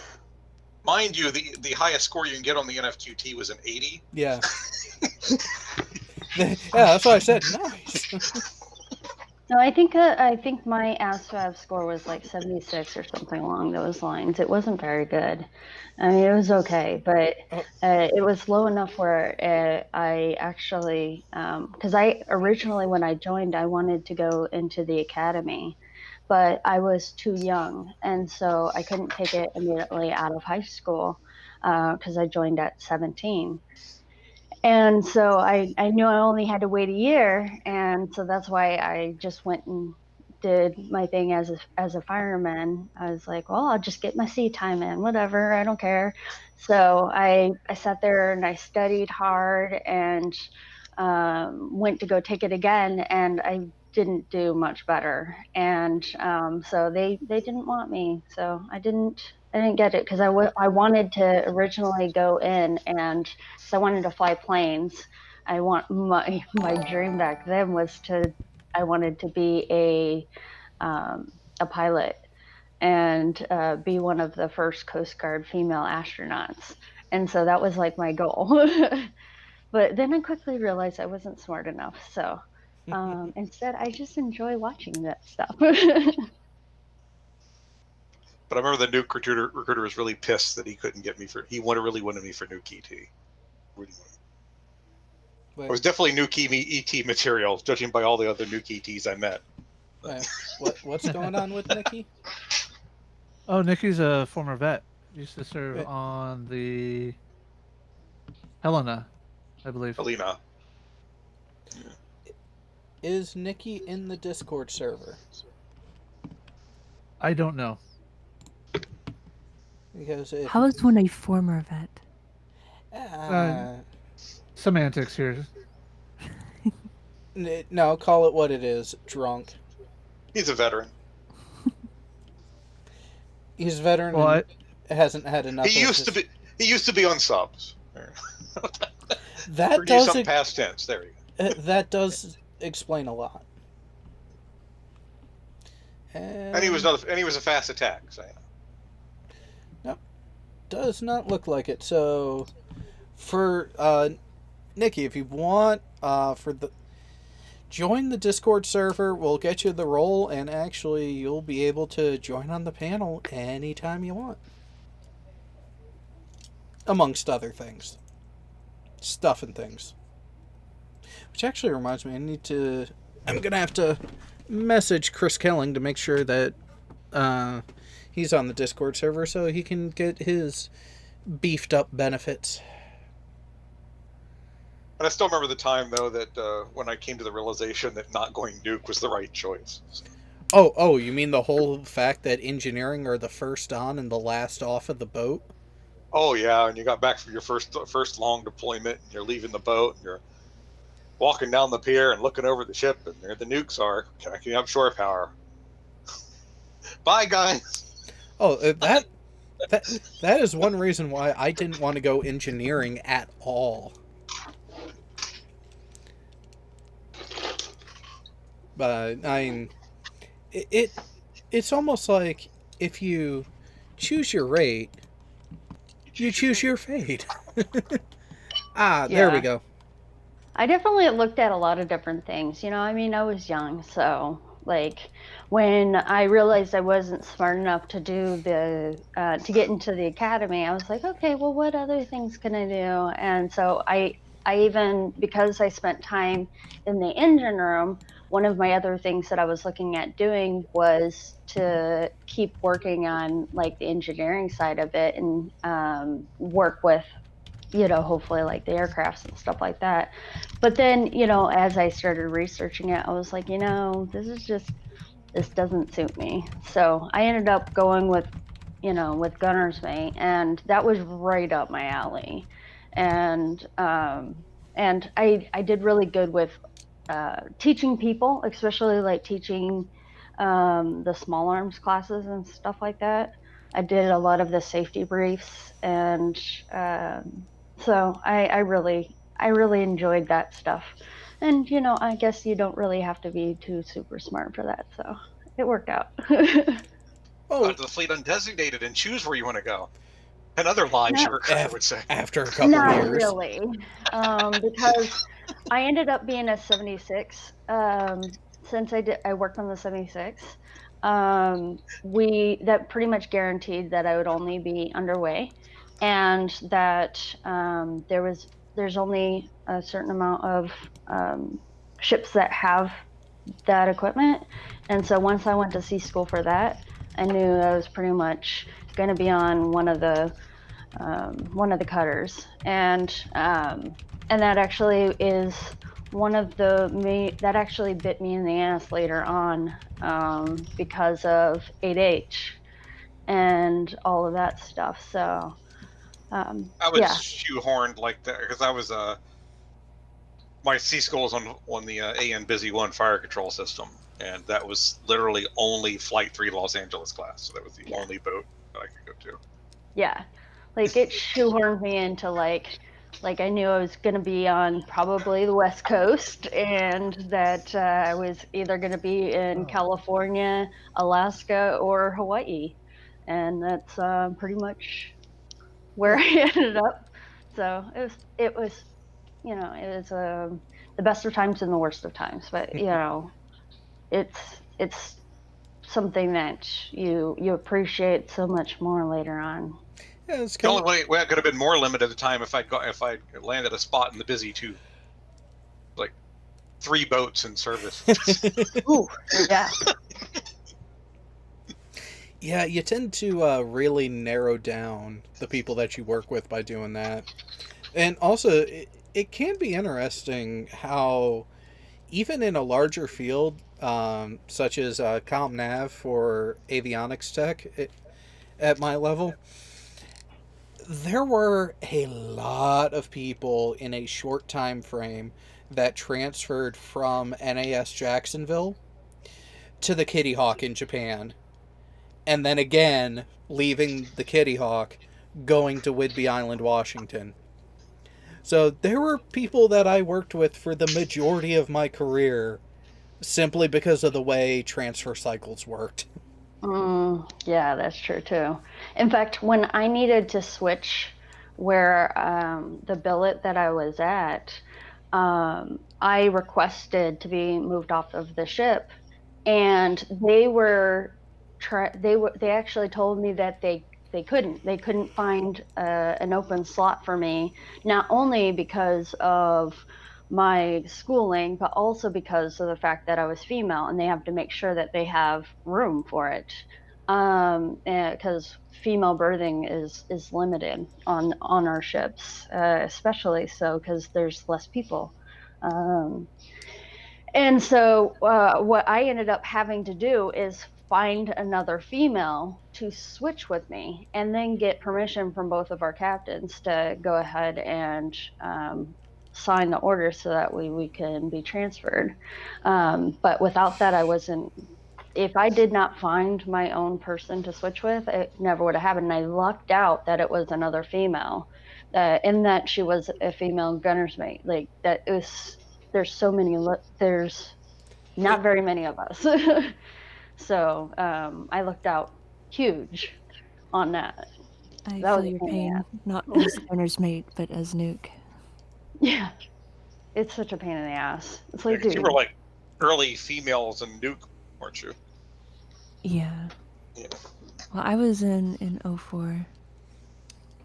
Mind you, the highest score you can get on the NFQT was an 80. Yeah. Yeah, that's what I said. Nice. No, I think my ASVAB score was like 76 or something along those lines. It wasn't very good. I mean, it was okay, but it was low enough where I actually, because I originally, when I joined, I wanted to go into the academy, but I was too young, and so I couldn't take it immediately out of high school because I joined at 17. And so I knew I only had to wait a year, and so that's why I just went and did my thing as a fireman. I was like, well, I'll just get my sea time in, whatever, I don't care. So I sat there and I studied hard and went to go take it again, and I didn't do much better. And so they didn't want me, so I didn't get it because I wanted to originally go in, and because I wanted to fly planes. I want my dream back then was I wanted to be a pilot and be one of the first Coast Guard female astronauts, and so that was like my goal. But then I quickly realized I wasn't smart enough, so instead I just enjoy watching that stuff. But I remember the nuke recruiter was really pissed that he couldn't get me he really wanted me for nuke ET. Really wanted. It was definitely nuke ET material, judging by all the other nuke ETs I met. What's going on with Nikki? Oh, Nikki's a former vet. Used to serve on the Helena, I believe. Helena. Is Nikki in the Discord server? I don't know. Because if How is one a former vet? Semantics here. No, call it what it is. Drunk. He's a veteran. He's a veteran Well, and hasn't had enough. He used to be on subs. That Or does some past tense. There you go. That does explain a lot. And he was a fast attack. So yeah. Nope, does not look like it. So, for Nikki, if you want, join the Discord server. We'll get you the role, and actually, you'll be able to join on the panel anytime you want, amongst other things, stuff and things. Which actually reminds me, I'm gonna have to message Chris Kelling to make sure that he's on the Discord server so he can get his beefed up benefits. And I still remember the time though that when I came to the realization that not going nuke was the right choice. Oh, you mean the whole fact that engineering are the first on and the last off of the boat? Oh yeah, and you got back from your first long deployment, and you're leaving the boat, and you're walking down the pier and looking over the ship, and there the nukes are. Can you have shore power? Bye, guys. Oh, that is one reason why I didn't want to go engineering at all. But I mean, it's almost like if you choose your rate, you choose your fate. There we go. I definitely looked at a lot of different things. I mean, I was young, so like when I realized I wasn't smart enough to do to get into the academy, I was like, okay, well, what other things can I do? And so I even, because I spent time in the engine room, one of my other things that I was looking at doing was to keep working on like the engineering side of it and work with, hopefully like the aircrafts and stuff like that. But then, as I started researching it, I was like, this doesn't suit me. So I ended up going with gunner's mate, and that was right up my alley. And I did really good with teaching people, especially like teaching the small arms classes and stuff like that. I did a lot of the safety briefs, and so I really enjoyed that stuff. And I guess you don't really have to be too super smart for that, so it worked out. Go to the fleet undesignated and choose where you want to go. Another lie I would say. After a couple Not years. really, because I ended up being a 76. Since I worked on the 76. That pretty much guaranteed that I would only be underway, and that there's only a certain amount of ships that have that equipment. And so once I went to sea school for that, I knew I was pretty much going to be on one of the cutters, and that actually is one of that actually bit me in the ass later on, because of 8H and all of that stuff. So I was shoehorned like that because I was my sea school was on the AN Busy 1 fire control system, and that was literally only Flight 3 Los Angeles class, so that was the only boat that I could go to. Yeah, like it shoehorned me into like I knew I was going to be on probably the West Coast, and that I was either going to be in California, Alaska, or Hawaii, and that's pretty much where I ended up. So it was the best of times and the worst of times, but it's something that you appreciate so much more later on. Yeah, the only way I could have been more limited at the time if I landed a spot in the Busy 2, like 3 boats in service. Ooh, yeah. Yeah, you tend to really narrow down the people that you work with by doing that. And also, it can be interesting how, even in a larger field, such as CommNav for avionics tech at my level, there were a lot of people in a short time frame that transferred from NAS Jacksonville to the Kitty Hawk in Japan, and then again leaving the Kitty Hawk, going to Whidbey Island, Washington. So there were people that I worked with for the majority of my career simply because of the way transfer cycles worked. Yeah, that's true too. In fact, when I needed to switch where the billet that I was at, I requested to be moved off of the ship, and they actually told me that they couldn't find an open slot for me, not only because of my schooling, but also because of the fact that I was female, and they have to make sure that they have room for it, because female birthing is limited on our ships, especially so because there's less people. um, and so, what I ended up having to do is find another female to switch with me, and then get permission from both of our captains to go ahead and sign the order so that we can be transferred. But without that, I wasn't. If I did not find my own person to switch with, it never would have happened. And I lucked out that it was another female, in that she was a female gunner's mate. Like that, it was. There's so many. There's not very many of us. So I looked out huge on that. I That feel was a your pain in pain, not the ass. as owner's mate, but as Nuke. Yeah, it's such a pain in the ass. It's like, You dude. were like early females in Nuke, weren't you? Yeah. Yeah. Well, I was in 04.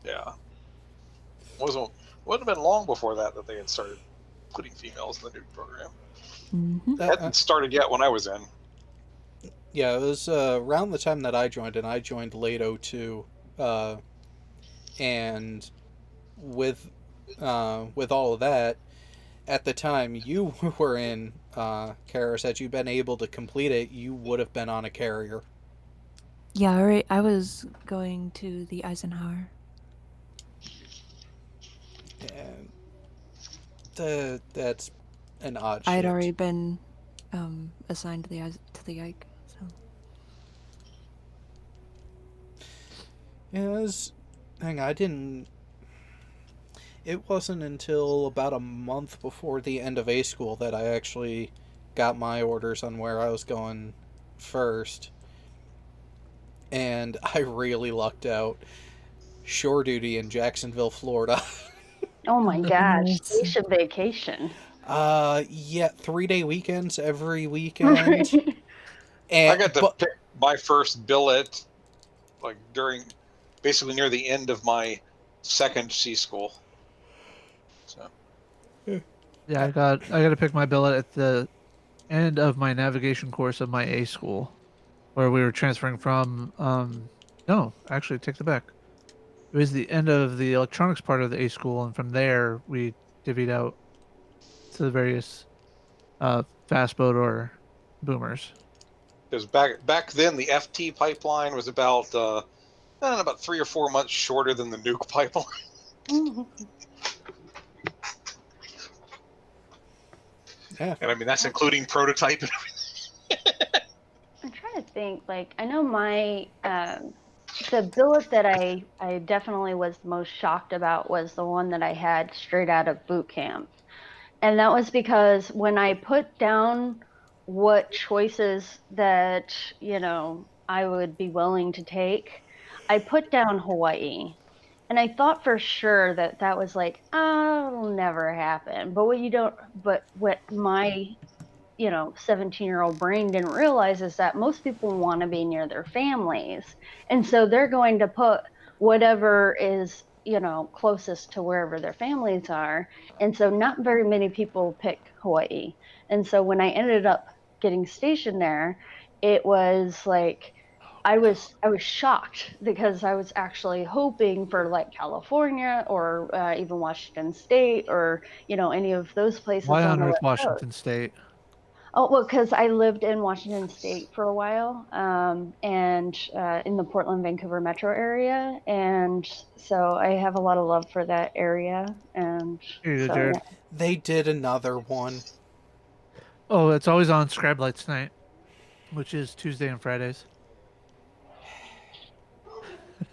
Yeah. Wouldn't have been long before that they had started putting females in the Nuke program. Mm-hmm. Hadn't started yet when I was in. Yeah, it was around the time that I joined, and I joined late 02. And with all of that, at the time you were in, Karis, had you been able to complete it, you would have been on a carrier. Yeah, right. I was going to the Eisenhower. And that's an odd I had shift. already been assigned to the Ike. So Yeah, I didn't. It wasn't until about a month before the end of A school that I actually got my orders on where I was going first. And I really lucked out. Shore duty in Jacksonville, Florida. Oh my gosh, station vacation. Yeah, 3-day weekends every weekend. And I got to pick my first billet like basically near the end of my second C school. So Yeah, I got to pick my billet at the end of my navigation course of my A school, where we were transferring from. No, actually, take the back. It was the end of the electronics part of the A school, and from there we divvied out to the various fast boat or boomers. because back then the FT pipeline was about 3 or 4 months shorter than the Nuke pipeline. Yeah. And I mean that's including prototype and everything. I'm trying to think. Like, I know my the billet that I definitely was most shocked about was the one that I had straight out of boot camp. And that was because when I put down what choices that, I would be willing to take, I put down Hawaii. And I thought for sure that that was like, oh, it'll never happen. But what my 17-year-old brain didn't realize is that most people want to be near their families. And so they're going to put whatever is, closest to wherever their families are. And so not very many people pick Hawaii. And so when I ended up getting stationed there, it was like, I was shocked because I was actually hoping for like California or even Washington State or any of those places Why on on the earth West Coast. Washington State? Oh, well, because I lived in Washington State for a while, and in the Portland, Vancouver metro area, and so I have a lot of love for that area, and Here you go, so Jared. yeah. They did another one. Oh, it's always on Scribe Lights Night, which is Tuesday and Fridays.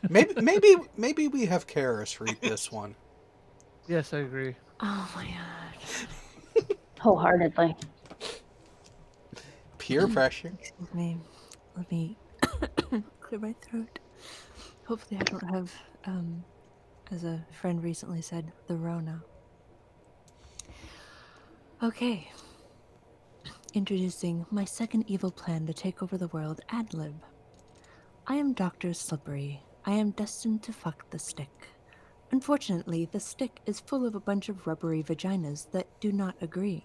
Maybe we have Karis read this one. Yes, I agree. Oh my god. Wholeheartedly. Peer pressure. Excuse me. Let me clear my throat. Hopefully, I don't have, as a friend recently said, the Rona. Okay. Introducing my second evil plan to take over the world, Adlib. I am Dr. Slippery. I am destined to fuck the stick. Unfortunately, the stick is full of a bunch of rubbery vaginas that do not agree.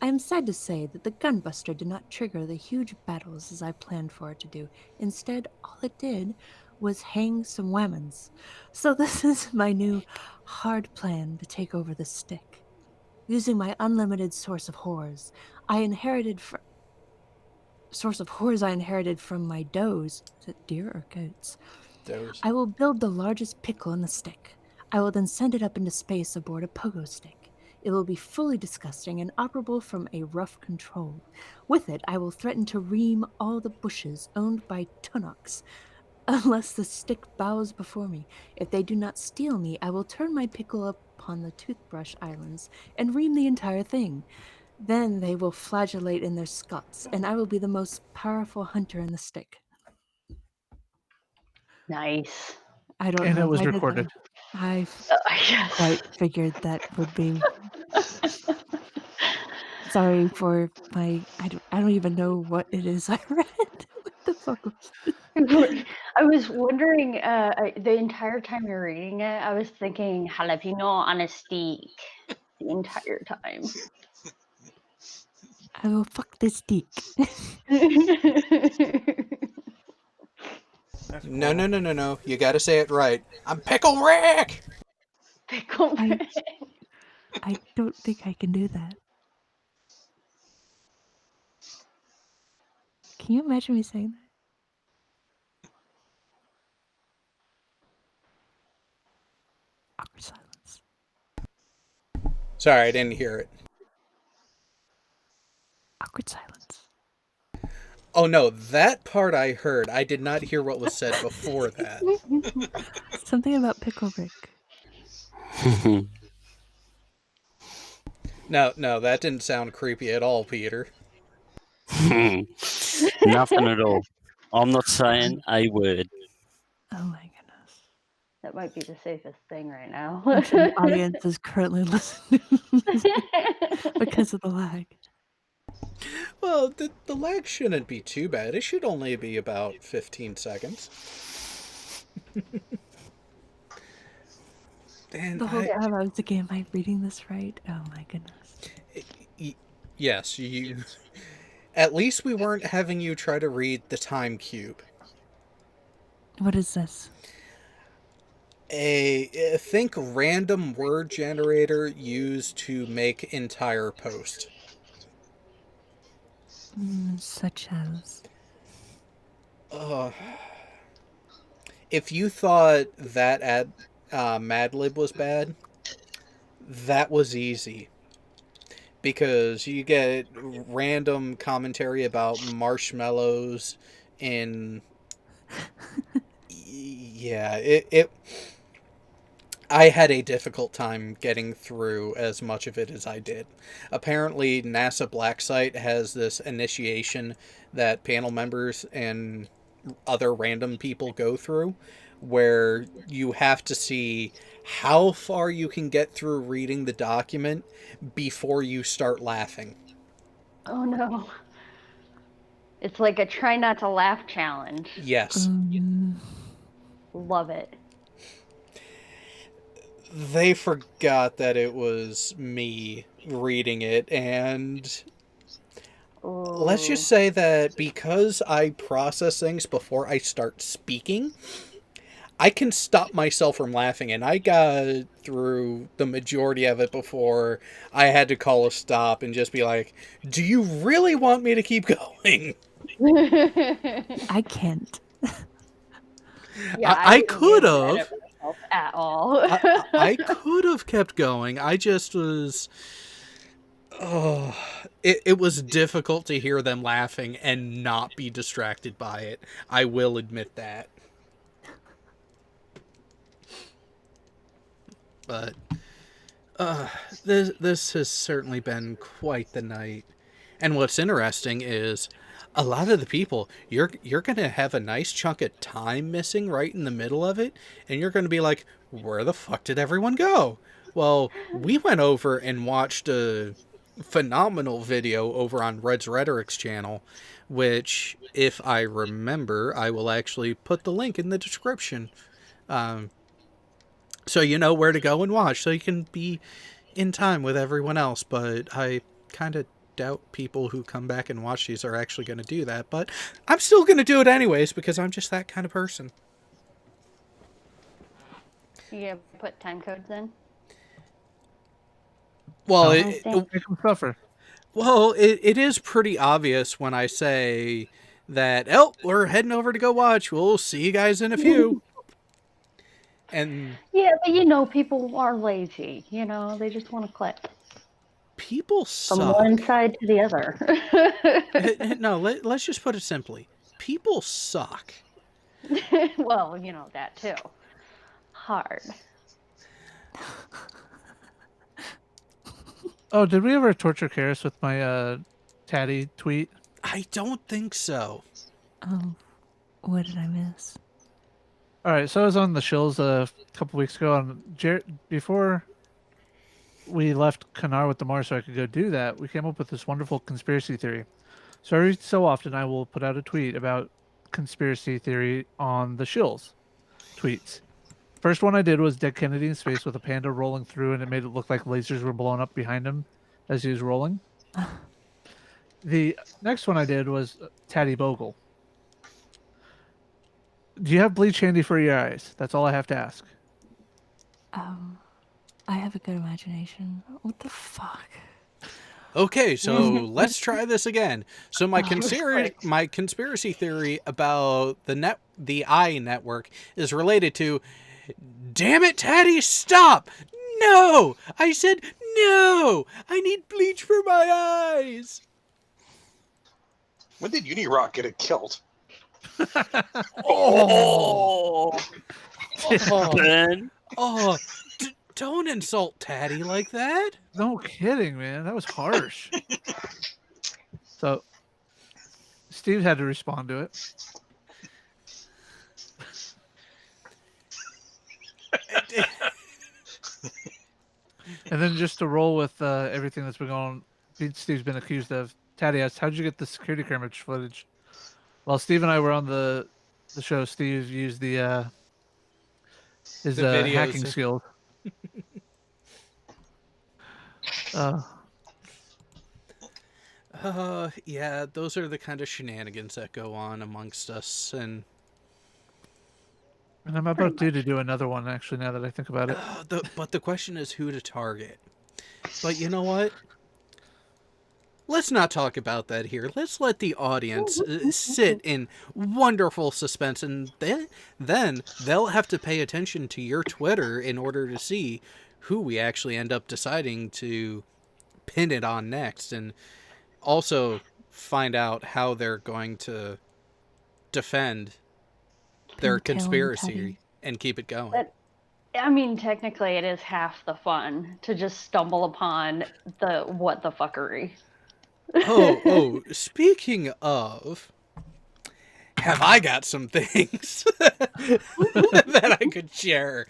I am sad to say that the gunbuster did not trigger the huge battles as I planned for it to do. Instead, all it did was hang some whammons. So this is my new hard plan to take over the stick. Using my unlimited source of whores, I inherited from my does. Is it deer or goats? Does. I will build the largest pickle in the stick. I will then send it up into space aboard a pogo stick. It will be fully disgusting and operable from a rough control. With it, I will threaten to ream all the bushes owned by Tunnocks, unless the stick bows before me. If they do not steal me, I will turn my pickle upon the Toothbrush Islands and ream the entire thing. Then they will flagellate in their scots, and I will be the most powerful hunter in the stick. Nice. I don't And know it if was I did recorded. that. I Yes. quite figured that would be. Sorry for my. I don't even know what it is I read. What the fuck was this? I was wondering the entire time you're reading it, I was thinking jalapeno on a steak the entire time. I will fuck this dick. No. You gotta say it right. I'm Pickle Rick! Pickle I don't think I can do that. Can you imagine me saying that? Awkward silence. Sorry, I didn't hear it. Awkward silence. Oh no, that part I heard. I did not hear what was said before that. Something about Pickle Rick. No, that didn't sound creepy at all, Peter. Nothing at all. I'm not saying a word. Oh my goodness. That might be the safest thing right now. I'm sure the audience is currently listening because of the lag. Well, the lag shouldn't be too bad. It should only be about 15 seconds. And The whole time I was thinking, am I reading this right? Oh my goodness. Yes, you. At least we weren't having you try to read the time cube. What is this? Think random word generator used to make entire post. Such as. If you thought that Mad Lib was bad, that was easy. Because you get random commentary about marshmallows and yeah, I had a difficult time getting through as much of it as I did. Apparently, NASA Black Site has this initiation that panel members and other random people go through where you have to see how far you can get through reading the document before you start laughing. Oh no. It's like a try not to laugh challenge. Yes. Love it. They forgot that it was me reading it, and let's just say that because I process things before I start speaking, I can stop myself from laughing, and I got through the majority of it before I had to call a stop and just be like, "Do you really want me to keep going?" I can't. Yeah, I I wouldn't be could able to edit have. myself at all. I could have kept going. I just was. Oh, it was difficult to hear them laughing and not be distracted by it. I will admit that. But this has certainly been quite the night. And what's interesting is a lot of the people you're going to have a nice chunk of time missing right in the middle of it, and you're going to be like, "Where the fuck did everyone go?" Well, we went over and watched a phenomenal video over on Red's Rhetoric's channel, which, if I remember, I will actually put the link in the description. So you know where to go and watch, so you can be in time with everyone else. But I kind of doubt people who come back and watch these are actually going to do that. But I'm still going to do it anyways because I'm just that kind of person. You put time codes in? Well, Make them suffer. Well, it is pretty obvious when I say that, "Oh, we're heading over to go watch. We'll see you guys in a few." And yeah, but people are lazy. They just want to click people from suck. one side to the other. No, let's just put it simply. People suck. Well, that too. Hard. Oh, did we ever torture Karis with my Tatty tweet? I don't think so. Oh, what did I miss? All right, so I was on the shills a couple weeks ago, and before we left Kanar with the Mars so I could go do that, we came up with this wonderful conspiracy theory. So every so often I will put out a tweet about conspiracy theory on the shills tweets. First one I did was Dead Kennedy in space with a panda rolling through, and it made it look like lasers were blowing up behind him as he was rolling. The next one I did was Tatty Bogle. Do you have bleach handy for your eyes? That's all I have to ask. I have a good imagination. What the fuck? Okay, so let's try this again. So my conspiracy theory about the I network is related to, damn it, Tatty, stop! No! I said no! I need bleach for my eyes! When did Unirock get it killed? Oh! Ben. Oh, don't insult Tatty like that. No kidding, man. That was harsh. So, Steve had to respond to it. And then just to roll with everything that's been going on, Steve's been accused of. Tatty asked, "How'd you get the security camera footage?" While Steve and I were on the show, Steve used his hacking skills. Yeah, those are the kind of shenanigans that go on amongst us, and I'm about to do another one, actually, now that I think about it. But the question is who to target. But you know what? Let's not talk about that here. Let's let the audience sit in wonderful suspense, and then they'll have to pay attention to your Twitter in order to see who we actually end up deciding to pin it on next, and also find out how they're going to defend their conspiracy and keep it going. But, I mean, technically, it is half the fun to just stumble upon the what the fuckery. Oh, speaking of, have I got some things that I could share?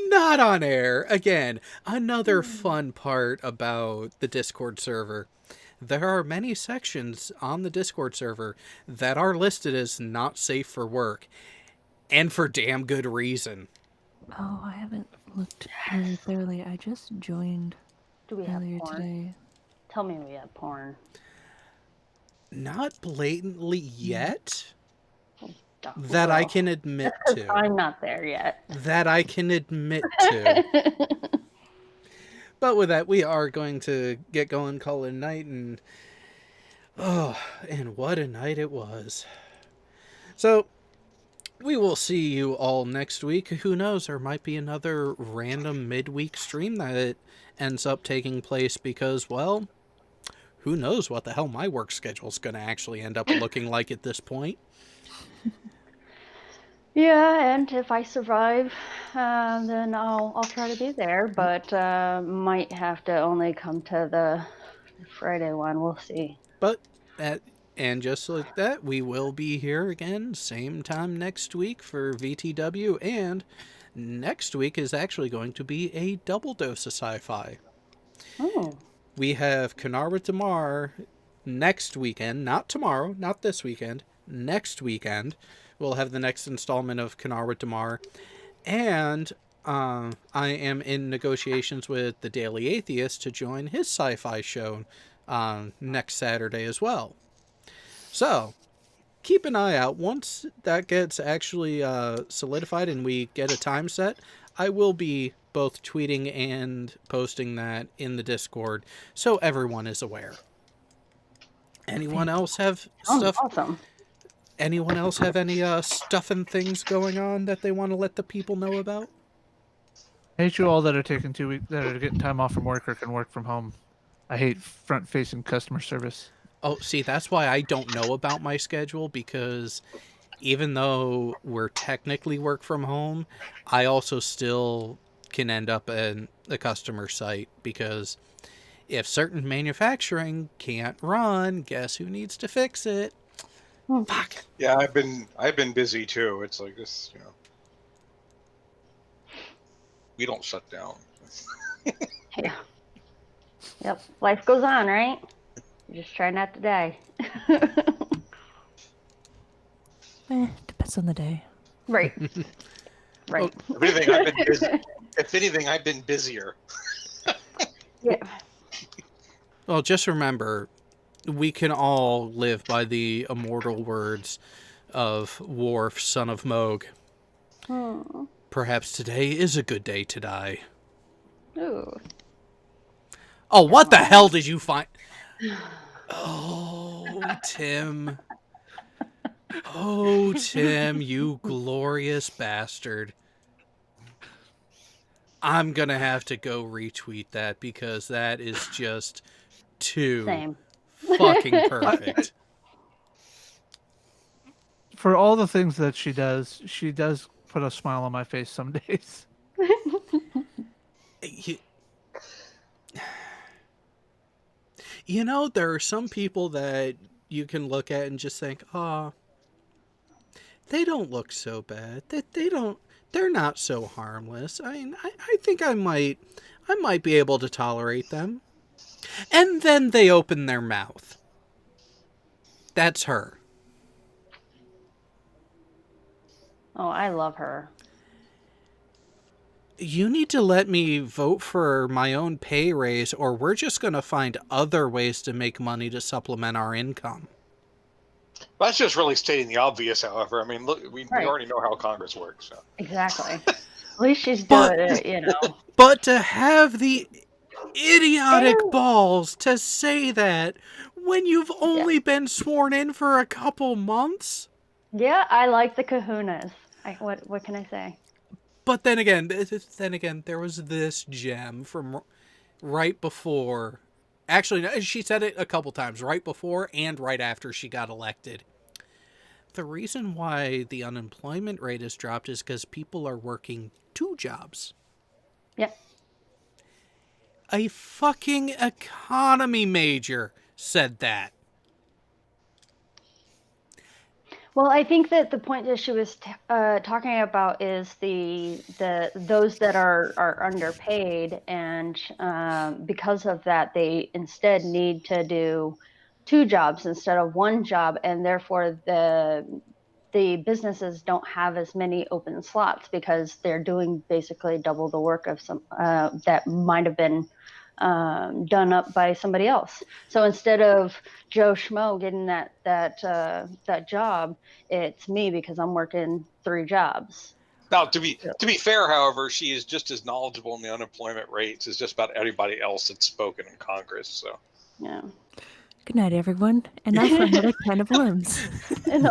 Not on air. Again, another fun part about the Discord server. There are many sections on the Discord server that are listed as not safe for work, and for damn good reason. Oh, I haven't looked really thoroughly. I just joined Do we earlier have porn? today. Tell me we have porn. Not blatantly yet. That I can admit to. I'm not there yet. That I can admit to. But with that, we are going to get going, call it a night, and and what a night it was. So, we will see you all next week. Who knows, there might be another random midweek stream that ends up taking place because, well, who knows what the hell my work schedule is going to actually end up looking like at this point. Yeah, and if I survive, then I'll try to be there, but might have to only come to the Friday one. We'll see. But and just like that, we will be here again, same time next week for VTW, and next week is actually going to be a double dose of sci-fi. Oh. We have Kanara Damar next weekend, not tomorrow, not this weekend, next weekend. We'll have the next installment of Kanara Damar, and I am in negotiations with the Daily Atheist to join his sci-fi show next Saturday as well. So, keep an eye out. Once that gets actually solidified and we get a time set, I will be both tweeting and posting that in the Discord so everyone is aware. Anyone else have stuff? Awesome. Anyone else have any stuff and things going on that they want to let the people know about? I hate you all that are taking 2 weeks, that are getting time off from work or can work from home. I hate front-facing customer service. Oh, see, that's why I don't know about my schedule, because even though we're technically work from home, I also still can end up in the customer site, because if certain manufacturing can't run, guess who needs to fix it? Fuck. Yeah, I've been busy too. It's like this, we don't shut down. Yeah. Yep. Life goes on, right? You just try not to die. Depends on the day. Right. Right. If anything, I've been busier. Yeah. Well, just remember, we can all live by the immortal words of Worf, son of Moog. Hmm. Perhaps today is a good day to die. Ooh. Oh, what the hell did you find? Oh, Tim. Oh, Tim, you glorious bastard. I'm gonna have to go retweet that because that is just too fucking perfect. For all the things that she does put a smile on my face some days. You know, there are some people that you can look at and just think, oh, they don't look so bad. They're not so harmless. I mean, I think I might be able to tolerate them. And then they open their mouth. That's her. Oh, I love her. You need to let me vote for my own pay raise, or we're just going to find other ways to make money to supplement our income. That's just really stating the obvious, however. I mean, look, we already know how Congress works. So. Exactly. At least she's doing it, you know. But to have the idiotic balls to say that when you've only been sworn in for a couple months? Yeah, I like the kahunas. What can I say? But then again, there was this gem from right before. Actually, she said it a couple times, right before and right after she got elected. The reason why the unemployment rate has dropped is because people are working 2 jobs. Yep. A fucking economy major said that. Well, I think that the point that she was talking about is the those that are underpaid, and because of that, they instead need to do 2 jobs instead of 1 job, and therefore the businesses don't have as many open slots because they're doing basically double the work of some that might have been done up by somebody else. So instead of Joe Schmo getting that job, it's me because I'm working 3 jobs. Now, to be fair, however, she is just as knowledgeable in the unemployment rates as just about everybody else that's spoken in Congress. So, yeah. Good night, everyone. And now for another can of worms. And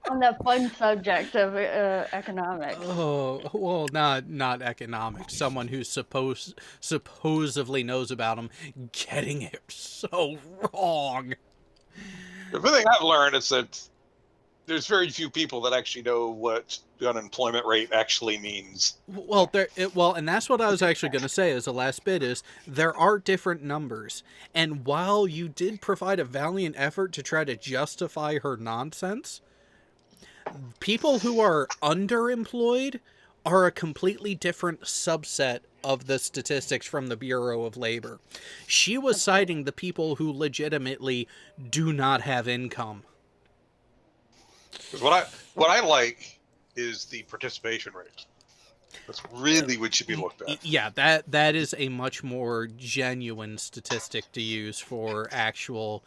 on that fun subject of economics. Oh well, not economics. Someone who supposedly knows about them getting it so wrong. the thing I've learned is that there's very few people that actually know what the unemployment rate actually means. Well, and that's what I was actually going to say as the last bit is there are different numbers, and while you did provide a valiant effort to try to justify her nonsense, people who are underemployed are a completely different subset of the statistics from the Bureau of Labor. She was citing the people who legitimately do not have income. Because what I like is the participation rate. That's really what should be looked at. Yeah, that is a much more genuine statistic to use for actual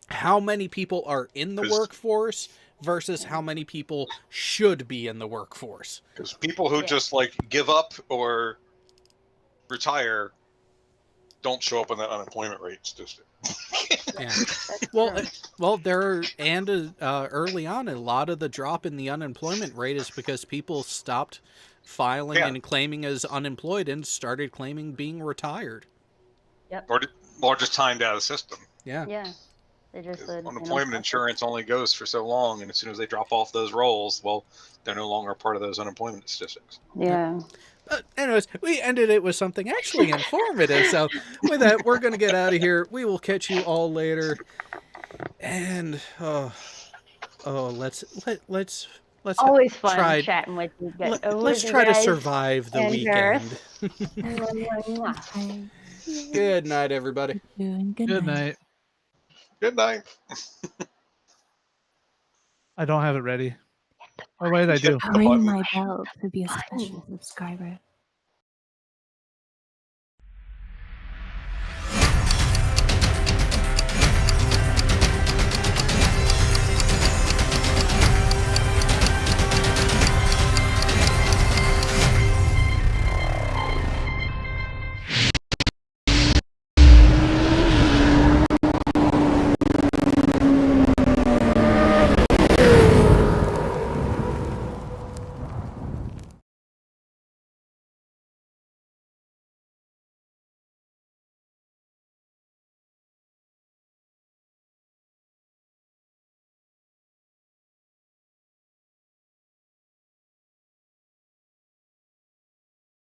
how many people are in the workforce versus how many people should be in the workforce. Because people who just like give up or retire don't show up in that unemployment rate statistic. Yeah. Well, early on, a lot of the drop in the unemployment rate is because people stopped filing and claiming as unemployed and started claiming being retired. Yep. Or just timed out of the system. Yeah. Yeah. They just said, unemployment insurance only goes for so long, and as soon as they drop off those rolls, well, they're no longer part of those unemployment statistics. Yeah. But anyways, we ended it with something actually informative. So with that, we're going to get out of here. We will catch you all later. And let's always fun chatting with you guys. Let's try to survive the weekend. Good night, everybody. Good night. Good night. I don't have it ready. Oh wait, I do. Ring my bell to be a special subscriber.